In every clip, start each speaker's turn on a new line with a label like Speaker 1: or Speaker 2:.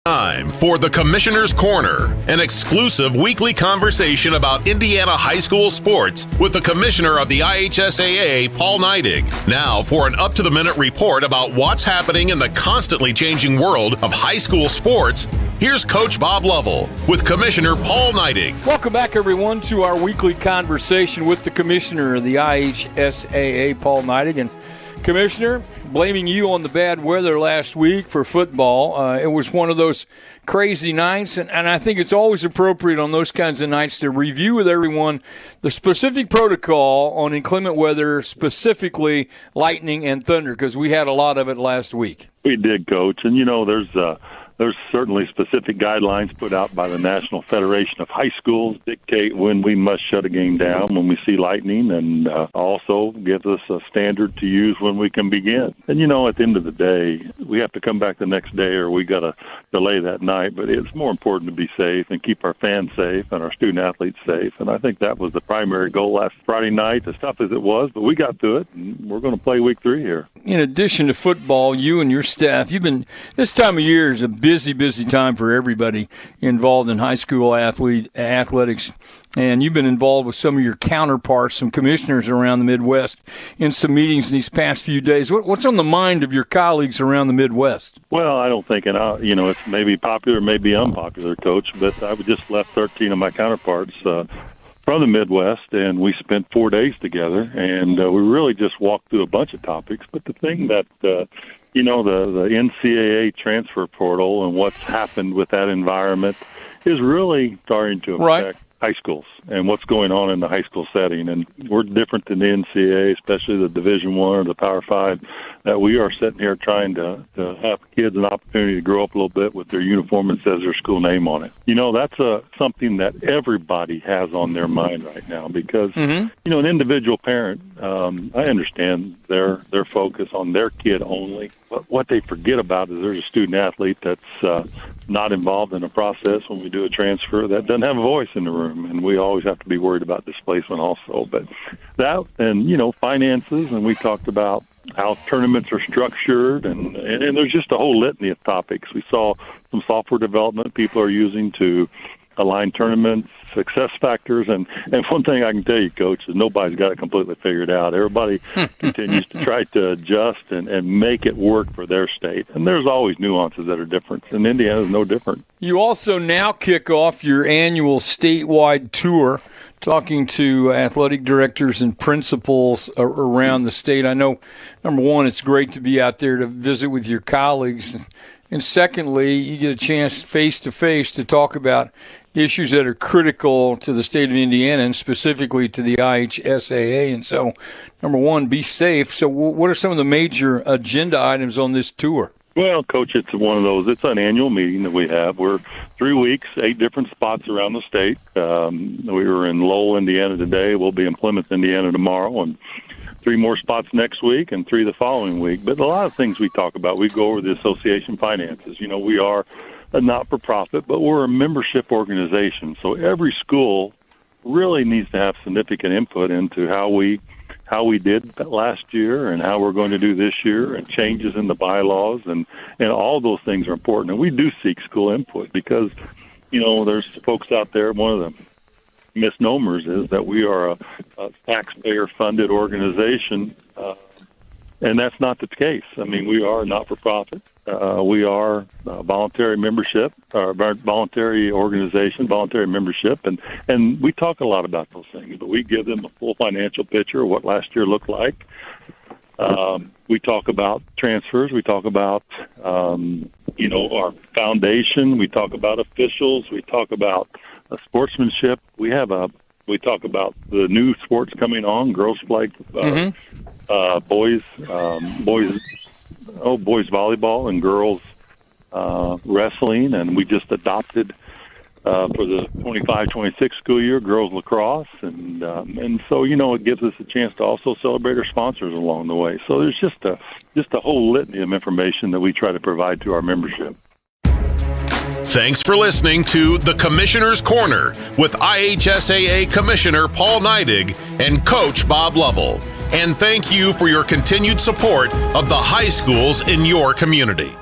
Speaker 1: Time for the Commissioner's Corner, an exclusive weekly conversation about Indiana high school sports with the Commissioner of the IHSAA, Paul Neidig. Now for an up-to-the-minute report about what's happening in the constantly changing world of high school sports, here's Coach Bob Lovell with Commissioner Paul Neidig.
Speaker 2: Welcome back, everyone, to our weekly conversation with the Commissioner of the IHSAA, Paul Neidig. And Commissioner, blaming you on the bad weather last week for football. It was one of those crazy nights, and I think it's always appropriate on those kinds of nights to review with everyone the specific protocol on inclement weather, specifically lightning and thunder, because we had a lot of it last week.
Speaker 3: We did, Coach, and there's certainly specific guidelines put out by the National Federation of High Schools dictate when we must shut a game down when we see lightning, and also gives us a standard to use when we can begin. And, at the end of the day, we have to come back the next day or we got to delay that night. But it's more important to be safe and keep our fans safe and our student-athletes safe. And I think that was the primary goal last Friday night, as tough as it was. But we got through it, and we're going to play week 3 here.
Speaker 2: In addition to football, you and your staff, this time of year is a busy time for everybody involved in high school athletics. And you've been involved with some of your counterparts, some commissioners around the Midwest, in some meetings in these past few days. What's on the mind of your colleagues around the Midwest?
Speaker 3: Well, I don't think, it's maybe popular, maybe unpopular, Coach, but I just left 13 of my counterparts from the Midwest, and we spent 4 days together, and we really just walked through a bunch of topics. But the thing that the NCAA transfer portal and what's happened with that environment is really starting to affect high schools and what's going on in the high school setting. And we're different than the NCAA, especially the Division I or the Power 5, that we are sitting here trying to have kids an opportunity to grow up a little bit with their uniform that says their school name on it. That's something that everybody has on their mind right now because, an individual parent, I understand their focus on their kid only. But what they forget about is there's a student-athlete that's not involved in the process when we do a transfer that doesn't have a voice in the room, and we always have to be worried about displacement also. But that and, finances, and we talked about how tournaments are structured, and there's just a whole litany of topics. We saw some software development people are using to align tournaments, success factors, and one thing I can tell you, Coach, is nobody's got it completely figured out. Everybody continues to try to adjust and make it work for their state. And there's always nuances that are different, and Indiana is no different. You
Speaker 2: also now kick off your annual statewide tour, talking to athletic directors and principals around the state. I know, number one, it's great to be out there to visit with your colleagues. And secondly, you get a chance face-to-face to talk about issues that are critical to the state of Indiana and specifically to the IHSAA. And so, number one, be safe. So what are some of the major agenda items on this tour?
Speaker 3: Well, Coach, it's one of those. It's an annual meeting that we have. We're 3 weeks, 8 different spots around the state. We were in Lowell, Indiana today. We'll be in Plymouth, Indiana tomorrow, and 3 more spots next week and 3 the following week. But a lot of things we talk about, we go over the association finances. We are a not-for-profit, but we're a membership organization. So every school really needs to have significant input into how we did last year and how we're going to do this year, and changes in the bylaws, and all those things are important. And we do seek school input because, there's folks out there, one of the misnomers is that we are a taxpayer-funded organization, and that's not the case. I mean, we are a not-for-profit. We are a voluntary membership, or voluntary organization, voluntary membership, and we talk a lot about those things, but we give them a full financial picture of what last year looked like. We talk about transfers. We talk about, our foundation. We talk about officials. We talk about sportsmanship. We talk about the new sports coming on, girls flag, boys volleyball and girls wrestling, and we just adopted for the 25-26 school year girls lacrosse, and so it gives us a chance to also celebrate our sponsors along the way. So there's just a whole litany of information that we try to provide to our membership.
Speaker 1: Thanks for listening to The Commissioner's Corner with IHSAA Commissioner Paul Neidig and Coach Bob Lovell. And thank you for your continued support of the high schools in your community.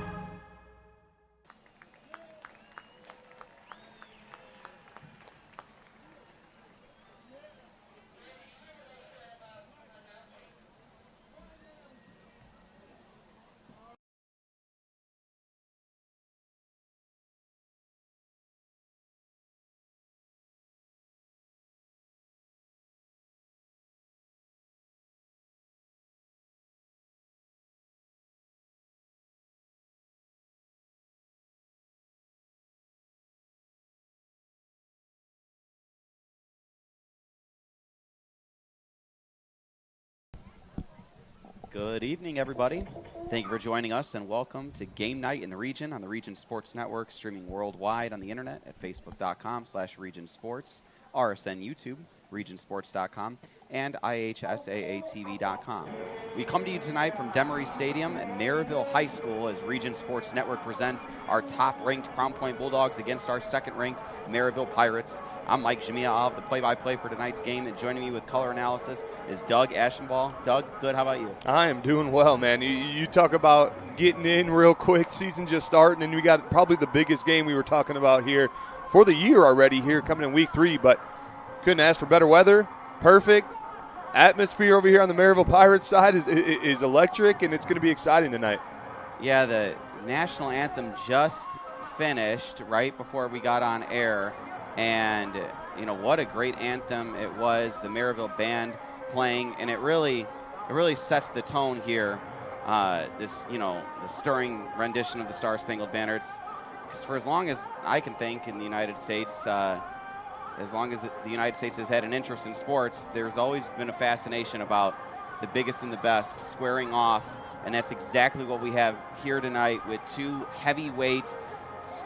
Speaker 4: Good evening, everybody. Thank you for joining us, and welcome to Game Night in the Region on the Region Sports Network, streaming worldwide on the internet at facebook.com/Region Sports, RSN YouTube, regionsports.com, and IHSAA-TV.com. We come to you tonight from Demery Stadium at Merrillville High School as Region Sports Network presents our top-ranked Crown Point Bulldogs against our second-ranked Merrillville Pirates. I'm Mike Jamia. I'll have the play-by-play for tonight's game, and joining me with color analysis is Doug Ashenball. Doug, good. How about you?
Speaker 5: I am doing well, man. You talk about getting in real quick, season just starting, and we got probably the biggest game we were talking about here for the year already here coming in week 3, but couldn't ask for better weather. Perfect. Atmosphere over here on the Merrillville Pirates side is electric, and it's going to be exciting tonight.
Speaker 4: Yeah, the national anthem just finished right before we got on air, and what a great anthem it was. The Merrillville band playing, and it really sets the tone here. The stirring rendition of the Star Spangled Banner. It's because for as long as I can think in the United States. As long as the United States has had an interest in sports, there's always been a fascination about the biggest and the best squaring off, and that's exactly what we have here tonight with two heavyweights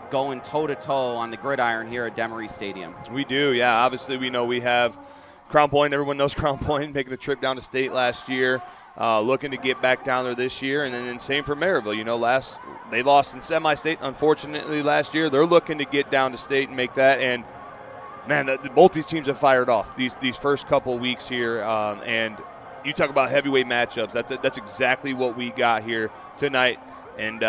Speaker 4: going toe-to-toe on the gridiron here at Demery Stadium.
Speaker 5: We do, yeah. Obviously, we know we have Crown Point. Everyone knows Crown Point, making a trip down to state last year, looking to get back down there this year, and then same for Merrillville. They lost in semi-state, unfortunately, last year. They're looking to get down to state and make that, and man, both these teams have fired off these first couple weeks here, and you talk about heavyweight matchups. That's exactly what we got here tonight. And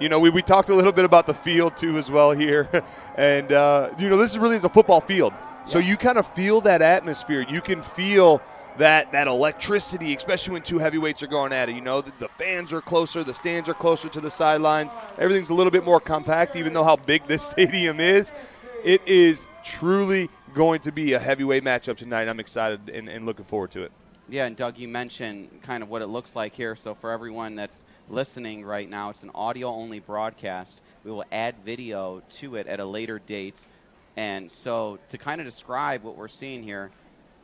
Speaker 5: we talked a little bit about the field too as well here, and this really is a football field, so you kind of feel that atmosphere. You can feel that electricity, especially when two heavyweights are going at it. The fans are closer, the stands are closer to the sidelines. Everything's a little bit more compact, even though how big this stadium is. It is truly going to be a heavyweight matchup tonight. I'm excited and looking forward to it.
Speaker 4: Yeah, and Doug, you mentioned kind of what it looks like here. So for everyone that's listening right now, it's an audio-only broadcast. We will add video to it at a later date. And so to kind of describe what we're seeing here,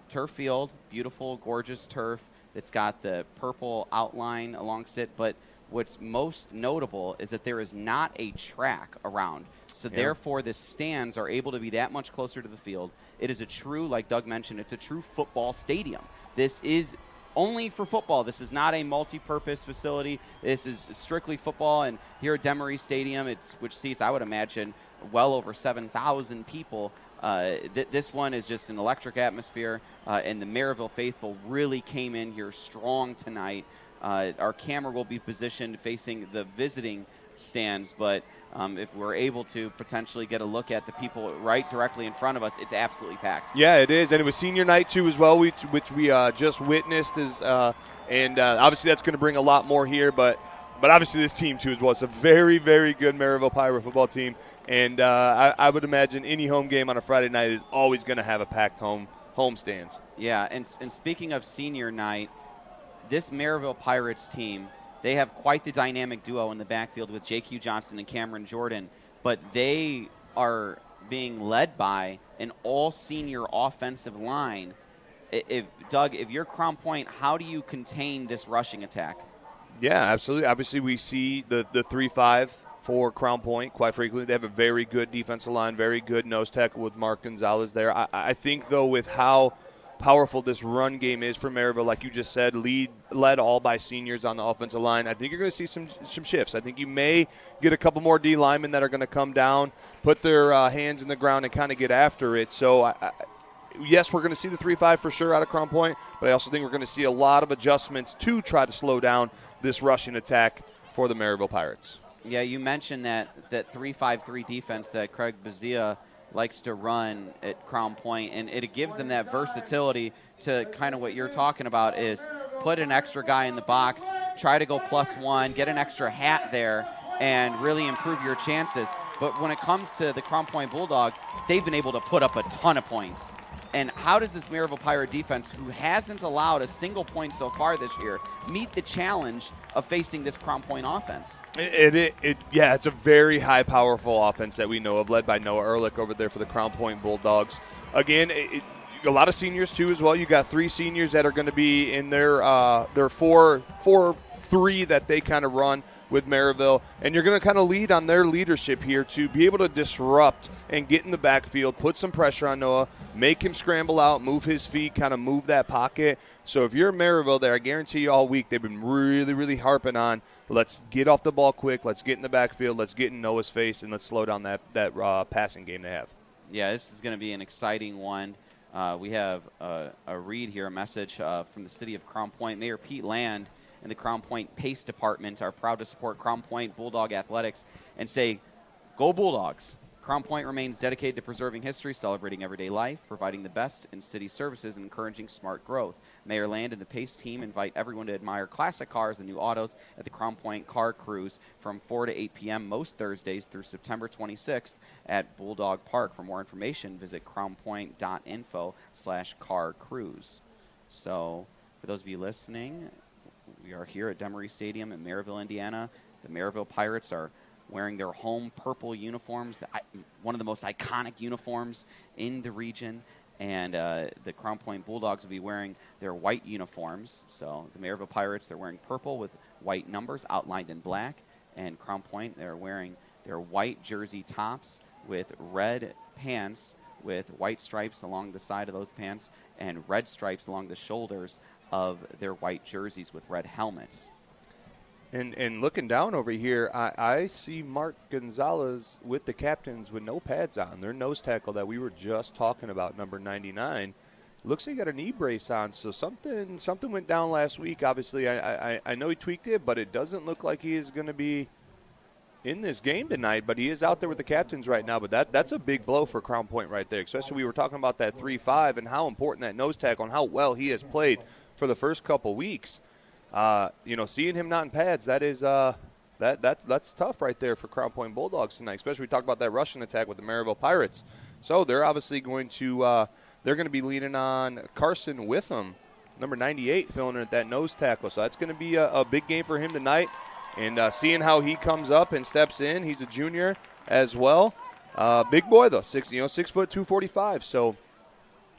Speaker 4: turf field, beautiful, gorgeous turf. It's got the purple outline amongst it. But what's most notable is that there is not a track around. So therefore, the stands are able to be that much closer to the field. It is a true, like Doug mentioned, it's a true football stadium. This is only for football. This is not a multi-purpose facility. This is strictly football. And here at Demery Stadium, which seats, I would imagine, well over 7,000 people. This one is just an electric atmosphere, and the Merrillville faithful really came in here strong tonight. Our camera will be positioned facing the visiting stands, but if we're able to potentially get a look at the people right directly in front of us, it's absolutely packed.
Speaker 5: Yeah, it is, and it was senior night too as well, which we just witnessed, and obviously that's going to bring a lot more here, but obviously this team too as well. It's a very, very good Merrillville Pirate football team, and I would imagine any home game on a Friday night is always going to have a packed home stands.
Speaker 4: Yeah, and speaking of senior night, this Merrillville Pirates team, they have quite the dynamic duo in the backfield with J.Q. Johnson and Cameron Jordan, but they are being led by an all-senior offensive line. Doug, if you're Crown Point, how do you contain this rushing attack?
Speaker 5: Yeah, absolutely. Obviously, we see the 3-5 for Crown Point quite frequently. They have a very good defensive line, very good nose tackle with Mark Gonzalez there. I think, though, with how powerful this run game is for Merrillville, like you just said, led all by seniors on the offensive line, I think you're going to see some shifts. I think you may get a couple more D linemen that are going to come down, put their hands in the ground, and kind of get after it. So, yes, we're going to see the 3-5 for sure out of Crown Point, but I also think we're going to see a lot of adjustments to try to slow down this rushing attack for the Merrillville Pirates.
Speaker 4: Yeah, you mentioned that 3-5-3 defense that Craig Bazia likes to run at Crown Point, and it gives them that versatility to kind of what you're talking about is put an extra guy in the box, try to go +1, get an extra hat there, and really improve your chances. But when it comes to the Crown Point Bulldogs, they've been able to put up a ton of points. And how does this Merrillville Pirate defense, who hasn't allowed a single point so far this year, meet the challenge of facing this Crown Point offense?
Speaker 5: It's a very high, powerful offense that we know of, led by Noah Ehrlich over there for the Crown Point Bulldogs. Again, a lot of seniors too as well. You got 3 seniors that are going to be in their four three that they kind of run with Merrillville, and you're going to kind of lead on their leadership here to be able to disrupt and get in the backfield, put some pressure on Noah, make him scramble out, move his feet, kind of move that pocket. So if you're Merrillville there, I guarantee you all week they've been really, really harping on, let's get off the ball quick, let's get in the backfield, let's get in Noah's face, and let's slow down that passing game they have.
Speaker 4: Yeah, this is going to be an exciting one. We have a read here, a message from the city of Crown Point. Mayor Pete Land and the Crown Point Pace Department are proud to support Crown Point Bulldog Athletics and say, go Bulldogs. Crown Point remains dedicated to preserving history, celebrating everyday life, providing the best in city services, and encouraging smart growth. Mayor Land and the Pace team invite everyone to admire classic cars and new autos at the Crown Point Car Cruise from 4 to 8 p.m. most Thursdays through September 26th at Bulldog Park. For more information, visit crownpoint.info/car cruise. So, for those of you listening, we are here at Demery Stadium in Merrillville, Indiana. The Merrillville Pirates are wearing their home purple uniforms, one of the most iconic uniforms in the region. And the Crown Point Bulldogs will be wearing their white uniforms. So the Merrillville Pirates, they're wearing purple with white numbers outlined in black. And Crown Point, they're wearing their white jersey tops with red pants with white stripes along the side of those pants and red stripes along the shoulders of their white jerseys with red helmets.
Speaker 5: And looking down over here, I see Mark Gonzalez with the captains with no pads on. Their nose tackle that we were just talking about, number 99, looks like he got a knee brace on. So something went down last week. Obviously, I know he tweaked it, but it doesn't look like he is going to be in this game tonight. But he is out there with the captains right now. But that's a big blow for Crown Point right there, especially we were talking about that 3-5 and how important that nose tackle and how well he has played for the first couple weeks. Seeing him not in pads, that is that's tough right there for Crown Point Bulldogs tonight. Especially we talked about that rushing attack with the Merrillville Pirates. So they're obviously going to be leaning on Carson Witham, number 98, filling in at that nose tackle. So that's going to be a big game for him tonight. And seeing how he comes up and steps in, he's a junior as well. Big boy though, 6 foot 245. So.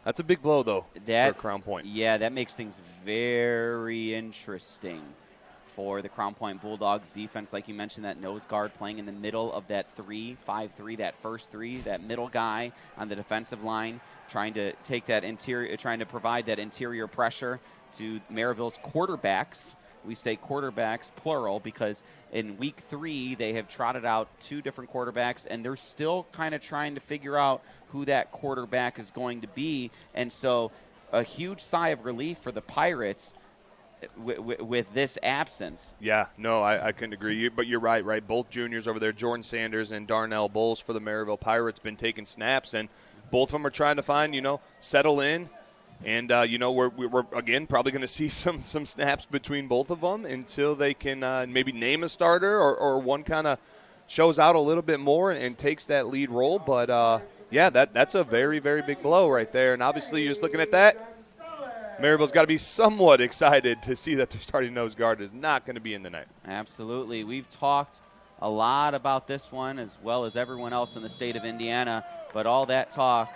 Speaker 5: That's a big blow, though, for Crown Point.
Speaker 4: Yeah, that makes things very interesting for the Crown Point Bulldogs defense. Like you mentioned, that nose guard playing in the middle of that 3-5-3, that first three, that middle guy on the defensive line, trying to take that interior, trying to provide that interior pressure to Merrillville's quarterbacks. We say quarterbacks, plural, because in week 3 they have trotted out 2 different quarterbacks, and they're still kind of trying to figure out who that quarterback is going to be. And so a huge sigh of relief for the Pirates with this absence.
Speaker 5: Yeah, no, I couldn't agree. But you're right? Both juniors over there, Jordan Sanders and Darnell Bowles for the Merrillville Pirates, been taking snaps, and both of them are trying to find, settle in. And, we're again, probably going to see some snaps between both of them until they can maybe name a starter or one kind of shows out a little bit more and takes that lead role. But, that's a very, very big blow right there. And obviously, you're just looking at that, Merrillville's got to be somewhat excited to see that their starting nose guard is not going to be in tonight.
Speaker 4: Absolutely. We've talked a lot about this one as well as everyone else in the state of Indiana, but all that talk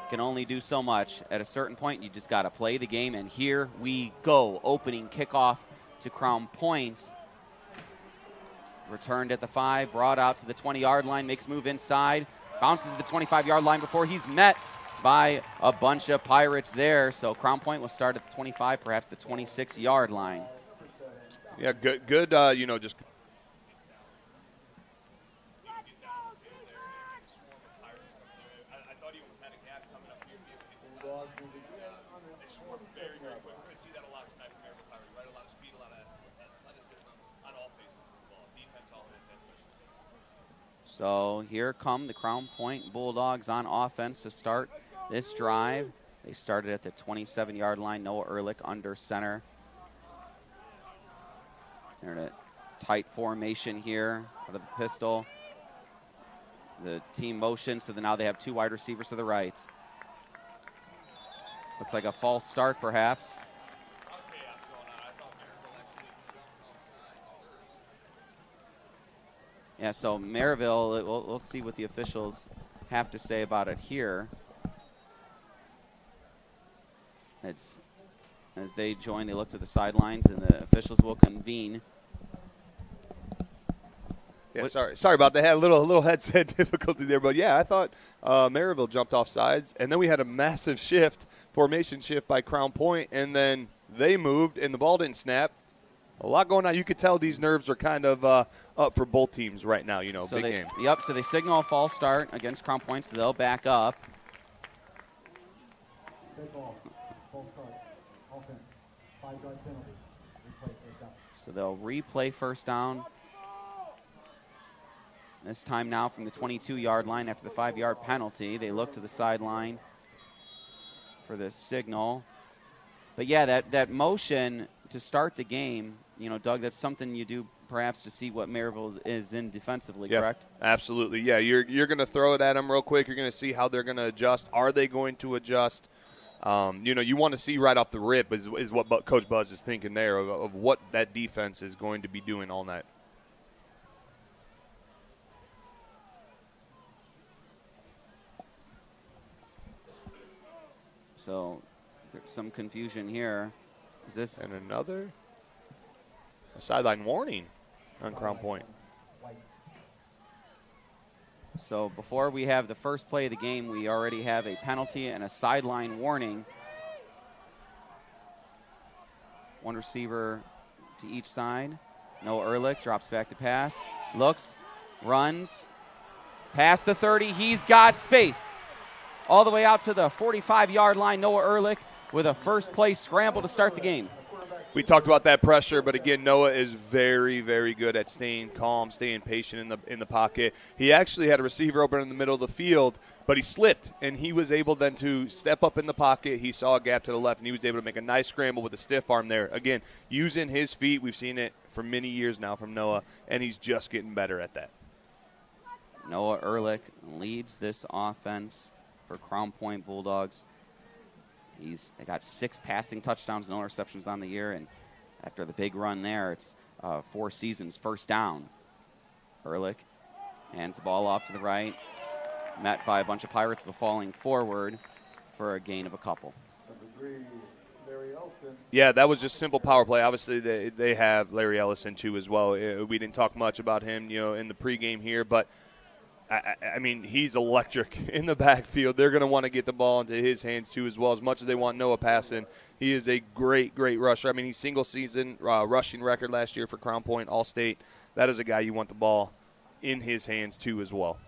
Speaker 4: can only do so much. At a certain point, you just got to play the game, and here we go. Opening kickoff to Crown Point. Returned at the 5, brought out to the 20-yard line, makes move inside, bounces to the 25-yard line before he's met by a bunch of Pirates there. So Crown Point will start at the 25, perhaps the 26-yard line.
Speaker 5: Yeah, good, just –
Speaker 4: So here come the Crown Point Bulldogs on offense to start this drive. They started at the 27-yard line. Noah Ehrlich under center. They're in a tight formation here out of the pistol. The team motion, so now they have 2 wide receivers to the right. Looks like a false start, perhaps. Yeah, so Merrillville, we'll see what the officials have to say about it here. As they join, they look to the sidelines, and the officials will convene
Speaker 5: Yeah, sorry about that. I had a little headset difficulty there, but yeah, I thought Merrillville jumped off sides, and then we had a massive formation shift by Crown Point, and then they moved, and the ball didn't snap. A lot going on. You could tell these nerves are kind of up for both teams right now.
Speaker 4: So
Speaker 5: big game.
Speaker 4: Yep. So they signal a false start against Crown Point, so they'll back up. So they'll replay first down. This time now from the 22-yard line after the 5-yard penalty. They look to the sideline for the signal. But, yeah, that motion to start the game, Doug, that's something you do perhaps to see what Merrillville is in defensively, correct? Absolutely.
Speaker 5: Yeah, you're going to throw it at them real quick. You're going to see how they're going to adjust. Are they going to adjust? You want to see right off the rip is what Coach Buzz is thinking there of what that defense is going to be doing all night.
Speaker 4: So there's some confusion here. Is this
Speaker 5: and another sideline warning on Crown Point?
Speaker 4: So before we have the first play of the game, we already have a penalty and a sideline warning. One receiver to each side. Noah Ehrlich drops back to pass. Looks, runs, past the 30. He's got space. All the way out to the 45-yard line, Noah Ehrlich with a first play scramble to start the game.
Speaker 5: We talked about that pressure, but again, Noah is very, very good at staying calm, staying patient in the pocket. He actually had a receiver open in the middle of the field, but he slipped, and he was able then to step up in the pocket. He saw a gap to the left, and he was able to make a nice scramble with a stiff arm there. Again, using his feet, we've seen it for many years now from Noah, and he's just getting better at that.
Speaker 4: Noah Ehrlich leads this offense for Crown Point Bulldogs. They got 6 passing touchdowns, no interceptions on the year, and after the big run there, it's 4 seasons, first down. Ehrlich hands the ball off to the right, met by a bunch of Pirates, but falling forward for a gain of a couple.
Speaker 5: Yeah, that was just simple power play. Obviously, they have Larry Ellison, too, as well. We didn't talk much about him, in the pregame here, but I mean, he's electric in the backfield. They're going to want to get the ball into his hands, too, as well. As much as they want Noah passing, he is a great, great rusher. I mean, he's single-season rushing record last year for Crown Point All-State. That is a guy you want the ball in his hands, too, as well.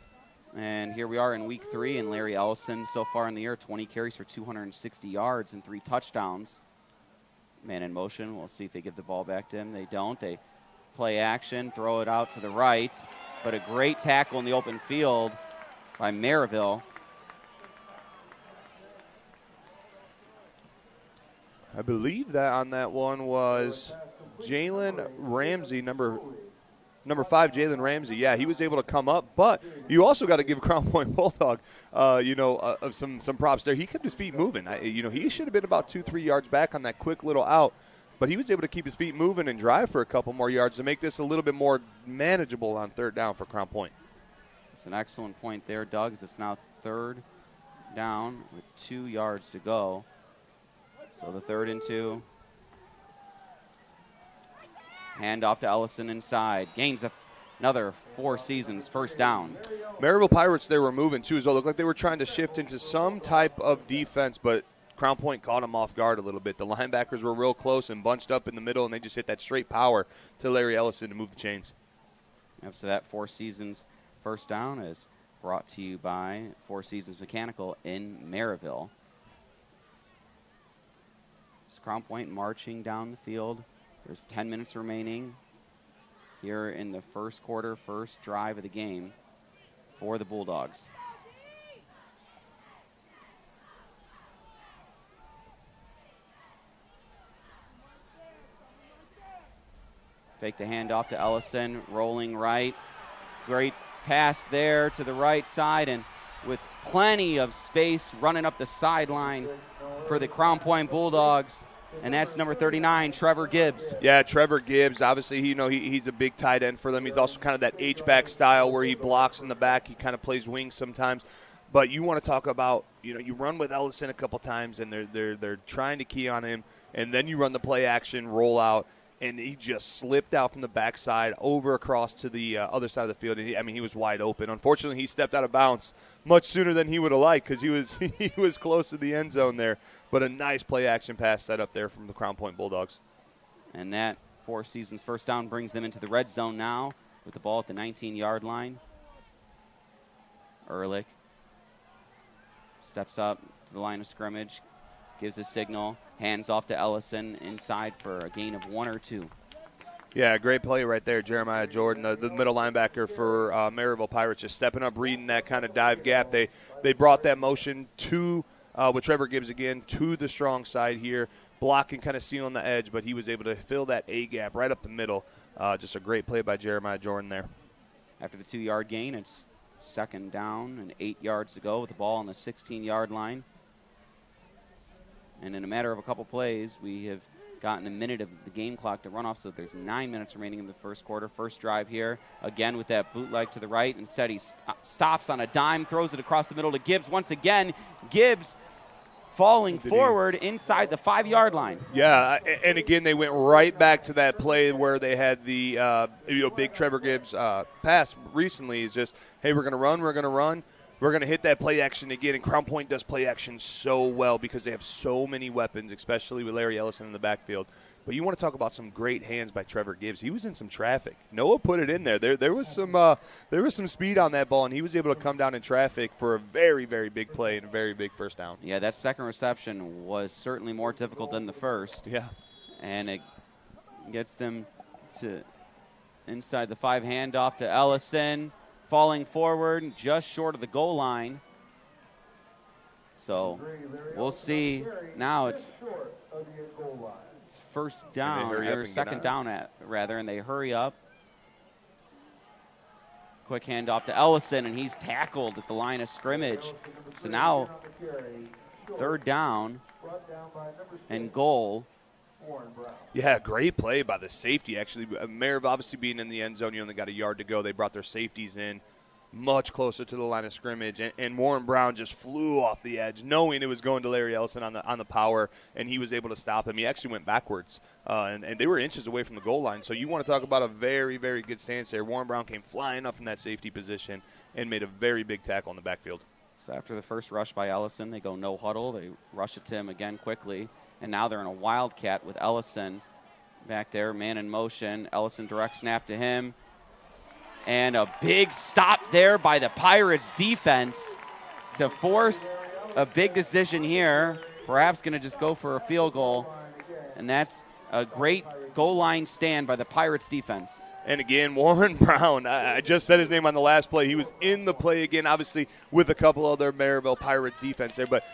Speaker 4: And here we are in Week 3, and Larry Ellison so far in the year, 20 carries for 260 yards and 3 touchdowns. Man in motion. We'll see if they give the ball back to him. They don't. They play action, throw it out to the right. But a great tackle in the open field by Merrillville.
Speaker 5: I believe that on that one was Jalen Ramsey, number 5, Jalen Ramsey. Yeah, he was able to come up, but you also got to give Crown Point Bulldog, some props there. He kept his feet moving. He should have been about 2-3 yards back on that quick little out. But he was able to keep his feet moving and drive for a couple more yards to make this a little bit more manageable on third down for Crown Point.
Speaker 4: It's an excellent point there, Doug, as it's now third down with 2 yards to go. So the 3rd and 2. Hand off to Ellison inside. Gains another 4 seasons, first down.
Speaker 5: Merrillville Pirates, they were moving too as well. Looked like they were trying to shift into some type of defense, but Crown Point caught them off guard a little bit. The linebackers were real close and bunched up in the middle, and they just hit that straight power to Larry Ellison to move the chains.
Speaker 4: Yep, so that 4 seasons first down is brought to you by 4 Seasons Mechanical in Merrillville. So Crown Point marching down the field. There's 10 minutes remaining here in the first quarter, first drive of the game for the Bulldogs. Fake the handoff to Ellison, rolling right. Great pass there to the right side, and with plenty of space running up the sideline for the Crown Point Bulldogs. And that's number 39, Trevor Gibbs.
Speaker 5: Yeah, Trevor Gibbs. Obviously, he's a big tight end for them. He's also kind of that H-back style where he blocks in the back. He kind of plays wing sometimes. But you want to talk about, you run with Ellison a couple times, and they're trying to key on him, and then you run the play action rollout. and he just slipped out from the backside over across to the other side of the field. And he was wide open. Unfortunately, he stepped out of bounds much sooner than he would have liked because he was close to the end zone there. But a nice play-action pass set up there from the Crown Point Bulldogs.
Speaker 4: And that Four Seasons first down brings them into the red zone now with the ball at the 19-yard line. Ehrlich steps up to the line of scrimmage, gives a signal, hands off to Ellison inside for a gain of 1 or 2.
Speaker 5: Yeah, great play right there, Jeremiah Jordan, the middle linebacker for Merrillville Pirates, just stepping up, reading that kind of dive gap. They brought that motion to with Trevor Gibbs again to the strong side here, blocking, kind of sealing the edge, but he was able to fill that A gap right up the middle. Just a great play by Jeremiah Jordan there.
Speaker 4: After the 2-yard gain, it's second down and 8 yards to go with the ball on the 16-yard line. And in a matter of a couple plays, we have gotten a minute of the game clock to run off, so there's 9 minutes remaining in the first quarter. First drive here, again with that bootleg to the right. Instead, he stops on a dime, throws it across the middle to Gibbs. Once again, Gibbs falling forward inside the 5-yard line.
Speaker 5: Yeah, and again, they went right back to that play where they had the big Trevor Gibbs pass recently. Is just, hey, we're going to run. We're going to hit that play action again, and Crown Point does play action so well because they have so many weapons, especially with Larry Ellison in the backfield. But you want to talk about some great hands by Trevor Gibbs. He was in some traffic. Noah put it in there. There was some speed on that ball, and he was able to come down in traffic for a very, very big play and a very big first down.
Speaker 4: Yeah, that second reception was certainly more difficult than the first.
Speaker 5: Yeah.
Speaker 4: And it gets them to inside the 5, handoff to Ellison. Falling forward just short of the goal line. So we'll see. Now it's first down, or second down, and they hurry up. Quick handoff to Ellison, and he's tackled at the line of scrimmage. So now third down and goal.
Speaker 5: Yeah, great play by the safety, actually. Merrill obviously being in the end zone, you only got a yard to go. They brought their safeties in much closer to the line of scrimmage, and Warren Brown just flew off the edge, knowing it was going to Larry Ellison on the power, and he was able to stop him. He actually went backwards, and they were inches away from the goal line. So you want to talk about a very, very good stance there. Warren Brown came flying up from that safety position and made a very big tackle in the backfield.
Speaker 4: So after the first rush by Ellison, they go no huddle. They rush it to him again quickly. And now they're in a wildcat with Ellison back there, man in motion. Ellison direct snap to him. And a big stop there by the Pirates defense to force a big decision here. Perhaps going to just go for a field goal. And that's a great goal line stand by the Pirates defense.
Speaker 5: And again, Warren Brown, I just said his name on the last play. He was in the play again, obviously with a couple other Merrillville Pirate defense there. But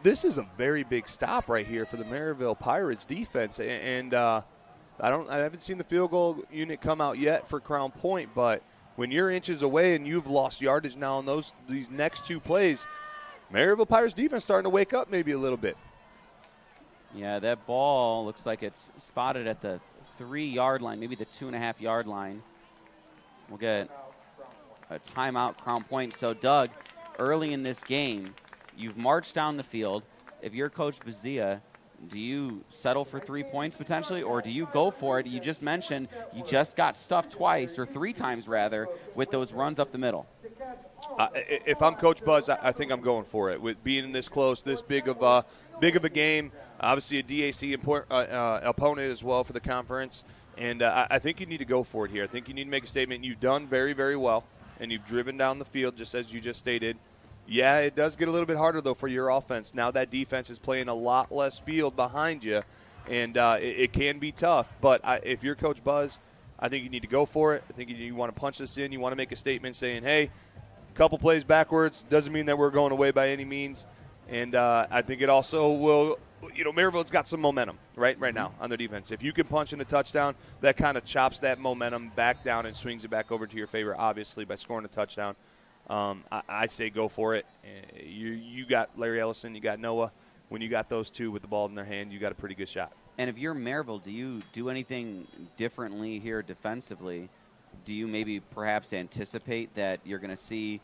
Speaker 5: this is a very big stop right here for the Merrillville Pirates defense, and I haven't seen the field goal unit come out yet for Crown Point, but when you're inches away and you've lost yardage now on these next 2 plays, Merrillville Pirates defense starting to wake up maybe a little bit.
Speaker 4: Yeah, that ball looks like it's spotted at the 3-yard line, maybe the 2.5-yard line. We'll get a timeout, Crown Point. So, Doug, early in this game, you've marched down the field. If you're Coach Bazia, do you settle for 3 points potentially, or do you go for it? You just mentioned you just got stuffed twice, or 3 times rather, with those runs up the middle.
Speaker 5: If I'm Coach Buzz, I think I'm going for it. With being this close, this big of a game, obviously a DAC opponent as well for the conference, and I think you need to go for it here. I think you need to make a statement. You've done very, very well, and you've driven down the field just as you just stated. Yeah, it does get a little bit harder, though, for your offense. Now that defense is playing a lot less field behind you, and it can be tough. But if you're Coach Buzz, I think you need to go for it. I think you want to punch this in. You want to make a statement saying, hey, a couple plays backwards doesn't mean that we're going away by any means. And I think it also will – Merrillville's got some momentum right now on their defense. If you can punch in a touchdown, that kind of chops that momentum back down and swings it back over to your favor, obviously, by scoring a touchdown. I say go for it. You got Larry Ellison, you got Noah. When you got those 2 with the ball in their hand, you got a pretty good shot.
Speaker 4: And if you're Merrillville, do you do anything differently here defensively? Do you maybe perhaps anticipate that you're going to see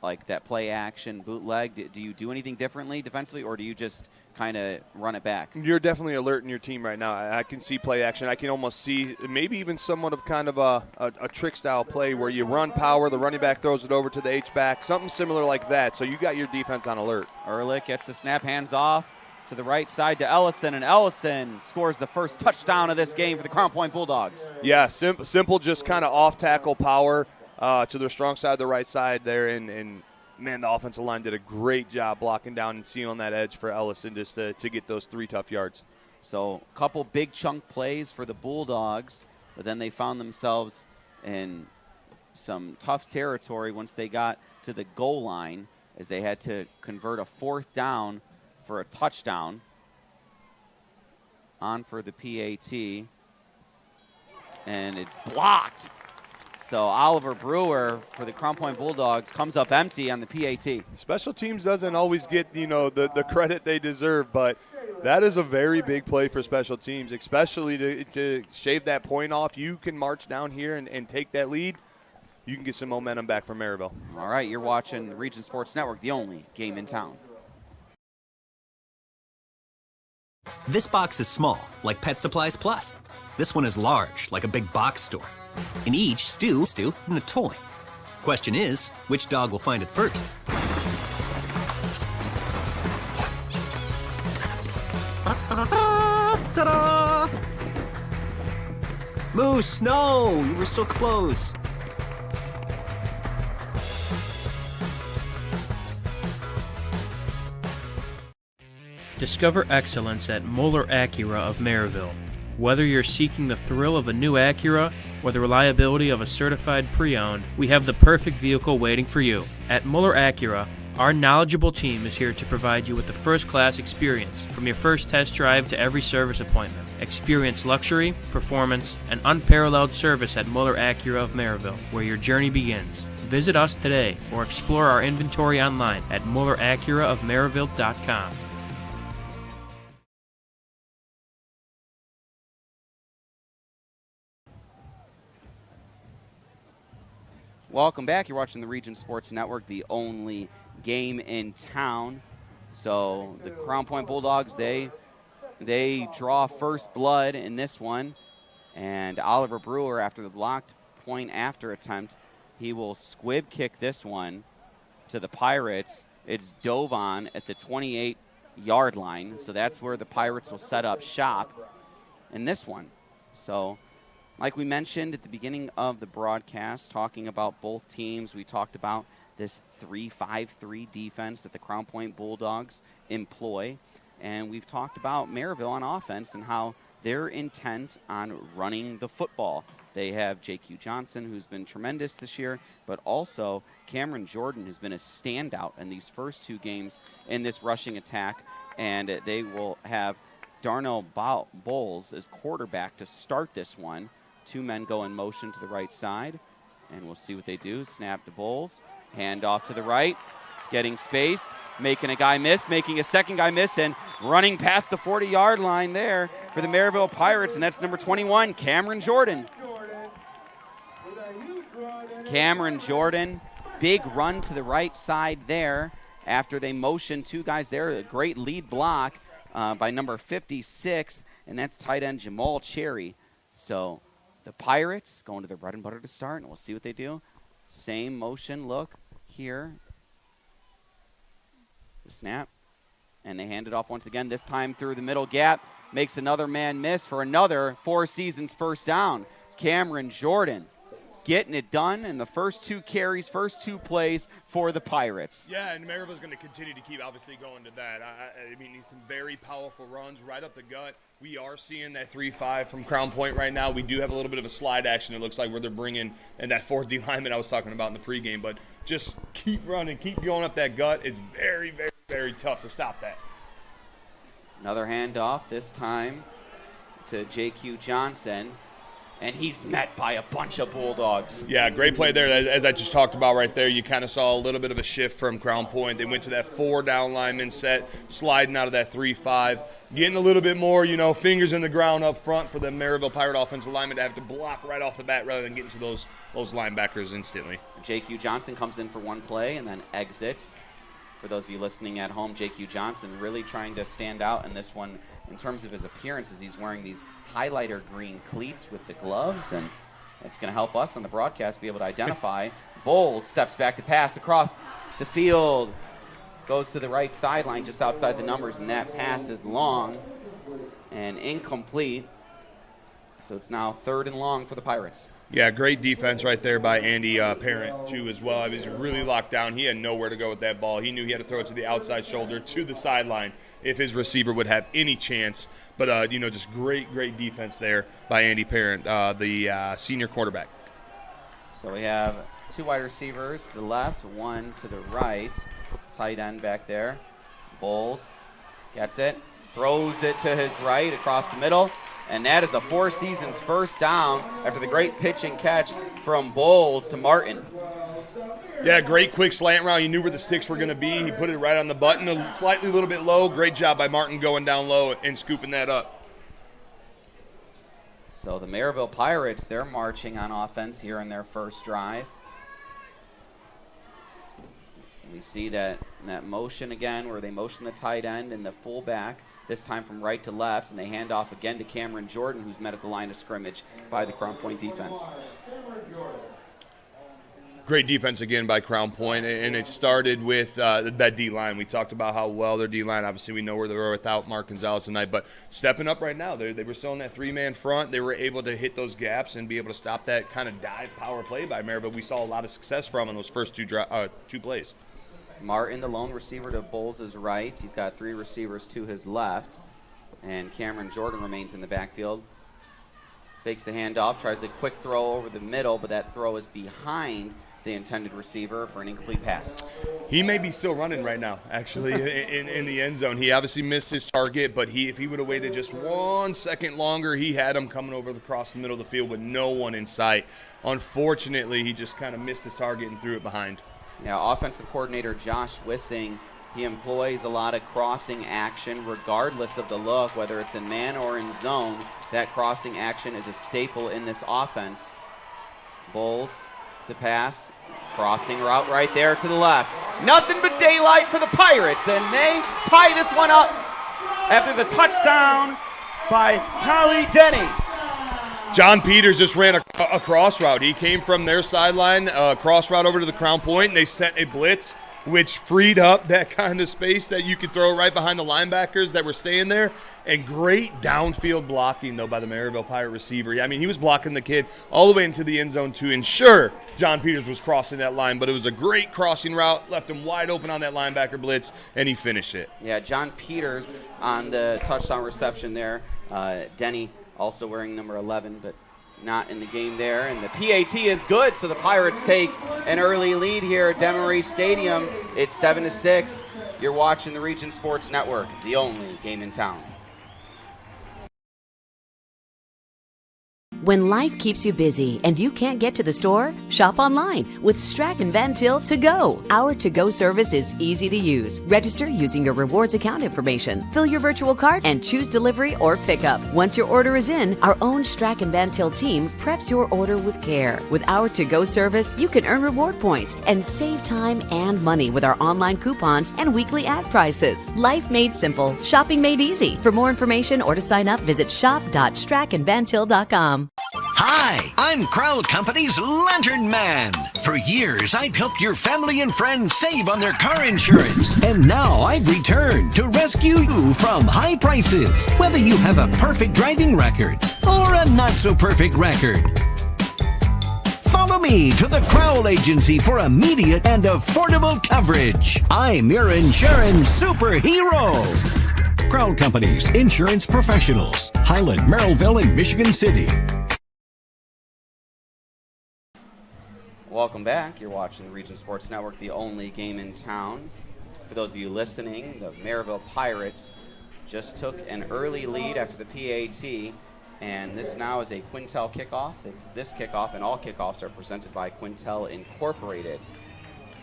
Speaker 4: like that play action bootleg? Do you do anything differently defensively, or do you just kind of run it back?
Speaker 5: You're definitely alerting your team right now. I can see play action. I can almost see maybe even somewhat of kind of a trick style play where you run power, the running back throws it over to the H-back, something similar like that. So you got your defense on alert.
Speaker 4: Ehrlich gets the snap, hands off to the right side to Ellison, and Ellison scores the first touchdown of this game for the Crown Point Bulldogs.
Speaker 5: Yeah, simple just kind of off-tackle power to their strong side, the right side there, and man, the offensive line did a great job blocking down and sealing that edge for Ellison just to get those 3 tough yards.
Speaker 4: So a couple big chunk plays for the Bulldogs, but then they found themselves in some tough territory once they got to the goal line, as they had to convert a 4th down for a touchdown. On for the PAT, and it's blocked. So Oliver Brewer for the Crown Point Bulldogs comes up empty on the PAT.
Speaker 5: Special teams doesn't always get, the credit they deserve, but that is a very big play for special teams, especially to shave that point off. You can march down here and take that lead. You can get some momentum back from Merrillville.
Speaker 4: All right, you're watching the Region Sports Network, the only game in town.
Speaker 6: This box is small, like Pet Supplies Plus. This one is large, like a big box store. In each, stew, and a toy. Question is, which dog will find it first? Ta-da! Moose, no! You were so close.
Speaker 7: Discover excellence at Moeller Acura of Merrillville. Whether you're seeking the thrill of a new Acura or the reliability of a certified pre-owned, we have the perfect vehicle waiting for you. At Moeller Acura, our knowledgeable team is here to provide you with the first-class experience, from your first test drive to every service appointment. Experience luxury, performance, and unparalleled service at Moeller Acura of Merrillville, where your journey begins. Visit us today or explore our inventory online at MoellerAcuraofMerrillville.com.
Speaker 4: Welcome back. You're watching the Region Sports Network, the only game in town. So the Crown Point Bulldogs, they draw first blood in this one. And Oliver Brewer, after the blocked point after attempt, he will squib kick this one to the Pirates. It's dove on at the 28-yard line. So that's where the Pirates will set up shop in this one. So like we mentioned at the beginning of the broadcast, talking about both teams, we talked about this 3-5-3 defense that the Crown Point Bulldogs employ. And we've talked about Merrillville on offense and how they're intent on running the football. They have J.Q. Johnson, who's been tremendous this year, but also Cameron Jordan has been a standout in these first 2 games in this rushing attack. And they will have Darnell Bowles as quarterback to start this one. 2 men go in motion to the right side, and we'll see what they do. Snap to Bowles, hand off to the right, getting space, making a guy miss, making a second guy miss, and running past the 40-yard line there for the Merrillville Pirates, and that's number 21, Cameron Jordan. Cameron Jordan, big run to the right side there after they motioned 2 guys there. A great lead block by number 56, and that's tight end Jamal Cherry. So the Pirates going to their bread and butter to start, and we'll see what they do. Same motion look here. The snap. And they hand it off once again, this time through the middle gap. Makes another man miss for another 4 seasons first down. Cameron Jordan getting it done in the first 2 carries, first 2 plays for the Pirates.
Speaker 5: Yeah, and Merrillville's going to continue to keep obviously going to that. I mean, he's some very powerful runs right up the gut. We are seeing that 3-5 from Crown Point right now. We do have a little bit of a slide action, it looks like, where they're bringing in that 4th D lineman I was talking about in the pregame. But just keep running, keep going up that gut. It's very, very, very tough to stop that.
Speaker 4: Another handoff, this time to J.Q. Johnson. and he's met by a bunch of Bulldogs.
Speaker 5: Yeah, great play there. As I just talked about right there, you kind of saw a little bit of a shift from Crown Point. They went to that 4 down lineman set, sliding out of that 3-5, getting a little bit more, fingers in the ground up front for the Merrillville Pirate offensive lineman to have to block right off the bat rather than getting to those linebackers instantly.
Speaker 4: J.Q. Johnson comes in for one play and then exits. For those of you listening at home, J.Q. Johnson really trying to stand out in this one in terms of his appearances. He's wearing these highlighter green cleats with the gloves, and it's going to help us on the broadcast be able to identify. Bowles steps back to pass across the field, goes to the right sideline just outside the numbers, and that pass is long and incomplete. So it's now 3rd and long for the Pirates.
Speaker 5: Yeah, great defense right there by Andy Parent, too, as well. He was really locked down. He had nowhere to go with that ball. He knew he had to throw it to the outside shoulder, to the sideline, if his receiver would have any chance. But, just great defense there by Andy Parent, the senior quarterback.
Speaker 4: So we have 2 wide receivers to the left, 1 to the right. Tight end back there. Bowles gets it, throws it to his right across the middle. And that is a Four Seasons first down after the great pitch and catch from Bowles to Martin.
Speaker 5: Yeah, great quick slant route. He knew where the sticks were going to be. He put it right on the button, a little bit low. Great job by Martin going down low and scooping that up.
Speaker 4: So the Merrillville Pirates, they're marching on offense here in their first drive. We see that motion again where they motion the tight end and the fullback, this time from right to left, and they hand off again to Cameron Jordan, who's met at the line of scrimmage by the Crown Point defense.
Speaker 5: Great defense again by Crown Point, and it started with that D-line. We talked about how well their D-line, obviously we know where they were without Mark Gonzalez tonight, but stepping up right now. They were still in that 3-man front. They were able to hit those gaps and be able to stop that kind of dive power play by Merrillville. We saw a lot of success from in those first two plays.
Speaker 4: Martin, the lone receiver to Bowles' right. He's got 3 receivers to his left. And Cameron Jordan remains in the backfield. Fakes the handoff, tries a quick throw over the middle, but that throw is behind the intended receiver for an incomplete pass.
Speaker 5: He may be still running right now, actually, in the end zone. He obviously missed his target, but if he would have waited just 1 second longer, he had him coming over across the middle of the field with no one in sight. Unfortunately, he just kind of missed his target and threw it behind.
Speaker 4: Yeah, offensive coordinator Josh Wissing, he employs a lot of crossing action regardless of the look, whether it's in man or in zone. That crossing action is a staple in this offense. Bowles to pass, crossing route right there to the left. Nothing but daylight for the Pirates, and they tie this one up after the touchdown by Holly Denny.
Speaker 5: John Peters just ran a cross route. He came from their sideline, cross route over to the Crown Point, and they sent a blitz, which freed up that kind of space that you could throw right behind the linebackers that were staying there. And great downfield blocking, though, by the Merrillville Pirate receiver. I mean, he was blocking the kid all the way into the end zone to ensure John Peters was crossing that line. But it was a great crossing route, left him wide open on that linebacker blitz, and he finished it.
Speaker 4: Yeah, John Peters on the touchdown reception there. Denny also wearing number 11, but not in the game there. And the PAT is good, so the Pirates take an early lead here at Demery Stadium. It's 7-6. You're watching the Region Sports Network, the only game in town.
Speaker 8: When life keeps you busy and you can't get to the store, shop online with Strachan Van Til To Go. Our to-go service is easy to use. Register using your rewards account information, fill your virtual cart, and choose delivery or pickup. Once your order is in, our own Strachan Van Til team preps your order with care. With our to-go service, you can earn reward points and save time and money with our online coupons and weekly ad prices. Life made simple, shopping made easy. For more information or to sign up, visit shop.strachanvantil.com.
Speaker 9: Hi, I'm Crowd Company's Lantern Man. For years, I've helped your family and friends save on their car insurance. And now I've returned to rescue you from high prices. Whether you have a perfect driving record or a not-so-perfect record. Follow me to the Crowd Agency for immediate and affordable coverage. I'm your insurance superhero. Crowd Company's insurance professionals. Highland, Merrillville, and Michigan City.
Speaker 4: Welcome back. You're watching the Region Sports Network, the only game in town. For those of you listening, the Merrillville Pirates just took an early lead after the PAT And this now is a Quintel kickoff. This kickoff and all kickoffs are presented by Quintel Incorporated.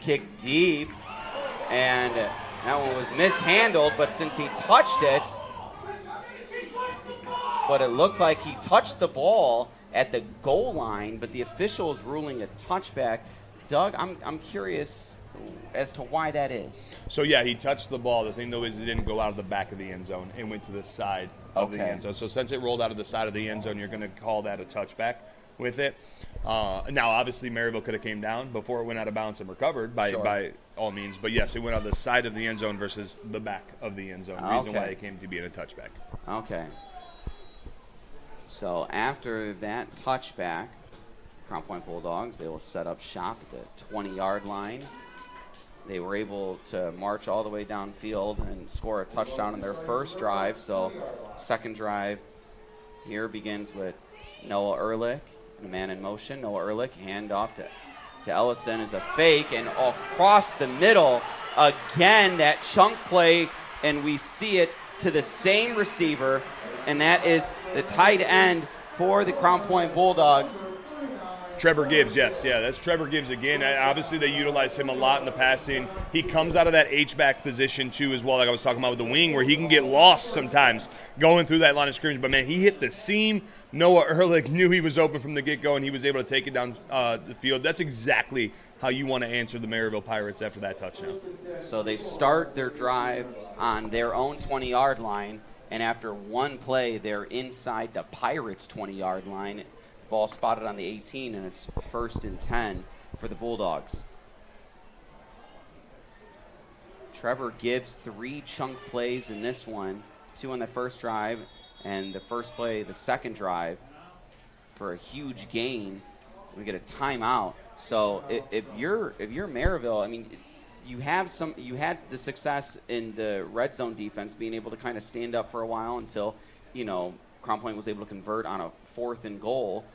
Speaker 4: Kick deep, and that one was mishandled, but since he touched it, but it looked like he touched the ball at the goal line, but the official is ruling a touchback. Doug, I'm curious as to why that is.
Speaker 5: So, yeah, he touched the ball. The thing, though, is it didn't go out of the back of the end zone and went to the side of the end zone. So since it rolled out of the side of the end zone, you're going to call that a touchback with it. Now, obviously, Merrillville could have came down before it went out of bounds and recovered by all means. But, yes, it went out the side of the end zone versus the back of the end zone. The reason why it came to being a touchback.
Speaker 4: Okay. So after that touchback, Crown Point Bulldogs, they will set up shop at the 20-yard line. They were able to march all the way downfield and score a touchdown in their first drive. So second drive here begins with Noah Ehrlich, a man in motion. Noah Ehrlich, hand off to Ellison is a fake, and across the middle, again, that chunk play, and we see it to the same receiver, and that is the tight end for the Crown Point Bulldogs.
Speaker 5: Trevor Gibbs, yes. Yeah, that's Trevor Gibbs again. Obviously, they utilize him a lot in the passing. He comes out of that H-back position, too, as well, like I was talking about with the wing, where he can get lost sometimes going through that line of scrimmage. But, man, he hit the seam. Noah Ehrlich knew he was open from the get-go, and he was able to take it down the field. That's exactly how you want to answer the Merrillville Pirates after that touchdown.
Speaker 4: So they start their drive on their own 20-yard line, and after one play, they're inside the Pirates' 20-yard line. Ball spotted on the 18, and it's 1st and 10 for the Bulldogs. Trevor Gibbs, 3 chunk plays in this one, 2 on the first drive, and the first play, the second drive, for a huge gain. We get a timeout. So if you're Merrillville, I mean, you had the success in the red zone defense, being able to kind of stand up for a while until, Crown Point was able to convert on a 4th and goal.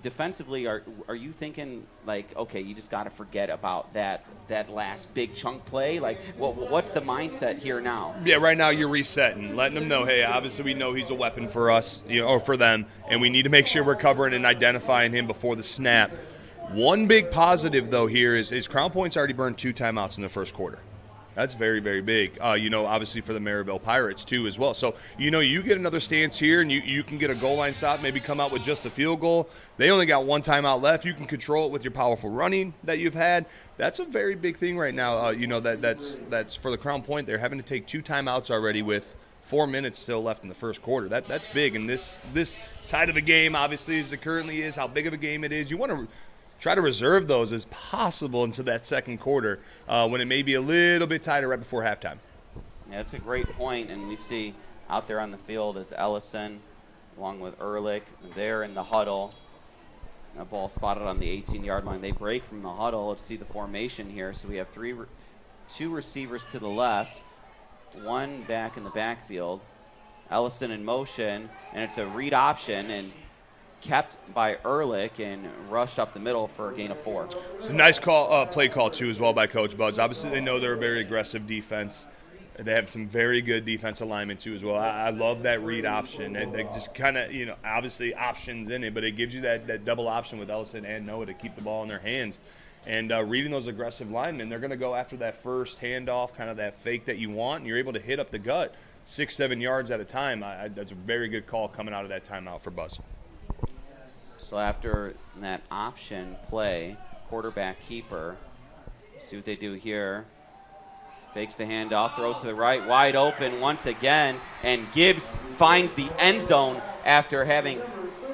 Speaker 4: Defensively, are you thinking, like, okay, you just got to forget about that last big chunk play? Like, what's the mindset here now?
Speaker 5: Yeah, right now you're resetting, letting them know, hey, obviously we know he's a weapon for us, or for them, and we need to make sure we're covering and identifying him before the snap. One big positive, though, here is Crown Point's already burned 2 timeouts in the first quarter. That's very, very big, obviously for the Merrillville Pirates, too, as well. So, you get another stance here, and you can get a goal line stop, maybe come out with just a field goal. They only got 1 timeout left. You can control it with your powerful running that you've had. That's a very big thing right now, that's for the Crown Point. They're having to take 2 timeouts already with 4 minutes still left in the first quarter. That's big, and this tight of a game, obviously, as it currently is, how big of a game it is. You want to try to reserve those as possible into that second quarter when it may be a little bit tighter right before halftime.
Speaker 4: Yeah, that's a great point, and we see out there on the field is Ellison along with Ehrlich. They're in the huddle. A ball spotted on the 18-yard line. They break from the huddle. Let's see the formation here. So we have 2 receivers to the left, 1 back in the backfield. Ellison in motion, and it's a read option, and kept by Ehrlich and rushed up the middle for a gain of 4.
Speaker 5: It's a nice play call, too, as well by Coach Buds. Obviously, they know they're a very aggressive defense. They have some very good defensive linemen, too, as well. I love that read option. They just kind of, obviously options in it, but it gives you that double option with Ellison and Noah to keep the ball in their hands. And reading those aggressive linemen, they're going to go after that first handoff, kind of that fake that you want, and you're able to hit up the gut 6-7 yards at a time. That's a very good call coming out of that timeout for Buzz.
Speaker 4: So after that option play, quarterback keeper, see what they do here. Fakes the handoff, throws to the right, wide open once again, and Gibbs finds the end zone after having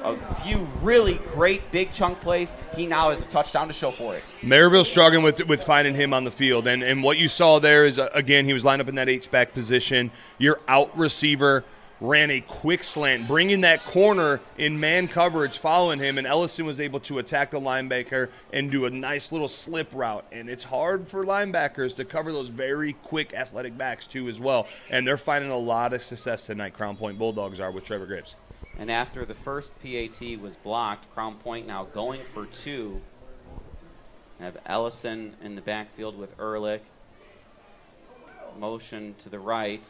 Speaker 4: a few really great big chunk plays. He now has a touchdown to show for it.
Speaker 5: Merrillville struggling with finding him on the field, and what you saw there is, again, he was lined up in that H-back position. Your out receiver ran a quick slant, bringing that corner in man coverage following him, and Ellison was able to attack the linebacker and do a nice little slip route. And it's hard for linebackers to cover those very quick athletic backs, too, as well. And they're finding a lot of success tonight, Crown Point Bulldogs are, with Trevor Gibbs.
Speaker 4: And after the first PAT was blocked, Crown Point now going for 2. Have Ellison in the backfield with Ehrlich. Motion to the right.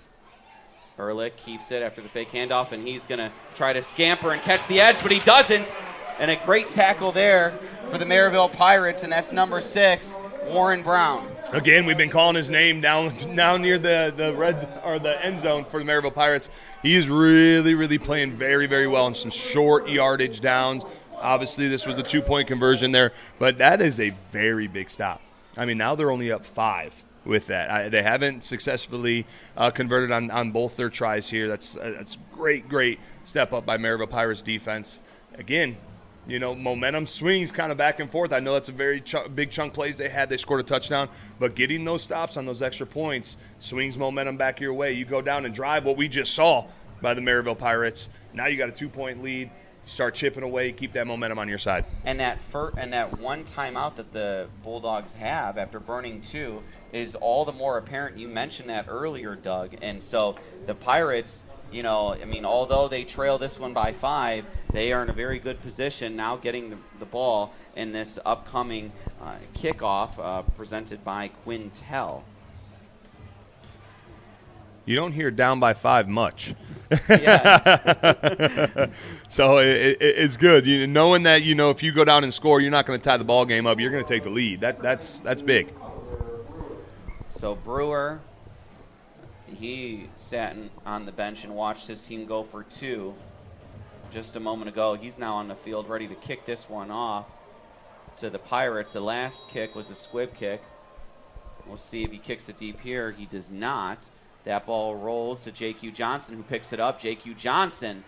Speaker 4: Ehrlich keeps it after the fake handoff, and he's going to try to scamper and catch the edge, but he doesn't. And a great tackle there for the Merrillville Pirates, and that's number 6, Warren Brown.
Speaker 5: Again, we've been calling his name down near the end zone for the Merrillville Pirates. He's really, really playing very, very well in some short yardage downs. Obviously, this was the 2-point conversion there, but that is a very big stop. I mean, now they're only up 5 with that. They haven't successfully converted on both their tries here. That's great step up by Merrillville Pirates defense. Again, momentum swings kind of back and forth. I know that's a very big chunk plays they had. They scored a touchdown, but getting those stops on those extra points swings momentum back your way. You go down and drive what we just saw by the Merrillville Pirates. Now you got a 2-point lead. You start chipping away, keep that momentum on your side.
Speaker 4: And that one timeout that the Bulldogs have after burning 2 is all the more apparent. You mentioned that earlier, Doug. And so the Pirates, although they trail this one by 5, they are in a very good position now getting the ball in this upcoming kickoff presented by Quintel.
Speaker 5: You don't hear down by 5 much.
Speaker 4: Yeah.
Speaker 5: So it's good. Knowing that, if you go down and score, you're not going to tie the ball game up. You're going to take the lead. That's big.
Speaker 4: So Brewer, he sat on the bench and watched his team go for 2 just a moment ago. He's now on the field ready to kick this one off to the Pirates. The last kick was a squib kick. We'll see if he kicks it deep here. He does not. That ball rolls to J.Q. Johnson, who picks it up. J.Q. Johnson,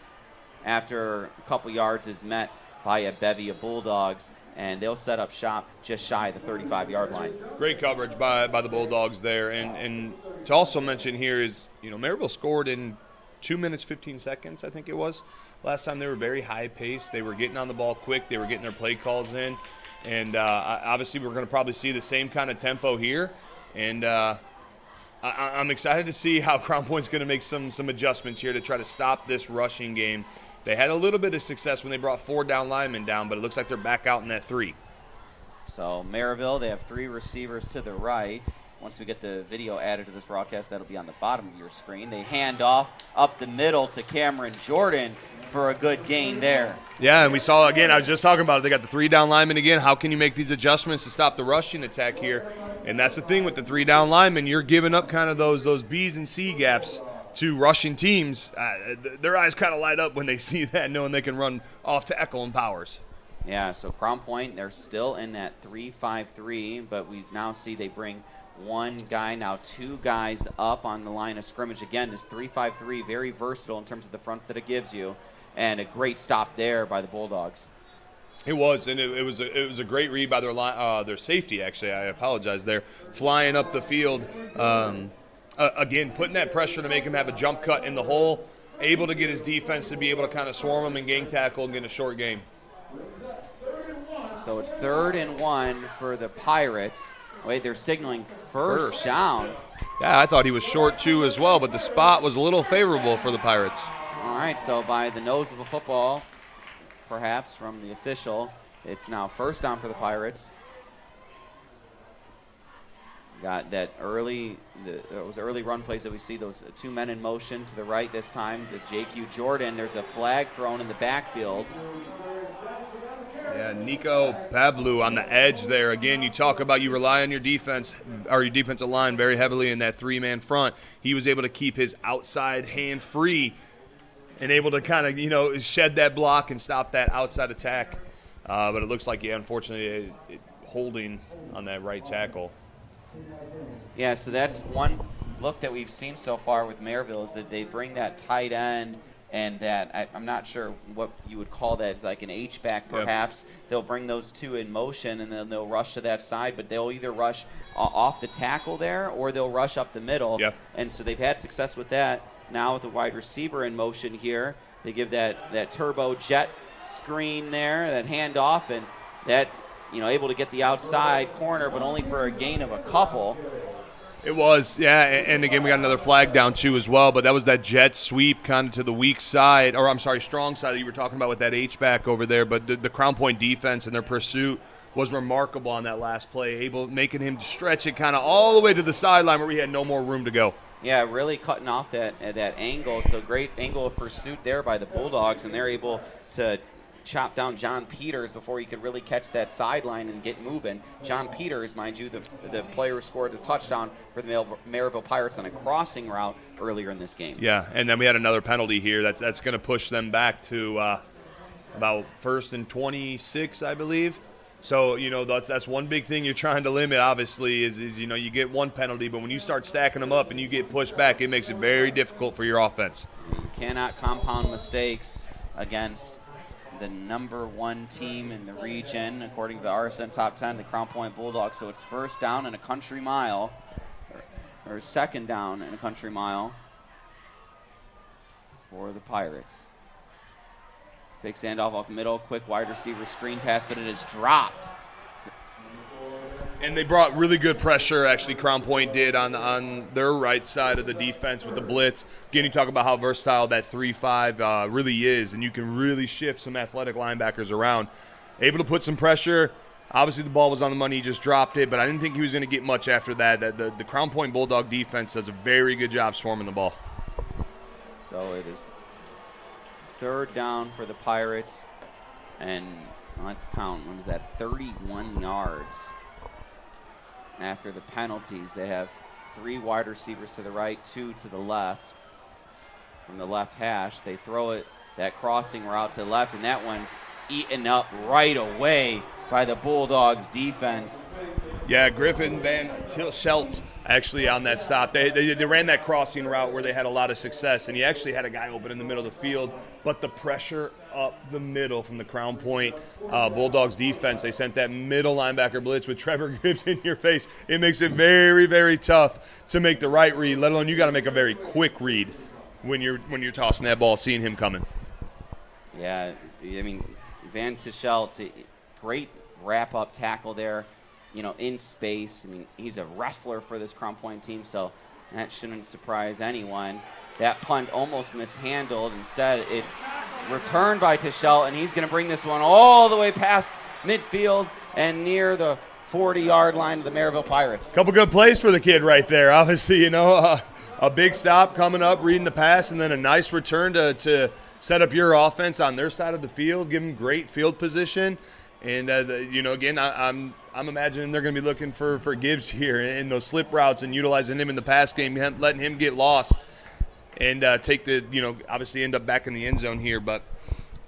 Speaker 4: after a couple yards, is met by a bevy of Bulldogs, and they'll set up shop just shy of the 35-yard line.
Speaker 5: Great coverage by the Bulldogs there. And to also mention here is, Merrillville scored in 2 minutes, 15 seconds, I think it was. Last time they were very high paced. They were getting on the ball quick. They were getting their play calls in. And obviously we're going to probably see the same kind of tempo here. And I'm excited to see how Crown Point's going to make some adjustments here to try to stop this rushing game. They had a little bit of success when they brought 4 down linemen down, but it looks like they're back out in that 3.
Speaker 4: So Merrillville, they have 3 receivers to the right. Once we get the video added to this broadcast, that'll be on the bottom of your screen. They hand off up the middle to Cameron Jordan for a good gain there.
Speaker 5: Yeah, and we saw, again, I was just talking about it. They got the 3 down linemen again. How can you make these adjustments to stop the rushing attack here? And that's the thing with the 3 down linemen. You're giving up kind of those B's and C gaps to rushing teams. Their eyes kind of light up when they see that, knowing they can run off to Eckel and Powers.
Speaker 4: Yeah, so Crown Point, they're still in that 3-5-3, but we now see they bring 1 guy, now 2 guys up on the line of scrimmage. Again, this 3-5-3, very versatile in terms of the fronts that it gives you, and a great stop there by the Bulldogs.
Speaker 5: It was, and it was a great read by their safety, actually. I apologize there. Flying up the field, again, putting that pressure to make him have a jump cut in the hole, able to get his defense to be able to kind of swarm him and gang tackle and get a short game.
Speaker 4: So it's 3rd and 1 for the Pirates. Wait, they're signaling first down.
Speaker 5: Yeah, I thought he was short too as well, but the spot was a little favorable for the Pirates.
Speaker 4: All right, so by the nose of a football, perhaps from the official, it's now first down for the Pirates. Got that early run plays that we see, those 2 men in motion to the right this time to J.Q. Jordan. There's a flag thrown in the backfield.
Speaker 5: Yeah, Nico Pavlu on the edge there. Again, you talk about you rely on your defense or your defensive line very heavily in that 3-man front. He was able to keep his outside hand free and able to kind of, shed that block and stop that outside attack. But it looks like, unfortunately, holding on that right tackle.
Speaker 4: Yeah, so that's one look that we've seen so far with Merrillville is that they bring that tight end and that I'm not sure what you would call that. It's like an H-back perhaps. Yep. They'll bring those 2 in motion and then they'll rush to that side, but they'll either rush off the tackle there or they'll rush up the middle.
Speaker 5: Yep.
Speaker 4: And so they've had success with that. Now with the wide receiver in motion here, they give that turbo jet screen there, that handoff, and that, able to get the outside corner, but only for a gain of a couple.
Speaker 5: It was, yeah, and again, we got another flag down too as well, but that was that jet sweep kind of to the weak side, or I'm sorry, strong side that you were talking about with that H-back over there, but the Crown Point defense and their pursuit was remarkable on that last play, making him stretch it kind of all the way to the sideline where we had no more room to go.
Speaker 4: Yeah, really cutting off that angle. So great angle of pursuit there by the Bulldogs, and they're able to chop down John Peters before he could really catch that sideline and get moving. John Peters, mind you, the player who scored the touchdown for the Merrillville Pirates on a crossing route earlier in this game.
Speaker 5: Yeah, and then we had another penalty here. That's going to push them back to about 1st and 26, I believe. So, that's one big thing you're trying to limit, obviously, is you get one penalty, but when you start stacking them up and you get pushed back, it makes it very difficult for your offense.
Speaker 4: You cannot compound mistakes against the number 1 team in the region, according to the RSN Top 10, the Crown Point Bulldogs. So it's 1st down and a country mile, or 2nd down and a country mile for the Pirates. Big standoff off the middle, quick wide receiver screen pass, but it is dropped.
Speaker 5: And they brought really good pressure, actually, Crown Point did on their right side of the defense with the blitz. Again, you talk about how versatile that 3-5 really is, and you can really shift some athletic linebackers around. Able to put some pressure. Obviously, the ball was on the money. He just dropped it, but I didn't think he was going to get much after that. The Crown Point Bulldog defense does a very good job swarming the ball.
Speaker 4: So it is 3rd down for the Pirates, and let's count. What is that? 31 yards. After the penalties, they have 3 wide receivers to the right, 2 to the left. From the left hash, they throw it, that crossing route to the left, and that one's eaten up right away by the Bulldogs defense.
Speaker 5: Yeah, Griffin Van Tilschelt actually on that stop. They ran that crossing route where they had a lot of success, and he actually had a guy open in the middle of the field, but the pressure up the middle from the Crown Point Bulldogs defense, they sent that middle linebacker blitz with Trevor Gibbs in your face. It makes it very, very tough to make the right read, let alone you got to make a very quick read when you're tossing that ball, seeing him coming.
Speaker 4: Yeah, I mean, Van Tilschelt, great wrap-up tackle there. In space. I mean, he's a wrestler for this Crown Point team, so that shouldn't surprise anyone. That punt almost mishandled. Instead, it's returned by Tischelt, and he's going to bring this one all the way past midfield and near the 40-yard line of the Merrillville Pirates.
Speaker 5: Couple good plays for the kid right there. Obviously, a big stop coming up, reading the pass, and then a nice return to set up your offense on their side of the field, give them great field position. And, again, I'm imagining they're going to be looking for Gibbs here in those slip routes and utilizing him in the pass game, letting him get lost and take obviously end up back in the end zone here. But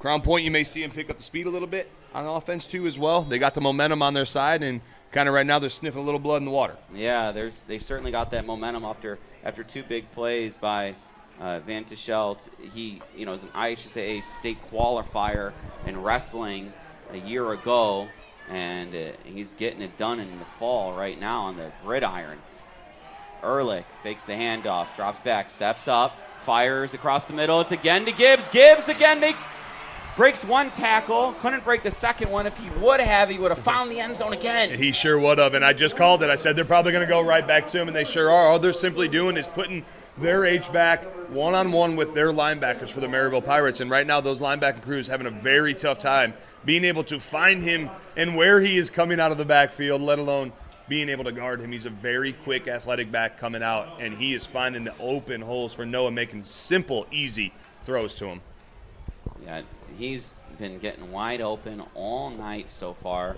Speaker 5: Crown Point, you may see him pick up the speed a little bit on offense too as well. They got the momentum on their side, and kind of right now they're sniffing a little blood in the water.
Speaker 4: Yeah, they certainly got that momentum after 2 big plays by Van Tilschelt. He, is an IHSAA state qualifier in wrestling a year ago, and he's getting it done in the fall right now on the gridiron. Ehrlich fakes the handoff, drops back, steps up, fires across the middle. It's again to Gibbs. Gibbs again breaks 1 tackle. Couldn't break the second one. If he would have, he would have found the end zone again.
Speaker 5: He sure would have, and I just called it. I said they're probably going to go right back to him, and they sure are. All they're simply doing is putting their H-back one-on-one with their linebackers for the Merrillville Pirates, and right now those linebacking crews having a very tough time being able to find him and where he is coming out of the backfield, let alone being able to guard him. He's a very quick, athletic back coming out, and he is finding the open holes for Noah, making simple, easy throws to him.
Speaker 4: Yeah, he's been getting wide open all night so far,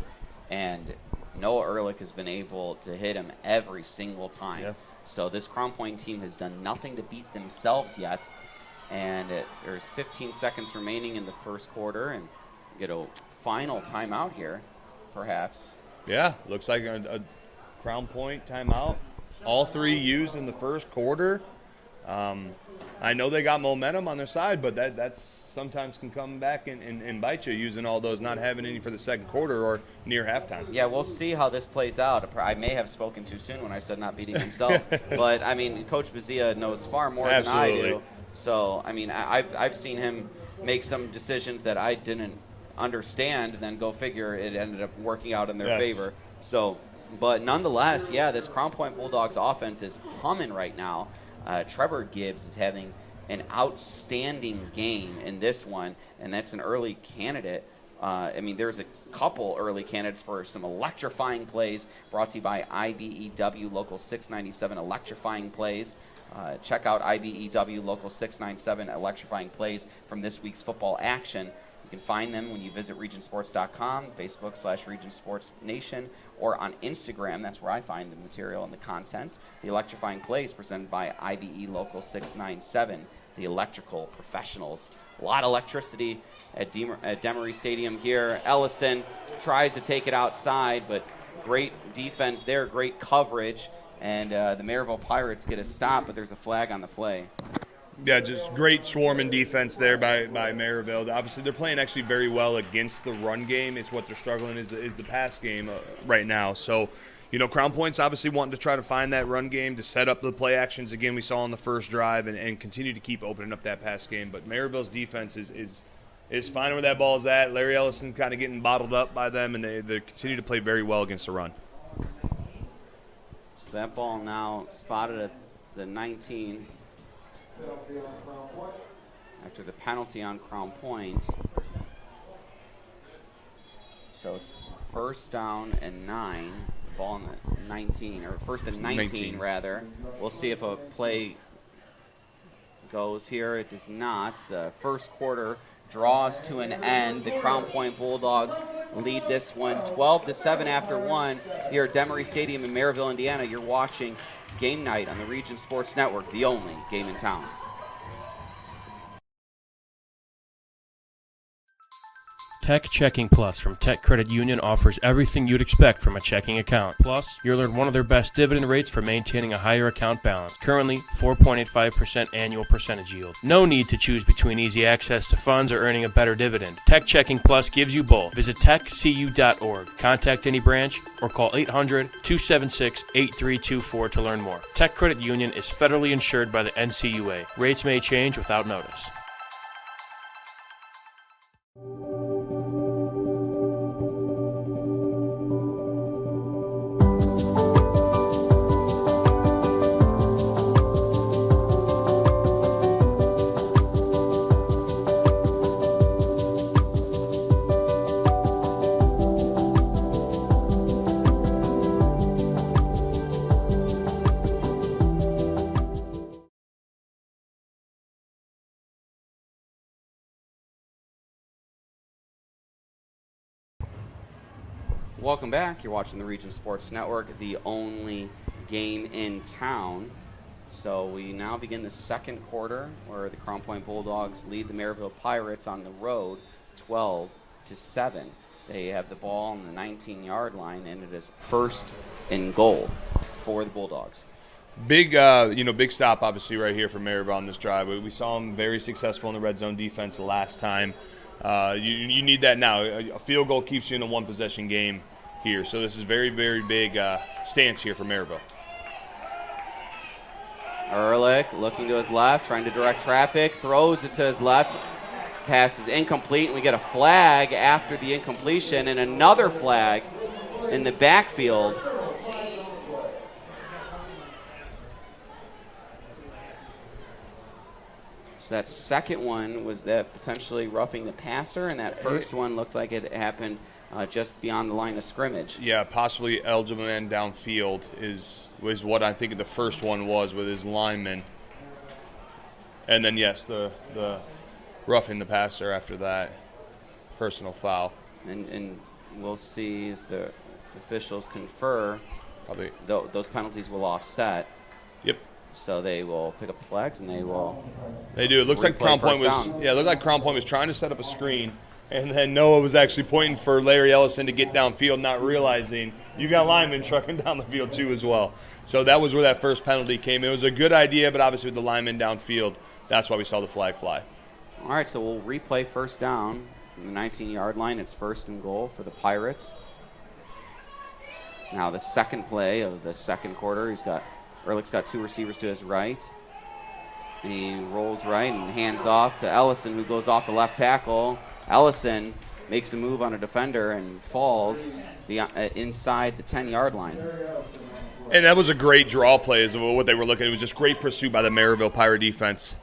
Speaker 4: and Noah Ehrlich has been able to hit him every single time. Yeah. So this Crown Point team has done nothing to beat themselves yet, and there's 15 seconds remaining in the first quarter, and get a final timeout here, perhaps.
Speaker 5: Yeah, looks like a Crown Point timeout. All 3 used in the first quarter. I know they got momentum on their side, but that's sometimes can come back and bite you, using all those, not having any for the second quarter or near halftime.
Speaker 4: Yeah, we'll see how this plays out. I may have spoken too soon when I said not beating themselves, but I mean, Coach Bazia knows far more than I do. So I mean, I've seen him make some decisions that I didn't understand, and then go figure it ended up working out in their favor. So, but nonetheless, yeah, this Crown Point Bulldogs offense is humming right now. Trevor Gibbs is having an outstanding game in this one, and that's an early candidate. I mean, there's a couple early candidates for some electrifying plays brought to you by IBEW Local 697 electrifying plays. Check out IBEW Local 697 electrifying plays from this week's football action. You can find them when you visit regionsports.com, Facebook/RegionSportsNation, or on Instagram. That's where I find the material and the content. The electrifying plays presented by IBE Local 697, the electrical professionals. A lot of electricity at Demery Stadium here. Ellison tries to take it outside, but great defense there, great coverage. And the Merrillville Pirates get a stop, but there's a flag on the play.
Speaker 5: Yeah, just great swarming defense there by Merrillville. Obviously, they're playing actually very well against the run game. It's what they're struggling is the pass game right now. So, Crown Point's obviously wanting to try to find that run game to set up the play actions again we saw on the first drive and continue to keep opening up that pass game. But Merrillville's defense is finding where that ball is at. Larry Ellison kind of getting bottled up by them, and they continue to play very well against the run.
Speaker 4: So that ball now spotted at the 19 after the penalty on Crown Point. So it's first down and 9. Ball on the 19, or first and 19 rather. We'll see if a play goes here. It does not. The first quarter draws to an end. The Crown Point Bulldogs lead this one 12-7 after 1 here at Demery Stadium in Merrillville, Indiana. You're watching Game Night on the Region Sports Network, the only game in town.
Speaker 7: Tech Checking Plus from Tech Credit Union offers everything you'd expect from a checking account. Plus, you'll earn one of their best dividend rates for maintaining a higher account balance. Currently, 4.85% annual percentage yield. No need to choose between easy access to funds or earning a better dividend. Tech Checking Plus gives you both. Visit techcu.org, contact any branch, or call 800-276-8324 to learn more. Tech Credit Union is federally insured by the NCUA. Rates may change without notice.
Speaker 4: Welcome back. You're watching the Region Sports Network, the only game in town. So we now begin the second quarter where the Crown Point Bulldogs lead the Merrillville Pirates on the road 12-7. They have the ball on the 19-yard line, and it is first and goal for the Bulldogs.
Speaker 5: Big stop obviously right here for Merrillville on this drive. We saw them very successful in the red zone defense the last time. You need that now. A field goal keeps you in a one-possession game here. So this is very, very big stance here for Merrillville.
Speaker 4: Ehrlich looking to his left, trying to direct traffic, throws it to his left. Pass is incomplete, and we get a flag after the incompletion and another flag in the backfield. So that second one was that potentially roughing the passer, and that first one looked like it happened just beyond the line of scrimmage.
Speaker 5: Yeah, possibly eligible man downfield was what I think the first one was with his lineman. And then, yes, the roughing the passer after that, personal foul.
Speaker 4: And we'll see as the officials confer,
Speaker 5: probably
Speaker 4: those penalties will offset.
Speaker 5: Yep.
Speaker 4: So they will pick up the flags and they will.
Speaker 5: They do. It looks like Crown Point was trying to set up a screen, and then Noah was actually pointing for Larry Ellison to get downfield, not realizing you got linemen trucking down the field too as well. So that was where that first penalty came. It was a good idea, but obviously with the linemen downfield, that's why we saw the flag fly.
Speaker 4: All right, so we'll replay first down from the 19-yard line. It's first and goal for the Pirates. Now the second play of the second quarter, Ehrlich's got two receivers to his right. And he rolls right and hands off to Ellison, who goes off the left tackle. Ellison makes a move on a defender and falls inside the 10-yard line.
Speaker 5: And that was a great draw play is what they were looking at. It was just great pursuit by the Merrillville Pirate defense.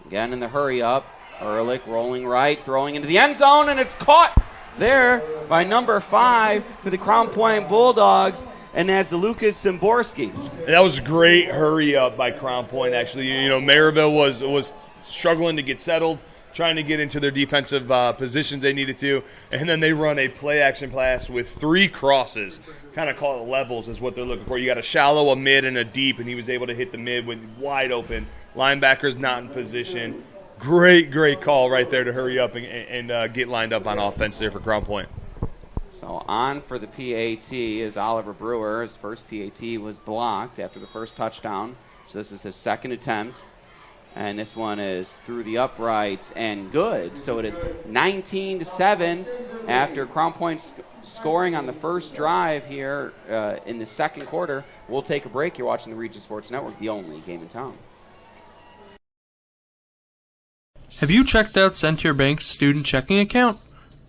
Speaker 4: Again in the hurry up. Ehrlich rolling right, throwing into the end zone, and it's caught there by number 5 for the Crown Point Bulldogs. and that's Lucas Szymborski.
Speaker 5: That was a great hurry up by Crown Point, actually. Merrillville was struggling to get settled, trying to get into their defensive positions they needed to, and then they run a play-action pass with 3 crosses. Kind of call it levels is what they're looking for. You got a shallow, a mid, and a deep, and he was able to hit the mid when wide open. Linebackers not in position. Great call right there to hurry up and get lined up on offense there for Crown Point.
Speaker 4: So on for the PAT is Oliver Brewer. His first PAT was blocked after the first touchdown. So this is his second attempt. And this one is through the uprights and good. So it is 19-7 after Crown Point scoring on the first drive here in the second quarter. We'll take a break. You're watching the Regis Sports Network, the only game in town.
Speaker 7: Have you checked out Centier Bank's student checking account?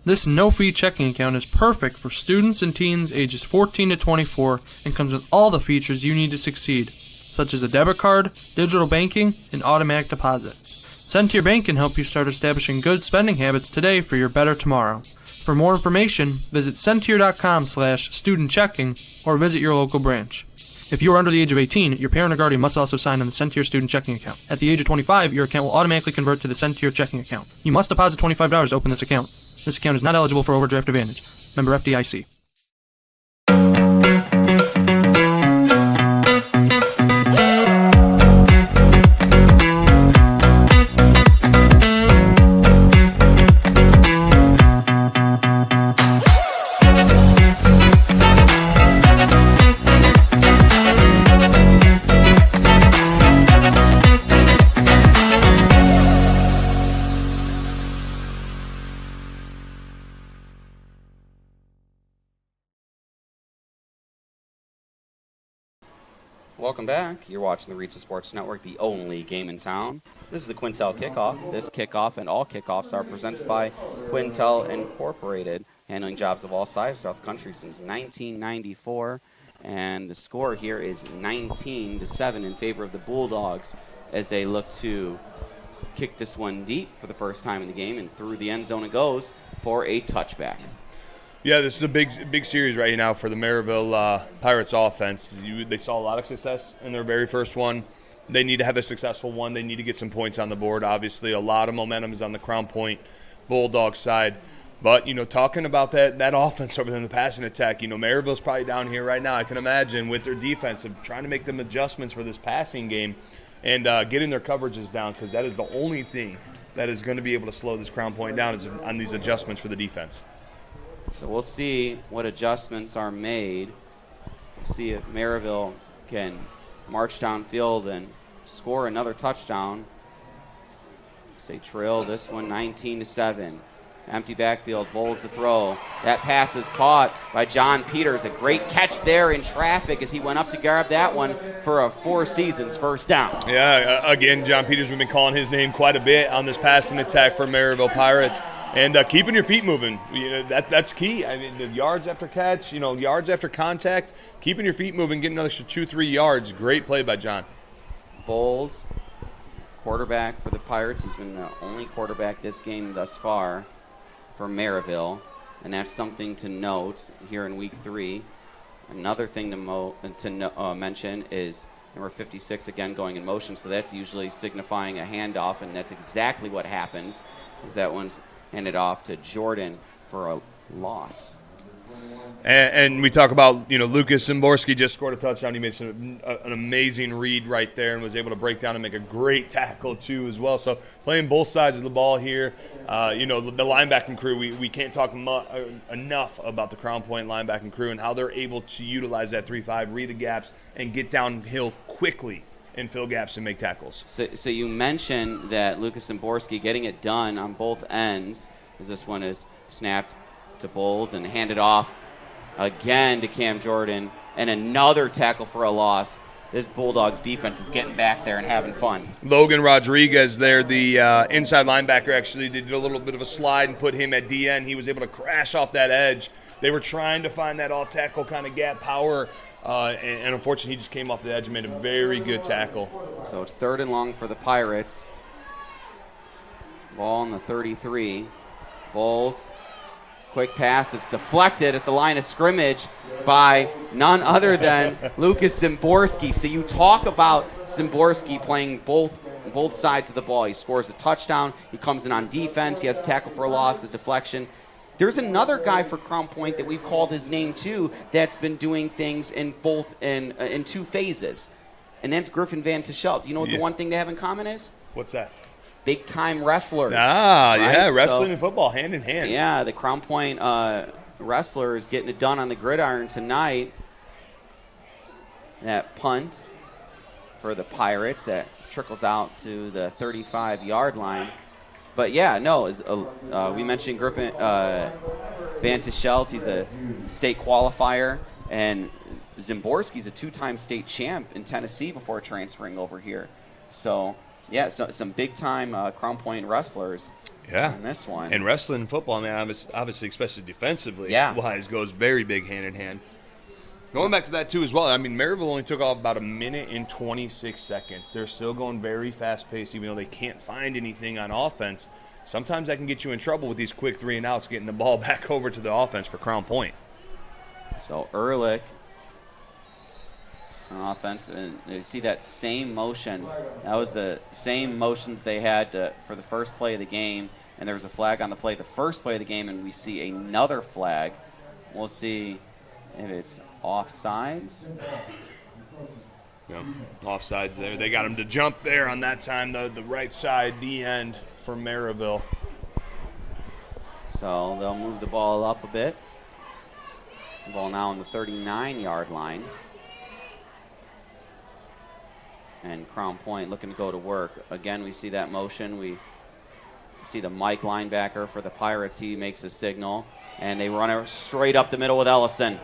Speaker 7: This no-fee checking account is perfect for students and teens ages 14 to 24 and comes with all the features you need to succeed, such as a debit card, digital banking, and automatic deposit. Centier Bank can help you start establishing good spending habits today for your better tomorrow. For more information, visit Centier.com/student-checking or visit your local branch. If you are under the age of 18, your parent or guardian must also sign on the Centier student checking account. At the age of 25, your account will automatically convert to the Centier checking account. You must deposit $25 to open this account. This account is not eligible for overdraft advantage. Member FDIC.
Speaker 4: Welcome back. You're watching the Regis Sports Network, the only game in town. This is the Quintel Kickoff. This kickoff and all kickoffs are presented by Quintel Incorporated, handling jobs of all sizes throughout the country since 1994. And the score here is 19-7 in favor of the Bulldogs as they look to kick this one deep for the first time in the game, and through the end zone it goes for a touchback.
Speaker 5: Yeah, this is a big series right now for the Merrillville Pirates offense. They saw a lot of success in their very first one. They need to have a successful one. They need to get some points on the board. Obviously, a lot of momentum is on the Crown Point Bulldogs side. But, talking about that offense over there in the passing attack, Merrillville's probably down here right now, I can imagine, with their defense of trying to make them adjustments for this passing game and getting their coverages down, because that is the only thing that is going to be able to slow this Crown Point down is on these adjustments for the defense.
Speaker 4: So we'll see what adjustments are made. We'll see if Merrillville can march downfield and score another touchdown. They trail this one 19-7. Empty backfield, Bowles to throw. That pass is caught by John Peters. A great catch there in traffic as he went up to grab that one for a Four Seasons first down.
Speaker 5: Yeah, again, John Peters, we've been calling his name quite a bit on this passing attack for Merrillville Pirates. And keeping your feet moving, that's key. I mean, the yards after catch, yards after contact, keeping your feet moving, getting another 2-3 yards. Great play by John.
Speaker 4: Bowles, quarterback for the Pirates. He's been the only quarterback this game thus far for Merrillville, and that's something to note here in Week 3. Another thing to mention is number 56 again going in motion, so that's usually signifying a handoff, and that's exactly what happens, is that one's handed off to Jordan for a loss.
Speaker 5: And we talk about, Lucas Szymborski just scored a touchdown. He made an amazing read right there and was able to break down and make a great tackle, too, as well. So playing both sides of the ball here. The linebacking crew, we can't talk enough about the Crown Point linebacking crew and how they're able to utilize that 3-5, read the gaps, and get downhill quickly and fill gaps and make tackles.
Speaker 4: So you mentioned that Lucas Szymborski getting it done on both ends, as this one is snapped to Bowles and handed off again to Cam Jordan, and another tackle for a loss. This Bulldogs defense is getting back there and having fun.
Speaker 5: Logan Rodriguez there, the inside linebacker, actually did a little bit of a slide and put him at DN. He was able to crash off that edge. They were trying to find that off-tackle kind of gap power, and unfortunately he just came off the edge and made a very good tackle.
Speaker 4: So it's 3rd and long for the Pirates. Ball on the 33. Bowles. Quick pass. It's deflected at the line of scrimmage by none other than Lucas Zimborski. So you talk about Zimborski playing both sides of the ball. He scores a touchdown. He comes in on defense. He has a tackle for a loss, a deflection. There's another guy for Crown Point that we've called his name too that's been doing things in two phases, and that's Griffin Van Tischelt. Do you know what the one thing they have in common is?
Speaker 5: What's that?
Speaker 4: Big-time wrestlers.
Speaker 5: Right? Yeah, wrestling
Speaker 4: and
Speaker 5: and football, hand in hand.
Speaker 4: Yeah, the Crown Point wrestlers getting it done on the gridiron tonight. That punt for the Pirates that trickles out to the 35-yard line. But, yeah, no, we mentioned Griffin Van Tischelt. He's a state qualifier, and Zimborski's a two-time state champ in Tennessee before transferring over here. So, yeah, so some big-time Crown Point wrestlers in this one.
Speaker 5: And wrestling and football, man, obviously, especially defensively, wise, goes very big hand-in-hand. Going back to that, too, as well, I mean, Merrillville only took off about a minute and 26 seconds. They're still going very fast-paced, even though they can't find anything on offense. Sometimes that can get you in trouble with these quick 3-and-outs, getting the ball back over to the offense for Crown Point.
Speaker 4: So Ehrlich on offense, and you see that same motion. That was the same motion that they had for the first play of the game, and there was a flag on the play the first play of the game, and we see another flag. We'll see if it's offsides.
Speaker 5: Yeah, offsides there. They got him to jump there on that time, the right side, D end for Merrillville.
Speaker 4: So they'll move the ball up a bit. The ball now on the 39-yard line. And Crown Point looking to go to work. Again, we see that motion. We see the Mike linebacker for the Pirates. He makes a signal, and they run it straight up the middle with Ellison.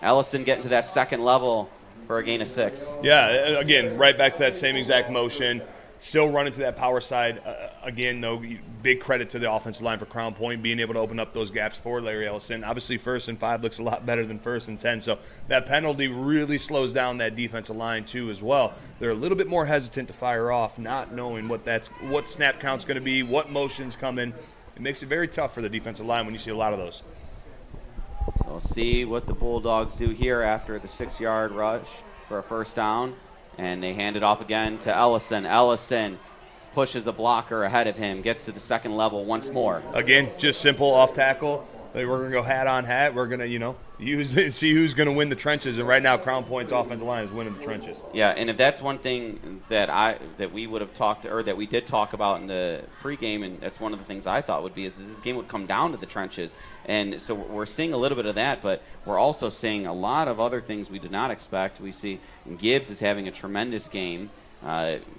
Speaker 4: Ellison getting to that second level for a gain of 6.
Speaker 5: Yeah, again, right back to that same exact motion. Still running to that power side. Again, though, big credit to the offensive line for Crown Point being able to open up those gaps for Larry Ellison. Obviously, 1st and 5 looks a lot better than 1st and 10. So that penalty really slows down that defensive line, too, as well. They're a little bit more hesitant to fire off, not knowing what snap count's going to be, what motion's coming. It makes it very tough for the defensive line when you see a lot of those.
Speaker 4: So we'll see what the Bulldogs do here after the 6-yard rush for a first down. And they hand it off again to Ellison. Ellison pushes a blocker ahead of him, gets to the second level once more.
Speaker 5: Again, just simple off tackle. We're going to go hat on hat. We're going to, see who's going to win the trenches. And right now, Crown Point's offensive line is winning the trenches.
Speaker 4: Yeah, and if that's one thing that we would have talked, or that we did talk about in the pregame, and that's one of the things I thought would be, is that this game would come down to the trenches. And so we're seeing a little bit of that, but we're also seeing a lot of other things we did not expect. We see Gibbs is having a tremendous game.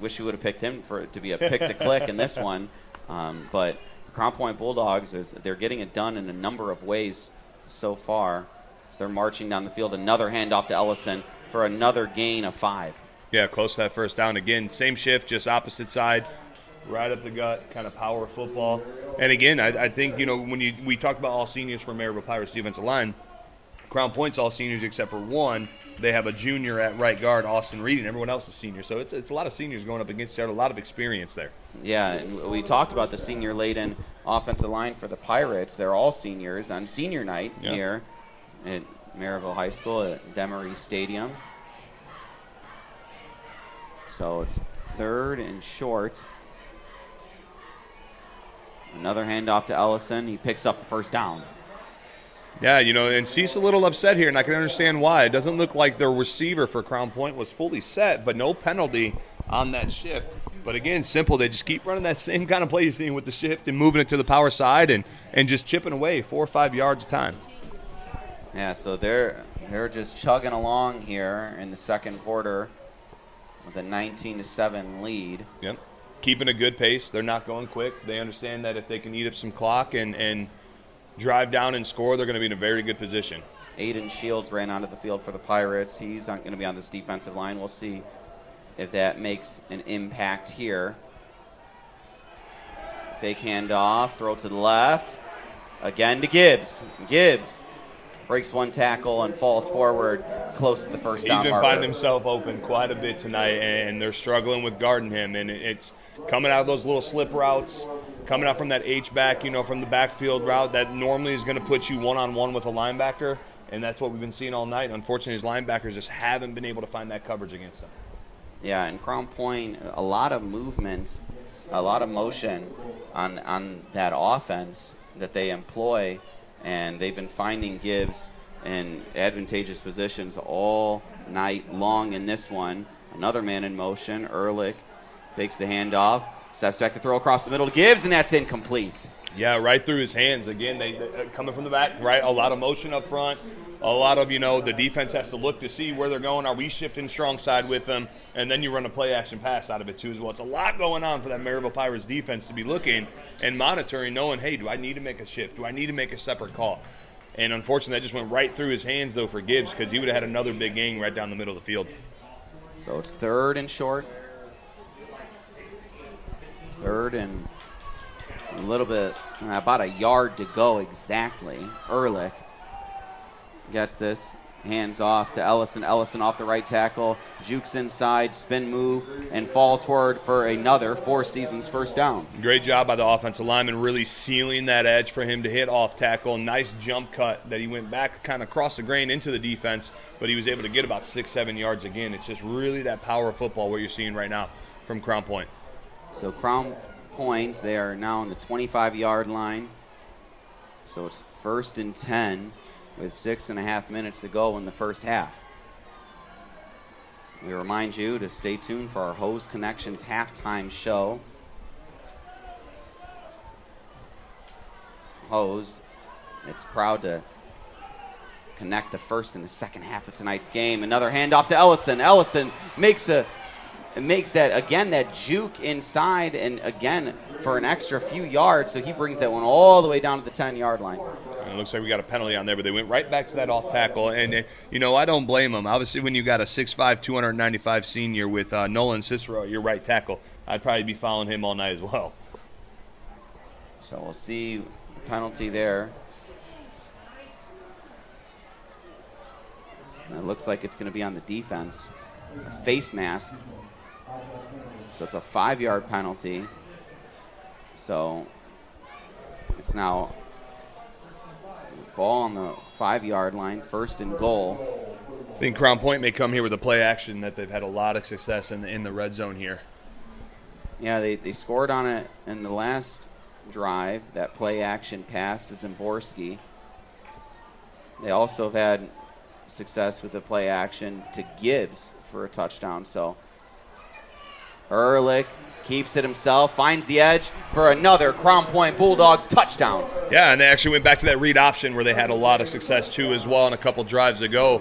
Speaker 4: Wish we would have picked him to be a pick to click in this one, but Crown Point Bulldogs, they're getting it done in a number of ways so far. So they're marching down the field. Another handoff to Ellison for another gain of 5.
Speaker 5: Yeah, close to that first down. Again, same shift, just opposite side, right up the gut, kind of power football. And again, I think, when we talk about all seniors for Merrillville Pirates defensive line, Crown Point's all seniors except for one. They have a junior at right guard, Austin Reed, and everyone else is senior. So it's a lot of seniors going up against each other, a lot of experience there.
Speaker 4: Yeah, and we talked about the senior-laden offensive line for the Pirates. They're all seniors on senior night here at Merrillville High School at Demery Stadium. So it's 3rd and short. Another handoff to Ellison. He picks up the first down.
Speaker 5: Yeah, and Cease a little upset here, and I can understand why. It doesn't look like the receiver for Crown Point was fully set, but no penalty on that shift. But again, simple. They just keep running that same kind of play you're seeing with the shift and moving it to the power side and just chipping away 4 or 5 yards a time.
Speaker 4: Yeah, so they're just chugging along here in the second quarter with a 19-7 lead.
Speaker 5: Yep, keeping a good pace. They're not going quick. They understand that if they can eat up some clock and drive down and score, they're going to be in a very good position.
Speaker 4: Aiden Shields ran onto the field for the Pirates. He's not going to be on this defensive line. We'll see if that makes an impact here. Fake handoff, throw to the left. Again to Gibbs. Gibbs breaks one tackle and falls forward close to the first down marker.
Speaker 5: He's been finding himself open quite a bit tonight, and they're struggling with guarding him. And it's coming out of those little slip routes, coming out from that H-back, from the backfield route that normally is going to put you one-on-one with a linebacker. And that's what we've been seeing all night. Unfortunately, his linebackers just haven't been able to find that coverage against him.
Speaker 4: Yeah, and Crown Point, a lot of movement, a lot of motion on that offense that they employ, and they've been finding gives in advantageous positions all night long in this one. Another man in motion, Ehrlich takes the handoff, steps back to throw across the middle to Gibbs, and that's incomplete.
Speaker 5: Yeah, right through his hands. Again, they coming from the back, right? A lot of motion up front. A lot of, the defense has to look to see where they're going. Are we shifting strong side with them? And then you run a play-action pass out of it, too, as well. It's a lot going on for that Merrillville Pirates defense to be looking and monitoring, knowing, hey, do I need to make a shift? Do I need to make a separate call? And unfortunately, that just went right through his hands, though, for Gibbs, because he would have had another big gain right down the middle of the field.
Speaker 4: So it's 3rd and short. 3rd and a little bit, about a yard to go exactly. Ehrlich gets this, hands off to Ellison. Ellison off the right tackle, jukes inside, spin move, and falls forward for another Four Seasons first down.
Speaker 5: Great job by the offensive lineman, really sealing that edge for him to hit off tackle. Nice jump cut that he went back kind of across the grain into the defense, but he was able to get about 6-7 yards again. It's just really that power of football what you're seeing right now from Crown Point.
Speaker 4: So Crown Point, they are now on the 25-yard line. So it's 1st and 10 with 6.5 minutes to go in the first half. We remind you to stay tuned for our Hose Connections halftime show. Hose, it's proud to connect the first and the second half of tonight's game. Another handoff to Ellison. Ellison makes that again, that juke inside, and again for an extra few yards, so he brings that one all the way down to the 10-yard line.
Speaker 5: It looks like we got a penalty on there, but they went right back to that off tackle. And, I don't blame them. Obviously, when you got a 6'5", 295 senior with Nolan Cicero at your right tackle, I'd probably be following him all night as well.
Speaker 4: So we'll see penalty there. And it looks like it's going to be on the defense. A face mask. So it's a 5-yard penalty. So it's now ball on the 5-yard line, 1st and goal.
Speaker 5: I think Crown Point may come here with a play action that they've had a lot of success in the red zone here.
Speaker 4: Yeah, they scored on it in the last drive, that play action pass to Zimborski. They also have had success with the play action to Gibbs for a touchdown. So Ehrlich keeps it himself, finds the edge for another Crown Point Bulldogs touchdown.
Speaker 5: Yeah, and they actually went back to that read option where they had a lot of success too as well in a couple drives ago.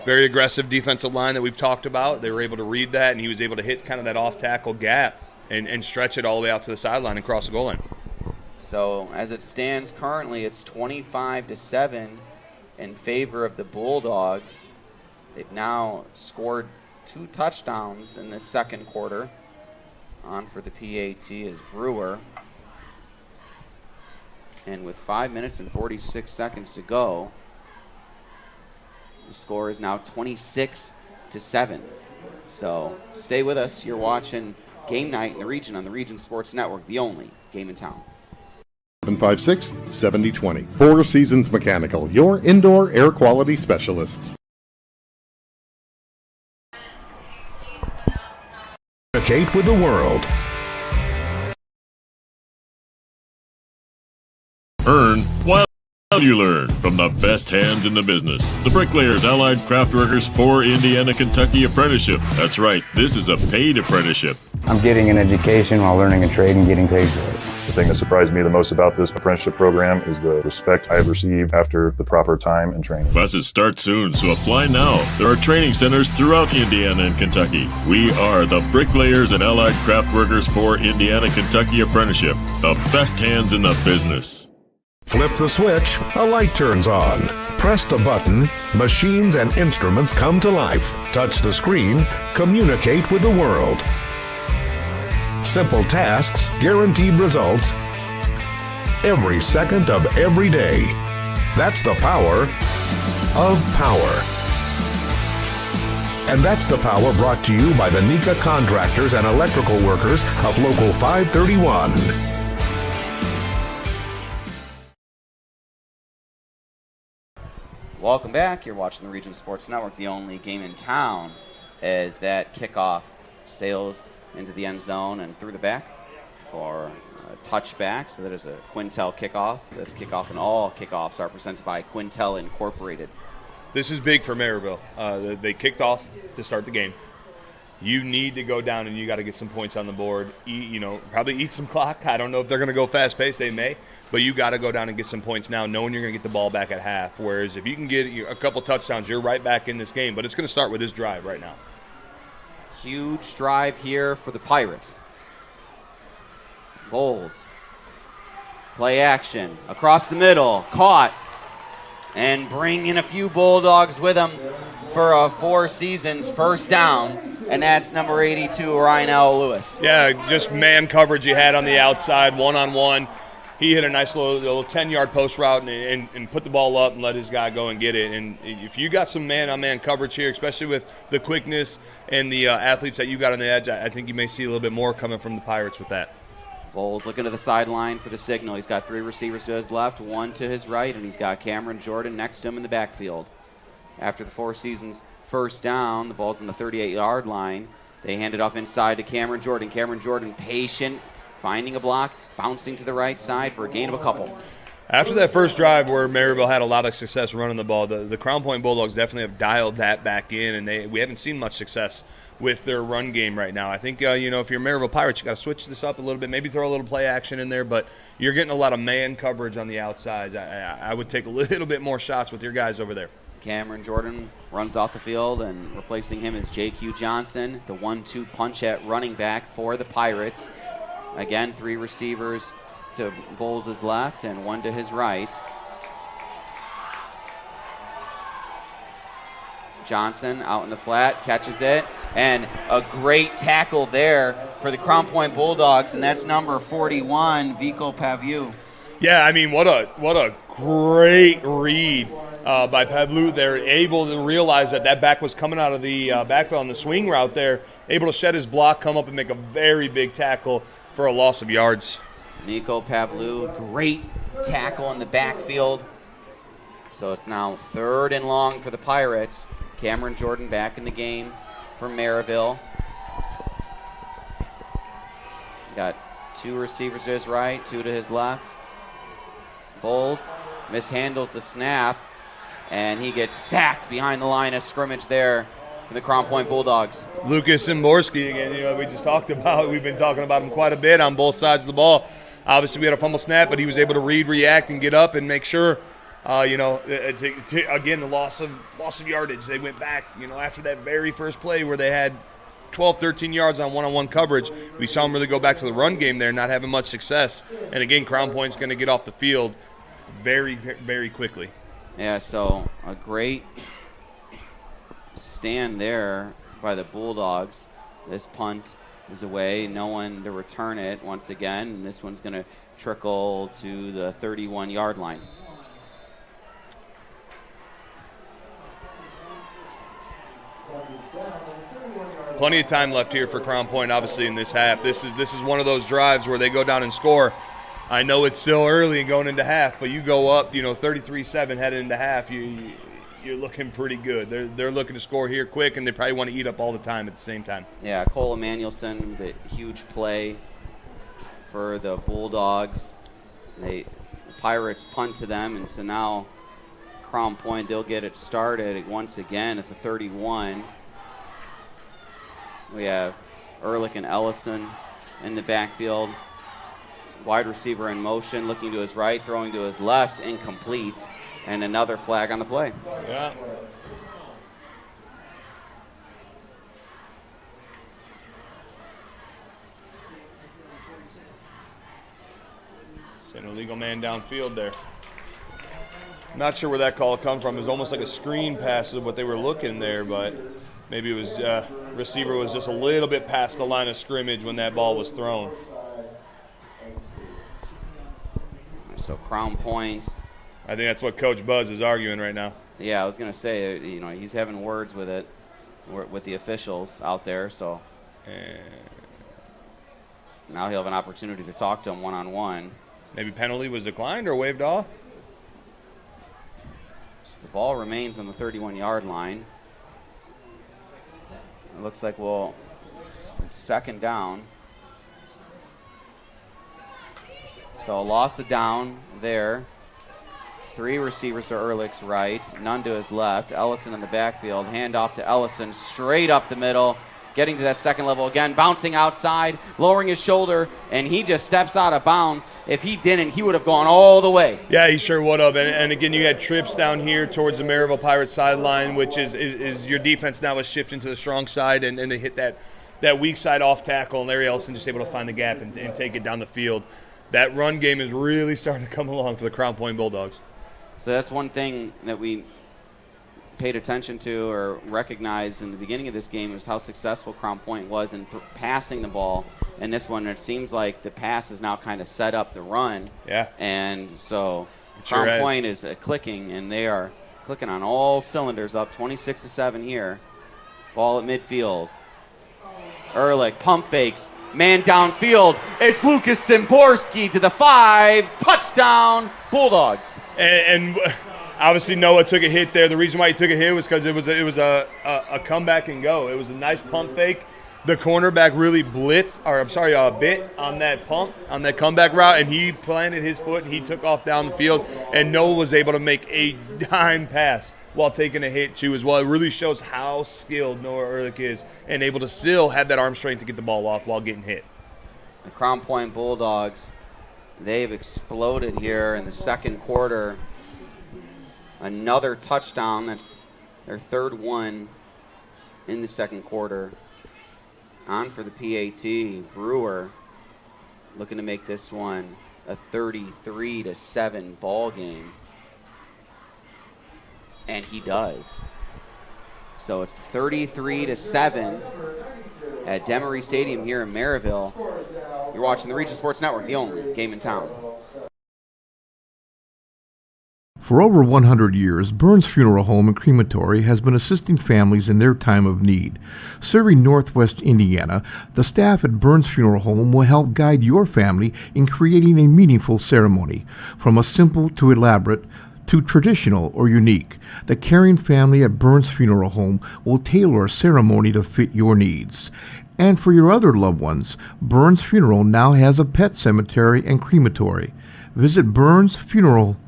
Speaker 5: Very aggressive defensive line that we've talked about. They were able to read that, and he was able to hit kind of that off-tackle gap and stretch it all the way out to the sideline and cross the goal line.
Speaker 4: So as it stands currently, it's 25-7 in favor of the Bulldogs. They've now scored 2 touchdowns in the second quarter. On for the PAT is Brewer. And with 5 minutes and 46 seconds to go, the score is now 26-7. So stay with us. You're watching Game Night in the Region on the Region Sports Network, the only game in town.
Speaker 10: 756-7020. Four Seasons Mechanical, your indoor air quality specialists. Communicate with the world.
Speaker 11: Earn while you learn from the best hands in the business. The Bricklayers Allied Craft Workers for Indiana, Kentucky Apprenticeship. That's right, this is a paid apprenticeship.
Speaker 12: I'm getting an education while learning a trade and getting paid for it.
Speaker 13: The thing that surprised me the most about this apprenticeship program is the respect I have received after the proper time and training.
Speaker 11: Classes start soon, so apply now. There are training centers throughout Indiana and Kentucky. We are the Bricklayers and Allied Craft Workers for Indiana, Kentucky Apprenticeship. The best hands in the business.
Speaker 10: Flip the switch, a light turns on. Press the button, machines and instruments come to life. Touch the screen, communicate with the world. Simple tasks, guaranteed results, every second of every day. That's the power of power. And that's the power brought to you by the NECA contractors and electrical workers of Local 531.
Speaker 4: Welcome back. You're watching the Region Sports Network, the only game in town, as that kickoff sails into the end zone and through the back for a touchback. So that is a Quintel kickoff. This kickoff and all kickoffs are presented by Quintel Incorporated.
Speaker 5: This is big for Merrillville. They kicked off to start the game. You need to go down and you got to get some points on the board. Probably eat some clock. I don't know if they're going to go fast-paced. They may. But you got to go down and get some points now, knowing you're going to get the ball back at half. Whereas if you can get a couple touchdowns, you're right back in this game. But it's going to start with this drive right now.
Speaker 4: Huge drive here for the Pirates. Bowles. Play action. Across the middle. Caught. And bring in a few Bulldogs with him for a Four Seasons first down. And that's number 82, Ryan L. Lewis.
Speaker 5: Yeah, just man coverage he had on the outside, one-on-one. He hit a nice little 10-yard post route and put the ball up and let his guy go and get it. And if you got some man-on-man coverage here, especially with the quickness and the athletes that you got on the edge, I think you may see a little bit more coming from the Pirates with that.
Speaker 4: Bowles looking to the sideline for the signal. He's got 3 receivers to his left, 1 to his right, and he's got Cameron Jordan next to him in the backfield. After the Four Seasons first down, the ball's on the 38-yard line. They hand it up inside to Cameron Jordan. Cameron Jordan patient, finding a block, bouncing to the right side for a gain of a couple.
Speaker 5: After that first drive where Merrillville had a lot of success running the ball, the Crown Point Bulldogs definitely have dialed that back in, and we haven't seen much success with their run game right now. I think, if you're Merrillville Pirates, you got to switch this up a little bit, maybe throw a little play action in there, but you're getting a lot of man coverage on the outsides. I would take a little bit more shots with your guys over there.
Speaker 4: Cameron Jordan runs off the field, and replacing him is J.Q. Johnson, the 1-2 punch at running back for the Pirates. Again, 3 receivers to Bowles' left and 1 to his right. Johnson out in the flat, catches it, and a great tackle there for the Crown Point Bulldogs, and that's number 41, Vico Paviu.
Speaker 5: Yeah, I mean, what a great read by Pavlu. They're able to realize that back was coming out of the backfield on the swing route there, able to shed his block, come up and make a very big tackle for a loss of yards.
Speaker 4: Nico Pavlu, great tackle in the backfield. So it's now 3rd and long for the Pirates. Cameron Jordan back in the game for Merrillville. Got 2 receivers to his right, 2 to his left. Bowles mishandles the snap, and he gets sacked behind the line of scrimmage there for the Crown Point Bulldogs.
Speaker 5: Lucas Zimborski, again, we just talked about, we've been talking about him quite a bit on both sides of the ball. Obviously, we had a fumble snap, but he was able to react, and get up and make sure, again, the loss of yardage. They went back, after that very first play where they had 12, 13 yards on one-on-one coverage. We saw them really go back to the run game there, not having much success. And again, Crown Point's going to get off the field very, very quickly.
Speaker 4: Yeah, so a great stand there by the Bulldogs. This punt is away, no one to return it once again, and this one's going to trickle to the 31-yard line.
Speaker 5: Plenty of time left here for Crown Point, obviously, in this half. This is one of those drives where they go down and score. I know it's still early and going into half, but you go up, 33-7 heading into half, you're looking pretty good. They're looking to score here quick, and they probably want to eat up all the time at the same time.
Speaker 4: Yeah, Cole Emanuelson, the huge play for the Bulldogs. The Pirates punt to them, and so now Crown Point, they'll get it started once again at the 31. We have Ehrlich and Ellison in the backfield. Wide receiver in motion, looking to his right, throwing to his left, incomplete. And another flag on the play.
Speaker 5: Yeah. It's an illegal man downfield there. Not sure where that call come from. It was almost like a screen pass of what they were looking there, but maybe it was receiver was just a little bit past the line of scrimmage when that ball was thrown.
Speaker 4: So Crown Point.
Speaker 5: I think that's what Coach Buzz is arguing right now.
Speaker 4: Yeah, I was going to say, he's having words with the officials out there, so now he'll have an opportunity to talk to him one-on-one.
Speaker 5: Maybe penalty was declined or waived off?
Speaker 4: The ball remains on the 31-yard line. It looks like it's second down. So lost the down there. 3 receivers to Ehrlich's right, none to his left. Ellison in the backfield, handoff to Ellison, straight up the middle, getting to that second level again, bouncing outside, lowering his shoulder, and he just steps out of bounds. If he didn't, he would have gone all the way.
Speaker 5: Yeah, he sure would have. And again, you had trips down here towards the Merrillville Pirates sideline, which is your defense now is shifting to the strong side, and they hit that weak side off tackle, and Larry Ellison just able to find the gap and take it down the field. That run game is really starting to come along for the Crown Point Bulldogs.
Speaker 4: So that's one thing that we paid attention to or recognized in the beginning of this game is how successful Crown Point was in passing the ball. In this one, it seems like the pass is now kind of set up the run.
Speaker 5: Yeah.
Speaker 4: And so
Speaker 5: Sure
Speaker 4: Crown
Speaker 5: is.
Speaker 4: Point is clicking, and they are clicking on all cylinders, up 26-7 here. Ball at midfield. Ehrlich pump fakes. Man downfield. It's Lucas Szymborski to the 5. Touchdown, Bulldogs.
Speaker 5: And obviously Noah took a hit there. The reason why he took a hit was because it was a comeback and go. It was a nice pump fake. The cornerback really bit on that pump, on that comeback route, and he planted his foot and he took off down the field. And Noah was able to make a dime pass while taking a hit too as well. It really shows how skilled Noah Ehrlich is and able to still have that arm strength to get the ball off while getting hit.
Speaker 4: The Crown Point Bulldogs, they've exploded here in the second quarter. Another touchdown. That's their third one in the second quarter. On for the PAT. Brewer looking to make this one a 33-7 ball game. And he does. So it's 33-7 at Demery Stadium here in Merrillville. You're watching the Region Sports Network, the only game in town.
Speaker 14: For over 100 years, Burns Funeral Home and Crematory has been assisting families in their time of need. Serving Northwest Indiana, the staff at Burns Funeral Home will help guide your family in creating a meaningful ceremony. From a simple to elaborate, to traditional or unique, the caring family at Burns Funeral Home will tailor a ceremony to fit your needs. And for your other loved ones, Burns Funeral now has a pet cemetery and crematory. Visit burnsfuneral.com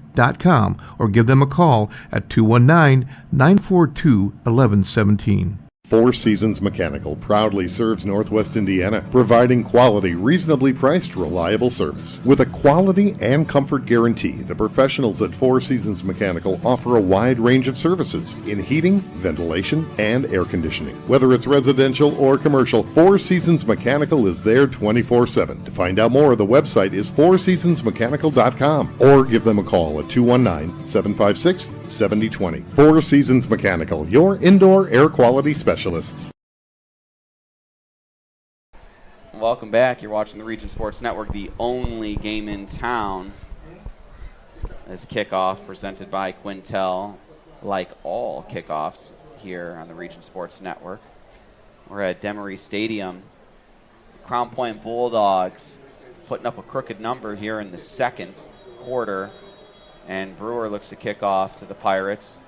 Speaker 14: or give them a call at 219-942-1117.
Speaker 10: Four Seasons Mechanical proudly serves Northwest Indiana, providing quality, reasonably priced, reliable service. With a quality and comfort guarantee, the professionals at Four Seasons Mechanical offer a wide range of services in heating, ventilation, and air conditioning. Whether it's residential or commercial, Four Seasons Mechanical is there 24/7. To find out more, the website is fourseasonsmechanical.com or give them a call at 219-756-7020. Four Seasons Mechanical, your indoor air quality specialist.
Speaker 4: Welcome back. You're watching the Region Sports Network, the only game in town. This kickoff presented by Quintel, like all kickoffs here on the Region Sports Network. We're at Demery Stadium. Crown Point Bulldogs putting up a crooked number here in the second quarter. And Brewer looks to kick off to the Pirates.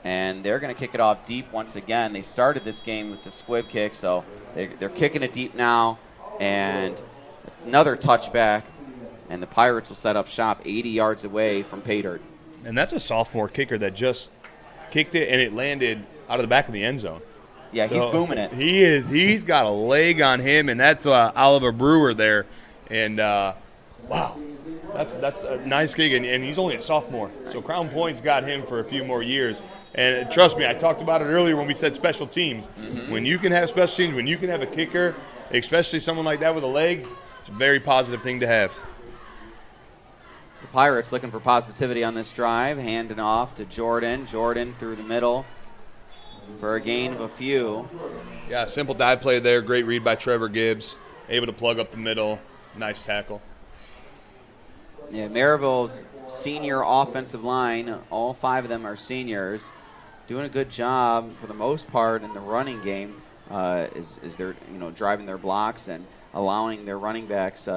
Speaker 4: And they're going to kick it off deep once again. They started this game with the squib kick, so they're kicking it deep now. And another touchback, and the Pirates will set up shop 80 yards away from pay dirt.
Speaker 5: And that's a sophomore kicker that just kicked it, and it landed out of the back of the end zone.
Speaker 4: Yeah, he's booming it.
Speaker 5: He is. He's got a leg on him, and that's Oliver Brewer there. And, wow. That's a nice kick, and he's only a sophomore. So Crown Point's got him for a few more years. And trust me, I talked about it earlier when we said special teams. Mm-hmm. When you can have special teams, when you can have a kicker, especially someone like that with a leg, it's a very positive thing to have.
Speaker 4: The Pirates looking for positivity on this drive, handing off to Jordan. Jordan through the middle for a gain of a few.
Speaker 5: Yeah, simple dive play there. Great read by Trevor Gibbs. Able to plug up the middle. Nice tackle.
Speaker 4: Yeah, Merrillville's senior offensive line, all 5 of them are seniors, doing a good job for the most part in the running game. Is they're driving their blocks and allowing their running backs,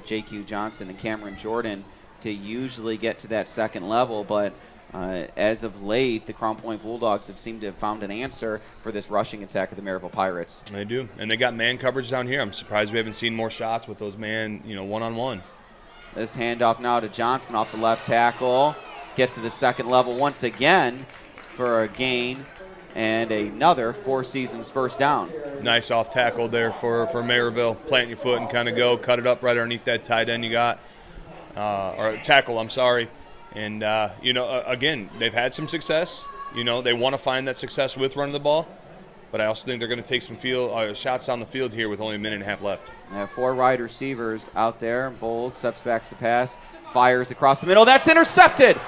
Speaker 4: J.Q. Johnson and Cameron Jordan, to usually get to that second level. But As of late, the Crown Point Bulldogs have seemed to have found an answer for this rushing attack of the Merrillville Pirates.
Speaker 5: They do, and they got man coverage down here. I'm surprised we haven't seen more shots with those man, one-on-one.
Speaker 4: This handoff now to Johnson off the left tackle. Gets to the second level once again for a gain and another Four Seasons first down.
Speaker 5: Nice off tackle there for Merrillville. Plant your foot and kind of go. Cut it up right underneath that tight end you got. Or tackle, I'm sorry. And, again, they've had some success. They want to find that success with running the ball. But I also think they're going to take some shots on the field here with only a minute and a half left.
Speaker 4: 4 wide receivers out there. Bowles steps back to pass. Fires across the middle. That's intercepted.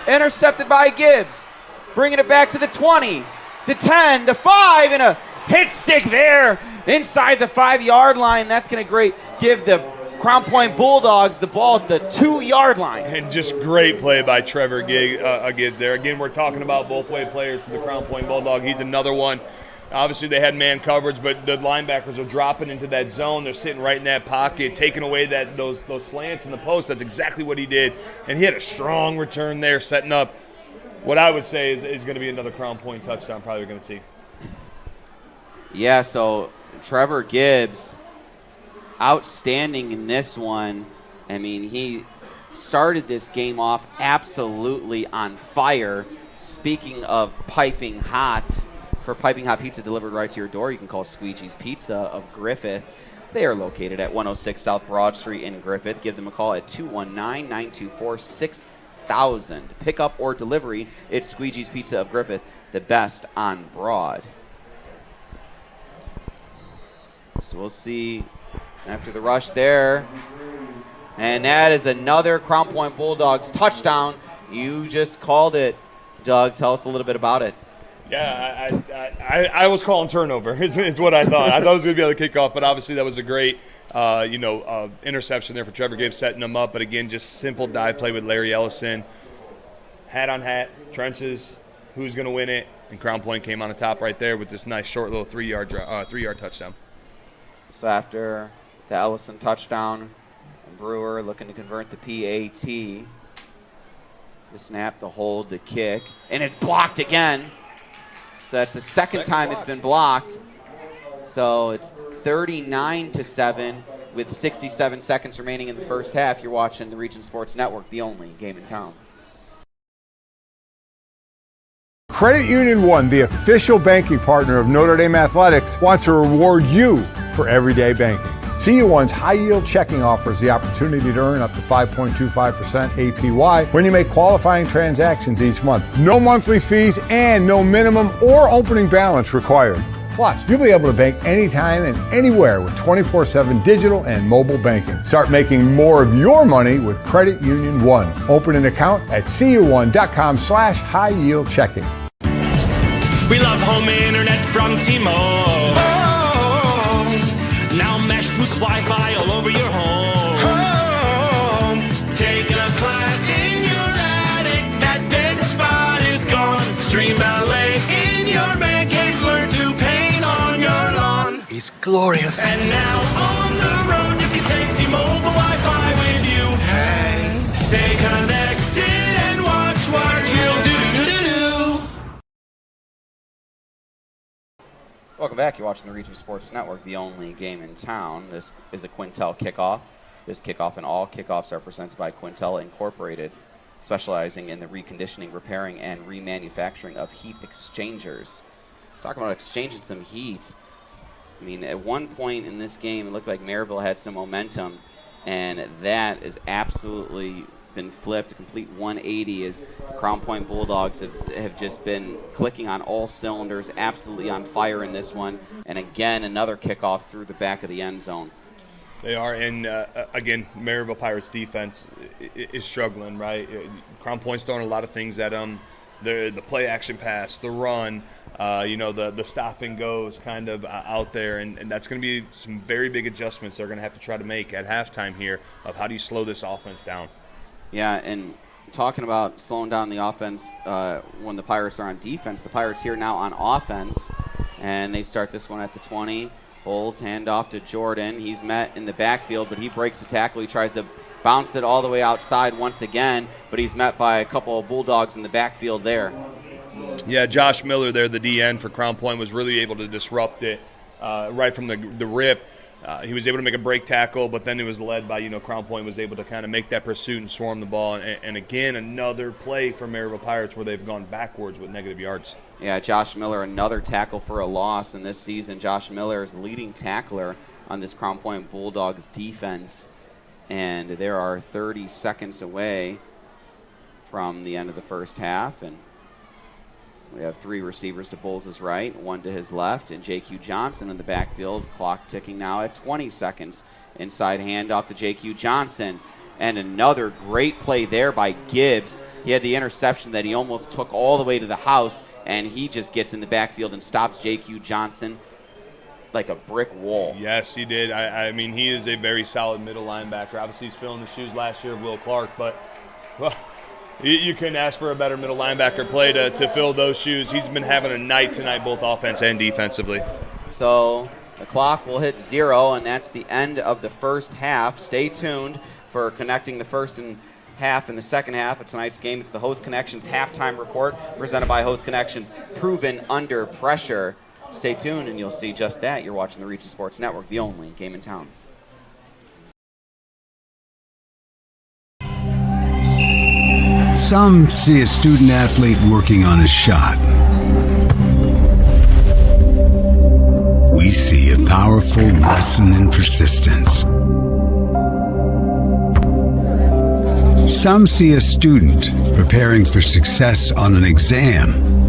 Speaker 4: Intercepted by Gibbs. Bringing it back to the 20, to 10, to 5, and a hit stick there inside the 5-yard line. That's going to give the Crown Point Bulldogs the ball at the 2-yard line.
Speaker 5: And just great play by Trevor Gibbs there. Again, we're talking about both-way players for the Crown Point Bulldog. He's another one. Obviously, they had man coverage, but the linebackers are dropping into that zone. They're sitting right in that pocket, taking away those slants in the post. That's exactly what he did. And he had a strong return there, setting up what I would say is going to be another Crown Point touchdown probably going to see.
Speaker 4: Yeah, so Trevor Gibbs, outstanding in this one. I mean, he started this game off absolutely on fire. Speaking of piping hot, for piping hot pizza delivered right to your door, you can call Squeegee's Pizza of Griffith. They are located at 106 South Broad Street in Griffith. Give them a call at 219-924-6000. Pickup or delivery, it's Squeegee's Pizza of Griffith, the best on Broad. So we'll see after the rush there. And that is another Crown Point Bulldogs touchdown. You just called it, Doug. Tell us a little bit about it.
Speaker 5: Yeah, I was calling turnover is what I thought. I thought it was going to be on the kickoff, but obviously that was a great, interception there for Trevor Gibbs setting them up. But again, just simple dive play with Larry Ellison. Hat on hat, trenches, who's going to win it? And Crown Point came on the top right there with this nice short little 3-yard touchdown.
Speaker 4: So after the Ellison touchdown, Brewer looking to convert the PAT. The snap, the hold, the kick, and it's blocked again. So that's the second time it's been blocked. So it's 39-7 with 67 seconds remaining in the first half. You're watching the Region Sports Network, the only game in town.
Speaker 15: Credit Union One, the official banking partner of Notre Dame Athletics, wants to reward you for everyday banking. CU1's high-yield checking offers the opportunity to earn up to 5.25% APY when you make qualifying transactions each month. No monthly fees and no minimum or opening balance required. Plus, you'll be able to bank anytime and anywhere with 24/7 digital and mobile banking. Start making more of your money with Credit Union One. Open an account at cu1.com/high-yield checking.
Speaker 16: We love home internet from T-Mobile. Now Mesh boosts Wi-Fi all over your home. Taking a class in your attic, that dead spot is gone. Stream ballet in your man cave, learn to paint on your lawn.
Speaker 17: It's glorious.
Speaker 16: And now on the road, you can take T-Mobile Wi-Fi with you. Hey, stay connected and watch what you'll do.
Speaker 4: Welcome back. You're watching the Region Sports Network, the only game in town. This is a Quintel kickoff. This kickoff and all kickoffs are presented by Quintel Incorporated, specializing in the reconditioning, repairing, and remanufacturing of heat exchangers. Talking about exchanging some heat. I mean, at one point in this game, it looked like Merrillville had some momentum, and that is absolutely been flipped, a complete 180 as the Crown Point Bulldogs have just been clicking on all cylinders, absolutely on fire in this one. And again, another kickoff through the back of the end zone.
Speaker 5: They are, and again, Merrillville Pirates defense is struggling, right? Crown Point's throwing a lot of things at them. The play action pass, the run, the stop and goes kind of out there, and that's going to be some very big adjustments they're going to have to try to make at halftime here of how do you slow this offense down.
Speaker 4: Yeah, and talking about slowing down the offense when the Pirates are on defense, the Pirates here now on offense, and they start this one at the 20. Bowles hand off to Jordan. He's met in the backfield, but he breaks the tackle. He tries to bounced it all the way outside once again, but he's met by a couple of Bulldogs in the backfield there.
Speaker 5: Yeah, Josh Miller there, the DN for Crown Point, was really able to disrupt it right from the rip. He was able to make a break tackle, but then it was led by, Crown Point was able to kind of make that pursuit and swarm the ball. And again, another play for Merrillville Pirates where they've gone backwards with negative yards.
Speaker 4: Yeah, Josh Miller, another tackle for a loss. And this season, Josh Miller is the leading tackler on this Crown Point Bulldogs defense. And there are 30 seconds away from the end of the first half. And we have 3 receivers to Bulls' right, 1 to his left, and J.Q. Johnson in the backfield. Clock ticking now at 20 seconds. Inside handoff to J.Q. Johnson. And another great play there by Gibbs. He had the interception that he almost took all the way to the house, and he just gets in the backfield and stops J.Q. Johnson like a brick wall.
Speaker 5: Yes, he did. I mean, he is a very solid middle linebacker. Obviously, he's filling the shoes last year of Will Clark, but you couldn't ask for a better middle linebacker play to fill those shoes. He's been having a night tonight, both offense and defensively.
Speaker 4: So the clock will hit 0, and that's the end of the first half. Stay tuned for connecting the first half and the second half of tonight's game. It's the Host Connections halftime report presented by Host Connections, proven under pressure. Stay tuned, and you'll see just that. You're watching the Region Sports Network, the only game in town.
Speaker 17: Some see a student athlete working on a shot. We see a powerful lesson in persistence. Some see a student preparing for success on an exam.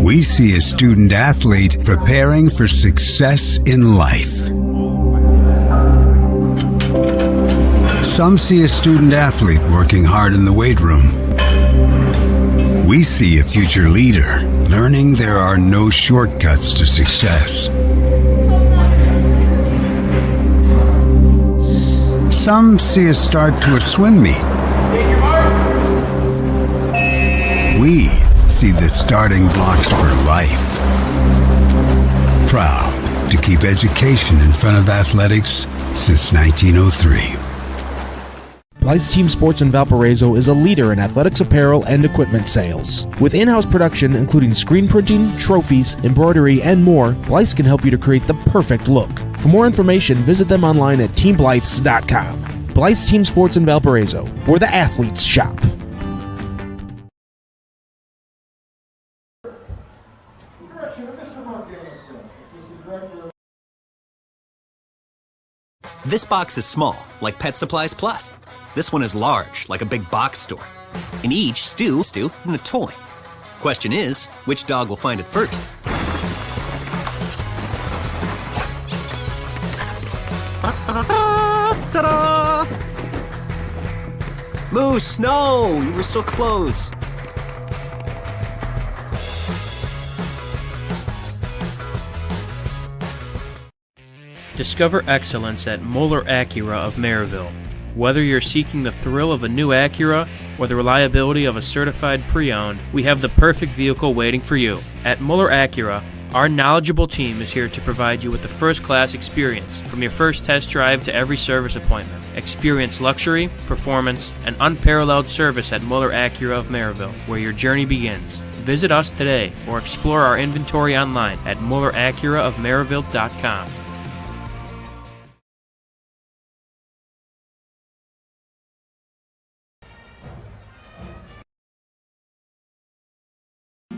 Speaker 17: We see a student athlete preparing for success in life. Some see a student athlete working hard in the weight room. We see a future leader learning there are no shortcuts to success. Some see a start to a swim meet. We see the starting blocks for life. Proud to keep education in front of athletics since 1903.
Speaker 18: Blythe's Team Sports in Valparaiso is a leader in athletics apparel and equipment sales. With in-house production including screen printing, trophies, embroidery, and more, Blythe's can help you to create the perfect look. For more information, visit them online at teamblythes.com. Blythe's Team Sports in Valparaiso, where the athletes shop.
Speaker 6: This box is small, like Pet Supplies Plus. This one is large, like a big box store. In each, stew, and a toy. Question is, which dog will find it first? Ta-da! Moose, no! You were so close.
Speaker 7: Discover excellence at Moeller Acura of Merrillville. Whether you're seeking the thrill of a new Acura or the reliability of a certified pre-owned, we have the perfect vehicle waiting for you. At Moeller Acura, our knowledgeable team is here to provide you with the first-class experience, from your first test drive to every service appointment. Experience luxury, performance, and unparalleled service at Moeller Acura of Merrillville, where your journey begins. Visit us today or explore our inventory online at MoellerAcuraofMerrillville.com.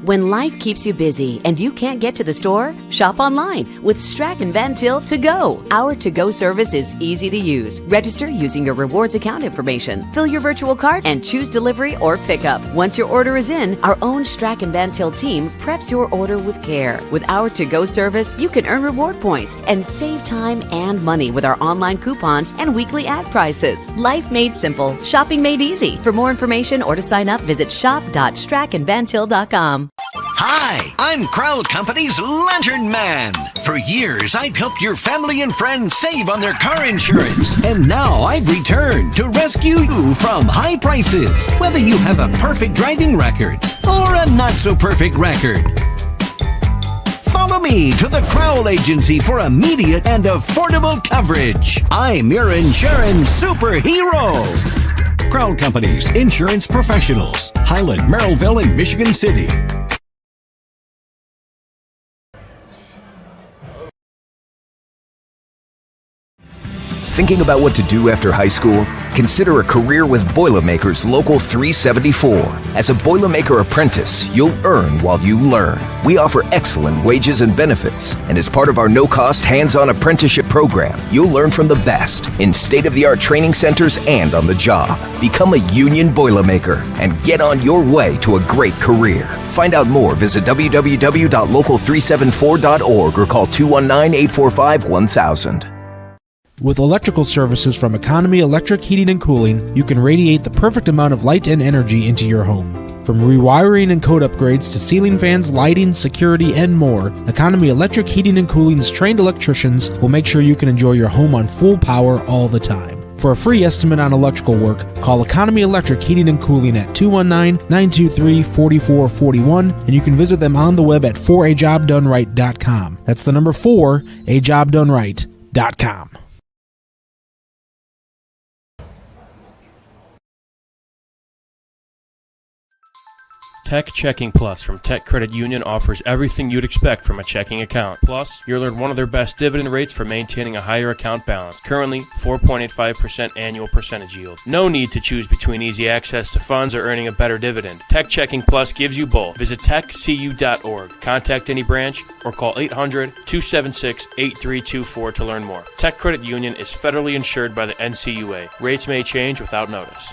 Speaker 8: When life keeps you busy and you can't get to the store, shop online with Strachan Van Til To Go. Our to-go service is easy to use. Register using your rewards account information, fill your virtual cart, and choose delivery or pickup. Once your order is in, our own Strachan Van Til team preps your order with care. With our to-go service, you can earn reward points and save time and money with our online coupons and weekly ad prices. Life made simple, shopping made easy. For more information or to sign up, visit shop.strachanvantil.com.
Speaker 9: Hi, I'm Crowd Company's Lantern Man. For years, I've helped your family and friends save on their car insurance. And now I've returned to rescue you from high prices. Whether you have a perfect driving record or a not-so-perfect record. Follow Follow me to the Crowell Agency for immediate and affordable coverage. I'm your insurance superhero. Crowell Companies, insurance professionals. Highland, Merrillville, and Michigan City.
Speaker 19: Thinking about what to do after high school? Consider a career with Boilermakers Local 374. As a Boilermaker apprentice, you'll earn while you learn. We offer excellent wages and benefits, and as part of our no-cost hands-on apprenticeship program, you'll learn from the best in state-of-the-art training centers and on the job. Become a union Boilermaker and get on your way to a great career. Find out more, visit www.local374.org or call 219-845-1000.
Speaker 18: With electrical services from Economy Electric Heating and Cooling, you can radiate the perfect amount of light and energy into your home. From rewiring and code upgrades to ceiling fans, lighting, security, and more, Economy Electric Heating and Cooling's trained electricians will make sure you can enjoy your home on full power all the time. For a free estimate on electrical work, call Economy Electric Heating and Cooling at 219-923-4441, and you can visit them on the web at 4ajobdoneright.com. That's the number 4ajobdoneright.com.
Speaker 7: Tech Checking Plus from Tech Credit Union offers everything you'd expect from a checking account. Plus, you'll earn one of their best dividend rates for maintaining a higher account balance. Currently, 4.85% annual percentage yield. No need to choose between easy access to funds or earning a better dividend. Tech Checking Plus gives you both. Visit techcu.org, contact any branch, or call 800-276-8324 to learn more. Tech Credit Union is federally insured by the NCUA. Rates may change without notice.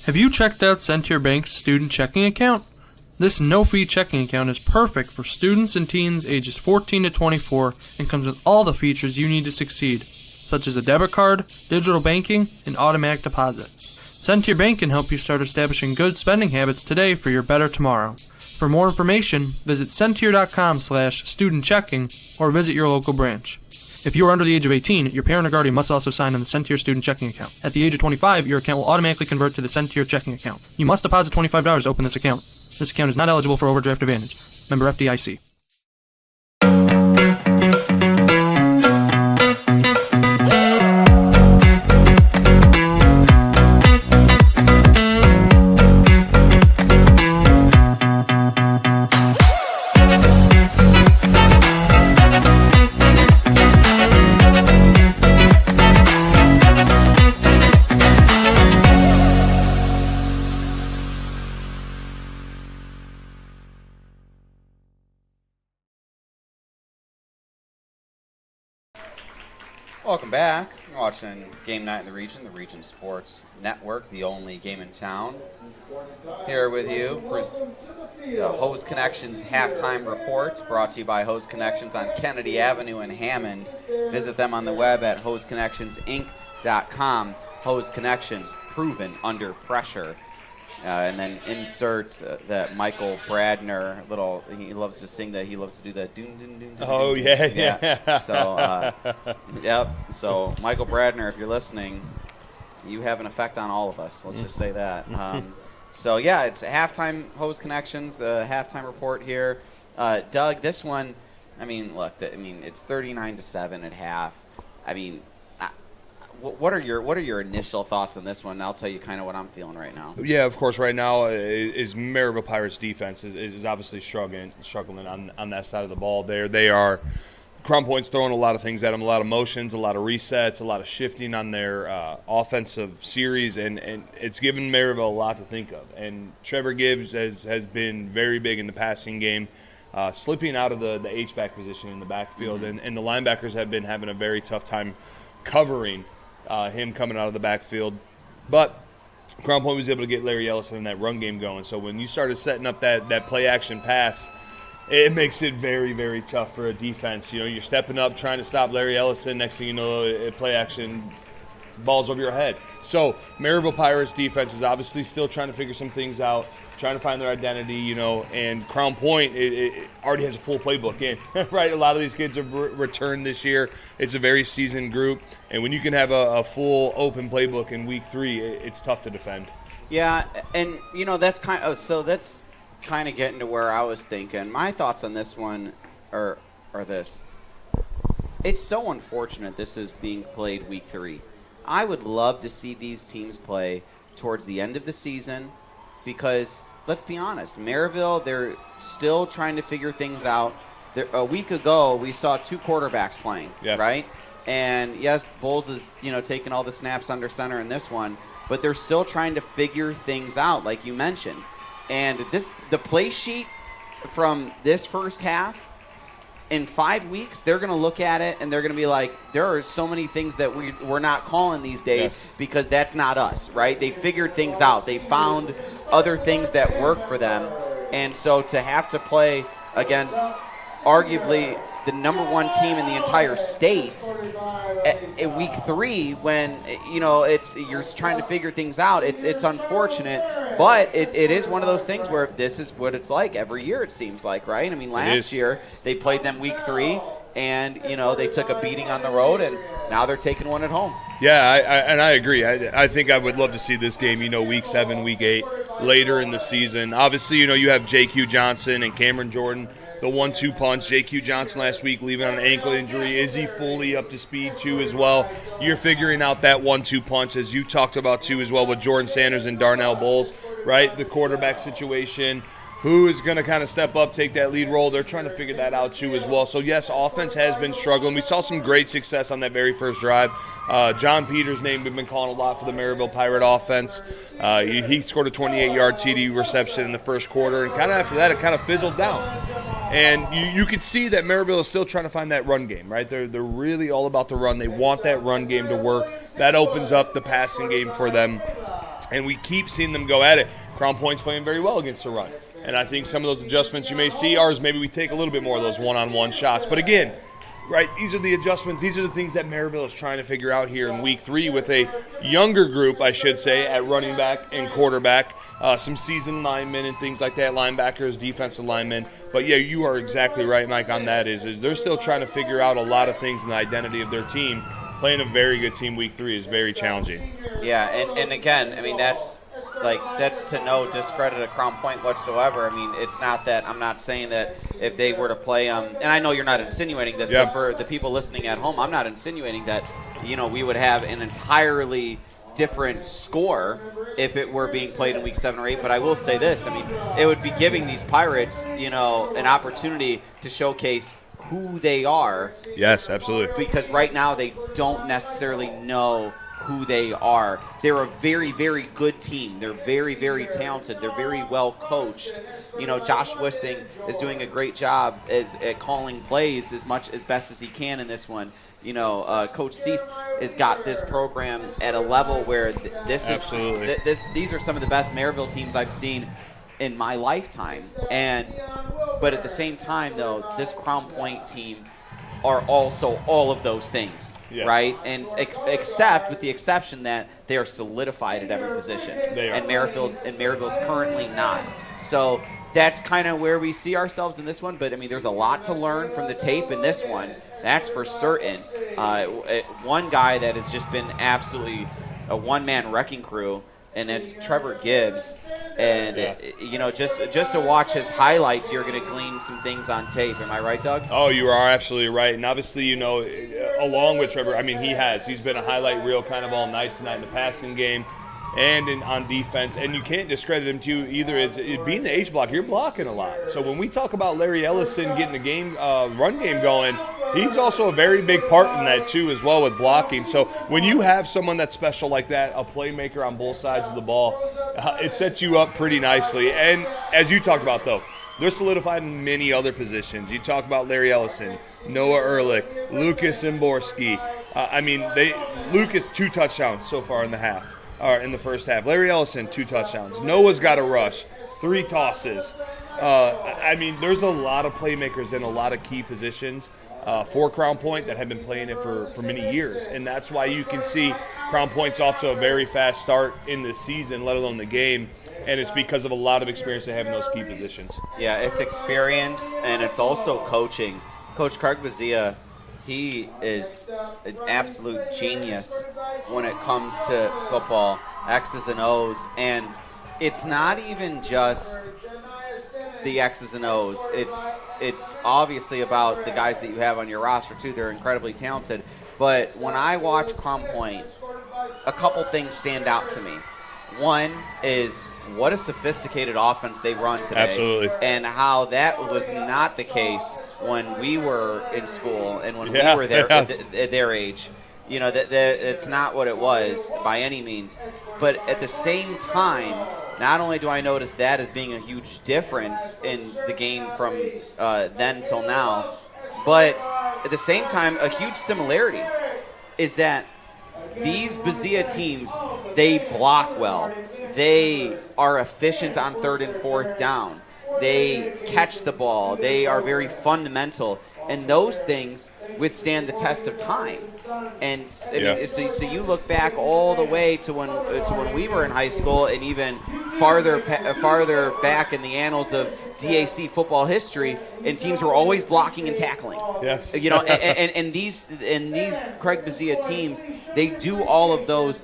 Speaker 20: Have you checked out Centier Bank's student checking account? This no-fee checking account is perfect for students and teens ages 14 to 24 and comes with all the features you need to succeed, such as a debit card, digital banking, and automatic deposit. Centier Bank can help you start establishing good spending habits today for your better tomorrow. For more information, visit Centier.com/student-checking or visit your local branch. If you are under the age of 18, your parent or guardian must also sign on the Centier student checking account. At the age of 25, your account will automatically convert to the Centier checking account. You must deposit $25 to open this account. This account is not eligible for overdraft advantage. Member FDIC.
Speaker 4: Welcome back. You're watching Game Night in the Region Sports Network, the only game in town. Here with you, the Hose Connections halftime report, brought to you by Hose Connections on Kennedy Avenue in Hammond. Visit them on the web at hoseconnectionsinc.com. Hose Connections, proven under pressure. And then insert that Michael Bradner, he loves to sing that, he loves to do that. Doon, doon, doon, doon,
Speaker 5: Oh,
Speaker 4: doon.
Speaker 5: yeah.
Speaker 4: So, yep. So, Michael Bradner, if you're listening, you have an effect on all of us. Let's just say that. So, yeah, it's halftime Hose Connections, the halftime report here. Doug, this one, look, it's 39-7 at half. What are your initial thoughts on this one? And I'll tell you kind of what I'm feeling right now.
Speaker 5: Yeah, of course. Right now is Merrillville Pirates defense is obviously struggling on that side of the ball. They are Crown Point's throwing a lot of things at them, a lot of motions, a lot of resets, a lot of shifting on their offensive series, and it's given Merrillville a lot to think of. And Trevor Gibbs has been very big in the passing game, slipping out of the H-back position in the backfield, and the linebackers have been having a very tough time covering him coming out of the backfield. But Crown Point was able to get Larry Ellison in that run game going. So when you started setting up that play-action pass, it makes it very, very tough for a defense. You know, you're stepping up, trying to stop Larry Ellison. Next thing you know, a play-action balls over your head. So Merrillville Pirates defense is obviously still trying to figure some things out, trying to find their identity, you know, and Crown Point it already has a full playbook in, right? A lot of these kids have returned this year. It's a very seasoned group, and when you can have a full open playbook in week 3, it's tough to defend.
Speaker 4: Yeah, and, you know, that's kind of getting to where I was thinking. My thoughts on this one are this. It's so unfortunate this is being played week 3. I would love to see these teams play towards the end of the season because, let's be honest, Merrillville, they're still trying to figure things out. A week ago, we saw 2 quarterbacks playing, right? And, yes, Bulls is, you know, taking all the snaps under center in this one, but they're still trying to figure things out, like you mentioned. And the play sheet from this first half, in 5 weeks, they're going to look at it and they're going to be like, there are so many things that we're not calling these days because that's not us, right? They figured things out. They found other things that work for them. And so to have to play against arguably the number 1 team in the entire state at week 3 when, you know, you're trying to figure things out, it's unfortunate. But it is one of those things where this is what it's like every year, it seems like, right? I mean, last year they played them week 3, and, you know, they took a beating on the road, and now they're taking one at home.
Speaker 5: Yeah, I agree. I think I would love to see this game, you know, week 7, week 8, later in the season. Obviously, you know, you have J.Q. Johnson and Cameron Jordan, the 1-2 punch. J.Q. Johnson last week leaving on an ankle injury. Is he fully up to speed, too, as well? You're figuring out that 1-2 punch, as you talked about, too, as well, with Jordan Sanders and Darnell Bowles, right? The quarterback situation. Who is going to kind of step up, take that lead role? They're trying to figure that out, too, as well. So, yes, offense has been struggling. We saw some great success on that very first drive. John Peters' name we've been calling a lot for the Merrillville Pirate offense. He scored a 28-yard TD reception in the first quarter, and kind of after that, it kind of fizzled down. And you could see that Merrillville is still trying to find that run game, right? They're really all about the run. They want that run game to work. That opens up the passing game for them, and we keep seeing them go at it. Crown Point's playing very well against the run. And I think some of those adjustments you may see are maybe we take a little bit more of those one-on-one shots. But again, right, these are the adjustments. These are the things that Merrillville is trying to figure out here in week 3 with a younger group, I should say, at running back and quarterback, some seasoned linemen and things like that, linebackers, defensive linemen. But, yeah, you are exactly right, Mike, on that is they're still trying to figure out a lot of things in the identity of their team. Playing a very good team week 3 is very challenging.
Speaker 4: Yeah, and again, I mean, that's to no discredit of Crown Point whatsoever. I mean, it's not that I'm not saying that if they were to play and I know you're not insinuating this, but for the people listening at home, I'm not insinuating that, you know, we would have an entirely different score if it were being played in week 7 or 8. But I will say this, I mean, it would be giving these Pirates, you know, an opportunity to showcase who they are.
Speaker 5: Yes, absolutely.
Speaker 4: Because right now they don't necessarily know who they are. They're a very, very good team. They're very, very talented. They're very well coached. You know, Josh Wissing is doing a great job at calling plays as best as he can in this one. You know, Coach Cease has got this program at a level where these are some of the best Merrillville teams I've seen in my lifetime. But at the same time, though, this Crown Point team are also all of those things, right? And except with the exception that they are solidified at every position, and Merrillville's currently not. So that's kind of where we see ourselves in this one. But I mean, there's a lot to learn from the tape in this one. That's for certain. One guy that has just been absolutely a one-man wrecking crew, and it's Trevor Gibbs. And, you know, just to watch his highlights, you're going to glean some things on tape. Am I right, Doug?
Speaker 5: Oh, you are absolutely right. And obviously, you know, along with Trevor, I mean, he's been a highlight reel kind of all night tonight in the passing game and on defense. And you can't discredit him, too, either. It's being the H block, you're blocking a lot. So when we talk about Larry Ellison getting the game, run game going, he's also a very big part in that, too, as well, with blocking. So when you have someone that's special like that, a playmaker on both sides of the ball, it sets you up pretty nicely. And as you talked about, though, they're solidified in many other positions. You talk about Larry Ellison, Noah Ehrlich, Lucas Imborski. Lucas 2 touchdowns so far in the half. in the first half. Larry Ellison, 2 touchdowns. Noah's got a rush, 3 tosses. I mean, there's a lot of playmakers in a lot of key positions for Crown Point that have been playing it for many years. And that's why you can see Crown Point's off to a very fast start in this season, let alone the game. And it's because of a lot of experience they have in those key positions.
Speaker 4: Yeah, it's experience, and it's also coaching. Coach Craig Bazia, he is an absolute genius when it comes to football, X's and O's. And it's not even just the X's and O's. It's obviously about the guys that you have on your roster, too. They're incredibly talented. But when I watch Crown Point, a couple things stand out to me. One is what a sophisticated offense they run today.
Speaker 5: Absolutely.
Speaker 4: And how that was not the case when we were in school and when we were there at their age. You know, it's not what it was by any means. But at the same time, not only do I notice that as being a huge difference in the game from then till now, but at the same time, a huge similarity is that these Bazia teams, they block well. They are efficient on 3rd and 4th down. They catch the ball. They are very fundamental. And those things withstand the test of time. And so you look back all the way to when we were in high school, and even farther back in the annals of DAC football history, and teams were always blocking and tackling.
Speaker 5: Yes.
Speaker 4: You know, and these Craig Bazia teams, they do all of those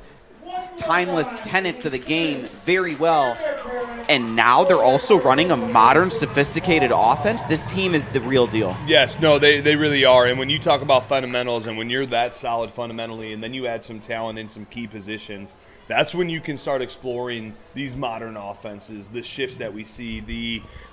Speaker 4: timeless tenets of the game very well. And now they're also running a modern, sophisticated offense. This team is the real deal.
Speaker 5: Yes, no, they really are. And when you talk about fundamentals and when you're that solid fundamentally and then you add some talent in some key positions, that's when you can start exploring these modern offenses, the shifts that we see,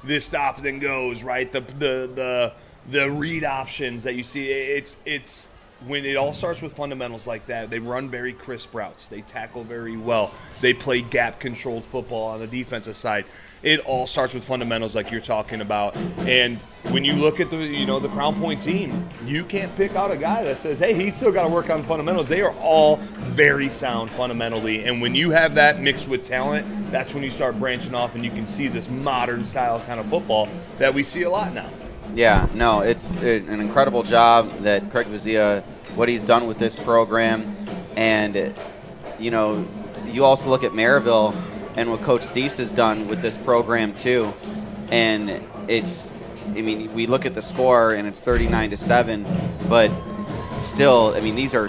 Speaker 5: the stop and goes, right? The read options that you see. It's when it all starts with fundamentals like that. They run very crisp routes. They tackle very well. They play gap-controlled football on the defensive side. It all starts with fundamentals like you're talking about. And when you look at the Crown Point team, you can't pick out a guy that says, hey, he's still got to work on fundamentals. They are all very sound fundamentally. And when you have that mixed with talent, that's when you start branching off and you can see this modern style kind of football that we see a lot now.
Speaker 4: Yeah, no, it's an incredible job that Craig Bazia, what he's done with this program. And, you know, you also look at Merrillville and what Coach Cease has done with this program too. And we look at the score and it's 39-7, but still, these are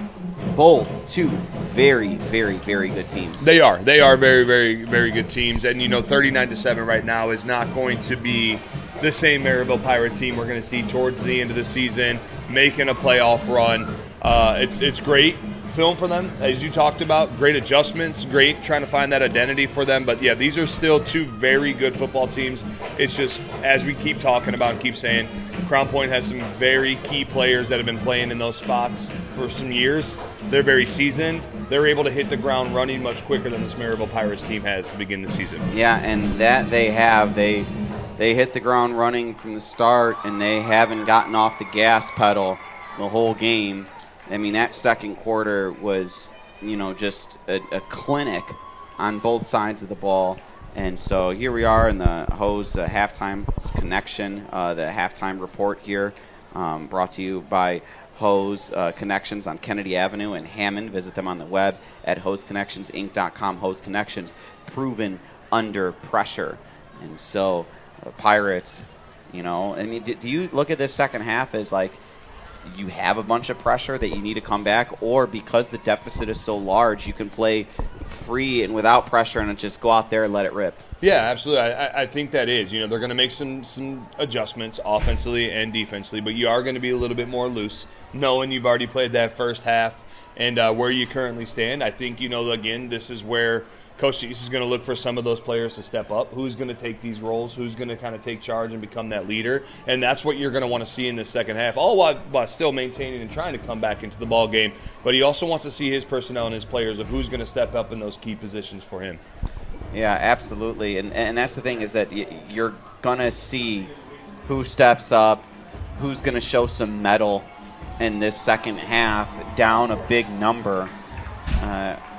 Speaker 4: both 2 very, very, very good teams.
Speaker 5: They are very, very, very good teams. And, 39-7 right now is not going to be the same Merrillville Pirate team we're going to see towards the end of the season, making a playoff run. It's great film for them, as you talked about. Great adjustments, great trying to find that identity for them. But, yeah, these are still 2 very good football teams. It's just, as we keep talking about and keep saying, Crown Point has some very key players that have been playing in those spots for some years. They're very seasoned. They're able to hit the ground running much quicker than this Merrillville Pirates team has to begin the season.
Speaker 4: Yeah, and that they have. They hit the ground running from the start, and they haven't gotten off the gas pedal the whole game. That second quarter was, just a clinic on both sides of the ball. And so here we are in the Hose halftime connection, the halftime report here, brought to you by Hose Connections on Kennedy Avenue in Hammond. Visit them on the web at hoseconnectionsinc.com. Hose Connections, proven under pressure. And so Pirates, do you look at this second half as like you have a bunch of pressure that you need to come back, or because the deficit is so large, you can play free and without pressure and just go out there and let it rip?
Speaker 5: Yeah, absolutely. I think that is. They're going to make some adjustments offensively and defensively, but you are going to be a little bit more loose, knowing you've already played that first half and where you currently stand. I think, again, this is where Coach Cease is going to look for some of those players to step up. Who's going to take these roles? Who's going to kind of take charge and become that leader? And that's what you're going to want to see in the second half, all while still maintaining and trying to come back into the ball game. But he also wants to see his personnel and his players of who's going to step up in those key positions for him.
Speaker 4: Yeah, absolutely. And that's the thing, is that you're going to see who steps up, who's going to show some mettle in this second half, down a big number.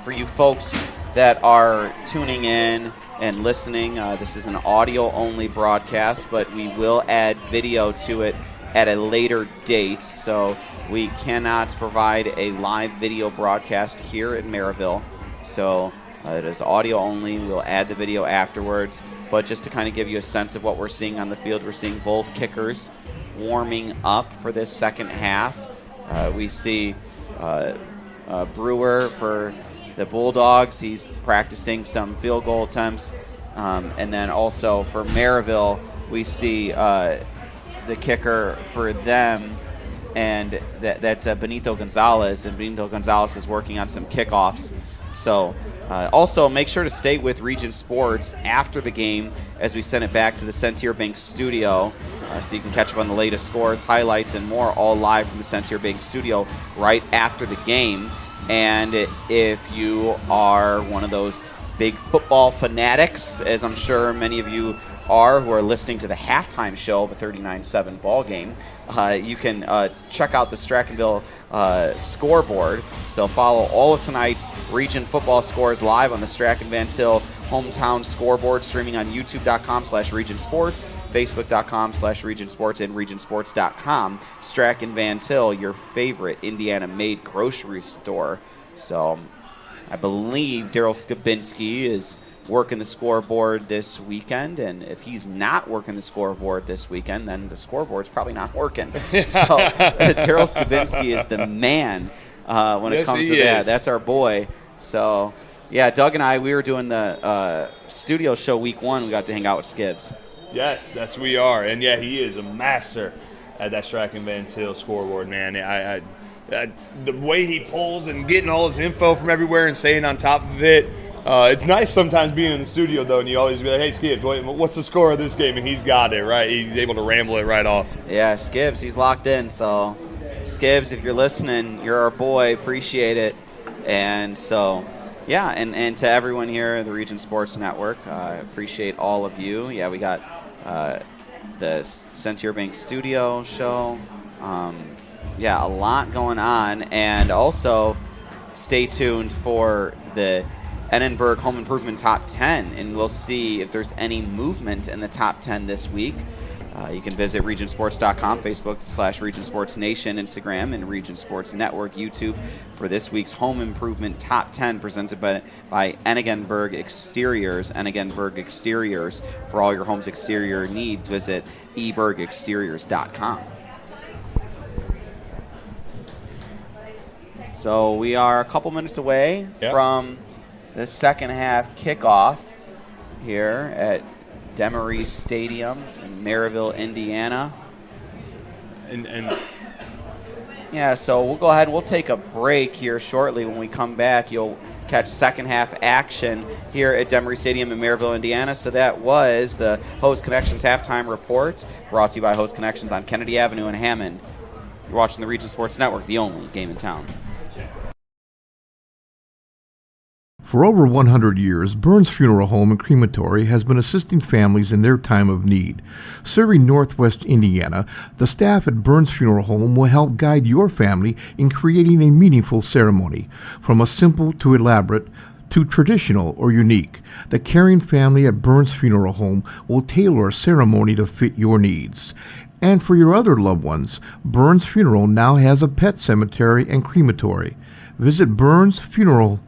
Speaker 4: For you folks that are tuning in and listening, this is an audio-only broadcast, but we will add video to it at a later date. So we cannot provide a live video broadcast here at Merrillville. So it is audio only. We'll add the video afterwards. But just to kind of give you a sense of what we're seeing on the field, we're seeing both kickers warming up for this second half. We see Brewer for the Bulldogs. He's practicing some field goal attempts. And then also for Merrillville, we see the kicker for them, and that's Benito Gonzalez. And Benito Gonzalez is working on some kickoffs. So also make sure to stay with Region Sports after the game as we send it back to the Sentier Bank studio so you can catch up on the latest scores, highlights, and more, all live from the Sentier Bank studio right after the game. And if you are one of those big football fanatics, as I'm sure many of you are who are listening to the halftime show of a 39-7 ball game, you can check out the Strachanville scoreboard. So follow all of tonight's region football scores live on the Strachan Van Til hometown scoreboard, streaming on youtube.com/Region Sports, facebook.com/Region Sports, and regionsports.com. Strachan Van Til, your favorite Indiana-made grocery store. So I believe Daryl Skabinski is working the scoreboard this weekend, and if he's not working the scoreboard this weekend, then the scoreboard's probably not working. So Daryl Skabinski is the man when it comes to that. That's our boy. So yeah, Doug and I, we were doing the studio show week 1. We got to hang out with Skibbs.
Speaker 5: Yes, that's we are, and yeah, he is a master at that Strachan Van Til scoreboard, man. The way he pulls and getting all his info from everywhere and staying on top of it. It's nice sometimes being in the studio, though, and you always be like, hey, Skibbs, what's the score of this game? And he's got it, right? He's able to ramble it right off.
Speaker 4: Yeah, Skibbs, he's locked in. So, Skibbs, if you're listening, you're our boy. Appreciate it. And so, yeah, and to everyone here at the Region Sports Network, appreciate all of you. Yeah, we got the Sentier Bank studio show. Yeah, a lot going on. And also, stay tuned for the Edinburgh Home Improvement Top 10, and we'll see if there's any movement in the top 10 this week. You can visit regionsports.com, Facebook/Region Sports Nation, Instagram, and Region Sports Network, YouTube, for this week's Home Improvement Top 10 presented by Enigenberg Exteriors. Enigenberg Exteriors. For all your home's exterior needs, visit ebergexteriors.com. So we are a couple minutes away from the second half kickoff here at Demery Stadium in Merrillville, Indiana.
Speaker 5: And
Speaker 4: yeah, so we'll go ahead and we'll take a break here shortly. When we come back, you'll catch second half action here at Demery Stadium in Merrillville, Indiana. So that was the Host Connections halftime report, brought to you by Host Connections on Kennedy Avenue in Hammond. You're watching the Region Sports Network, the only game in town.
Speaker 14: For over 100 years, Burns Funeral Home and Crematory has been assisting families in their time of need. Serving Northwest Indiana, the staff at Burns Funeral Home will help guide your family in creating a meaningful ceremony. From a simple to elaborate to traditional or unique, the caring family at Burns Funeral Home will tailor a ceremony to fit your needs. And for your other loved ones, Burns Funeral now has a pet cemetery and crematory. Visit burnsfuneral.com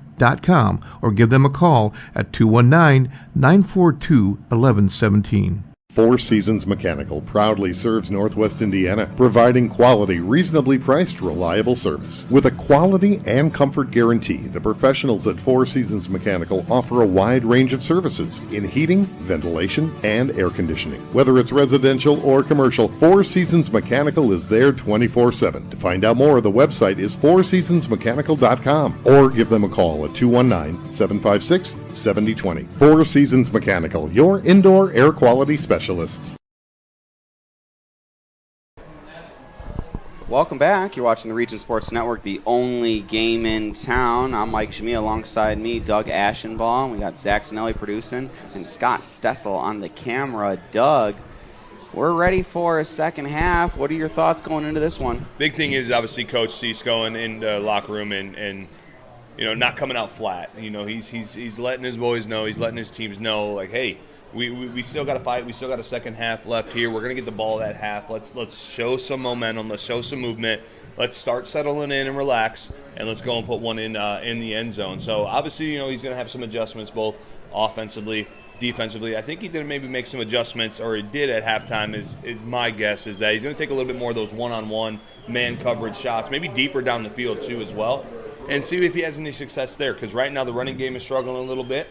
Speaker 14: or give them a call at 219-942-1117.
Speaker 10: Four Seasons Mechanical proudly serves Northwest Indiana, providing quality, reasonably priced, reliable service. With a quality and comfort guarantee, the professionals at Four Seasons Mechanical offer a wide range of services in heating, ventilation, and air conditioning. Whether it's residential or commercial, Four Seasons Mechanical is there 24/7. To find out more, the website is fourseasonsmechanical.com or give them a call at 219-756-7020. Four Seasons Mechanical, your indoor air quality specialist.
Speaker 4: Welcome back. You're watching the Region Sports Network, the only game in town. I'm Mike Shamia. Alongside me, Doug Ashenbaugh. We got Zach Sinelli producing and Scott Stessel on the camera. Doug, we're ready for a second half. What are your thoughts going into this one?
Speaker 5: Big thing is obviously Coach Cease going in the locker room and not coming out flat. He's letting his boys know, he's letting his teams know, like, hey, we still got to fight. We still got a second half left here. We're going to get the ball that half. Let's show some momentum. Let's show some movement. Let's start settling in and relax, and let's go and put one in the end zone. So obviously, he's going to have some adjustments both offensively, defensively. I think he's going to maybe make some adjustments, or he did at halftime. Is my guess is that he's going to take a little bit more of those one-on-one man coverage shots, maybe deeper down the field too as well, and see if he has any success there. Because right now the running game is struggling a little bit.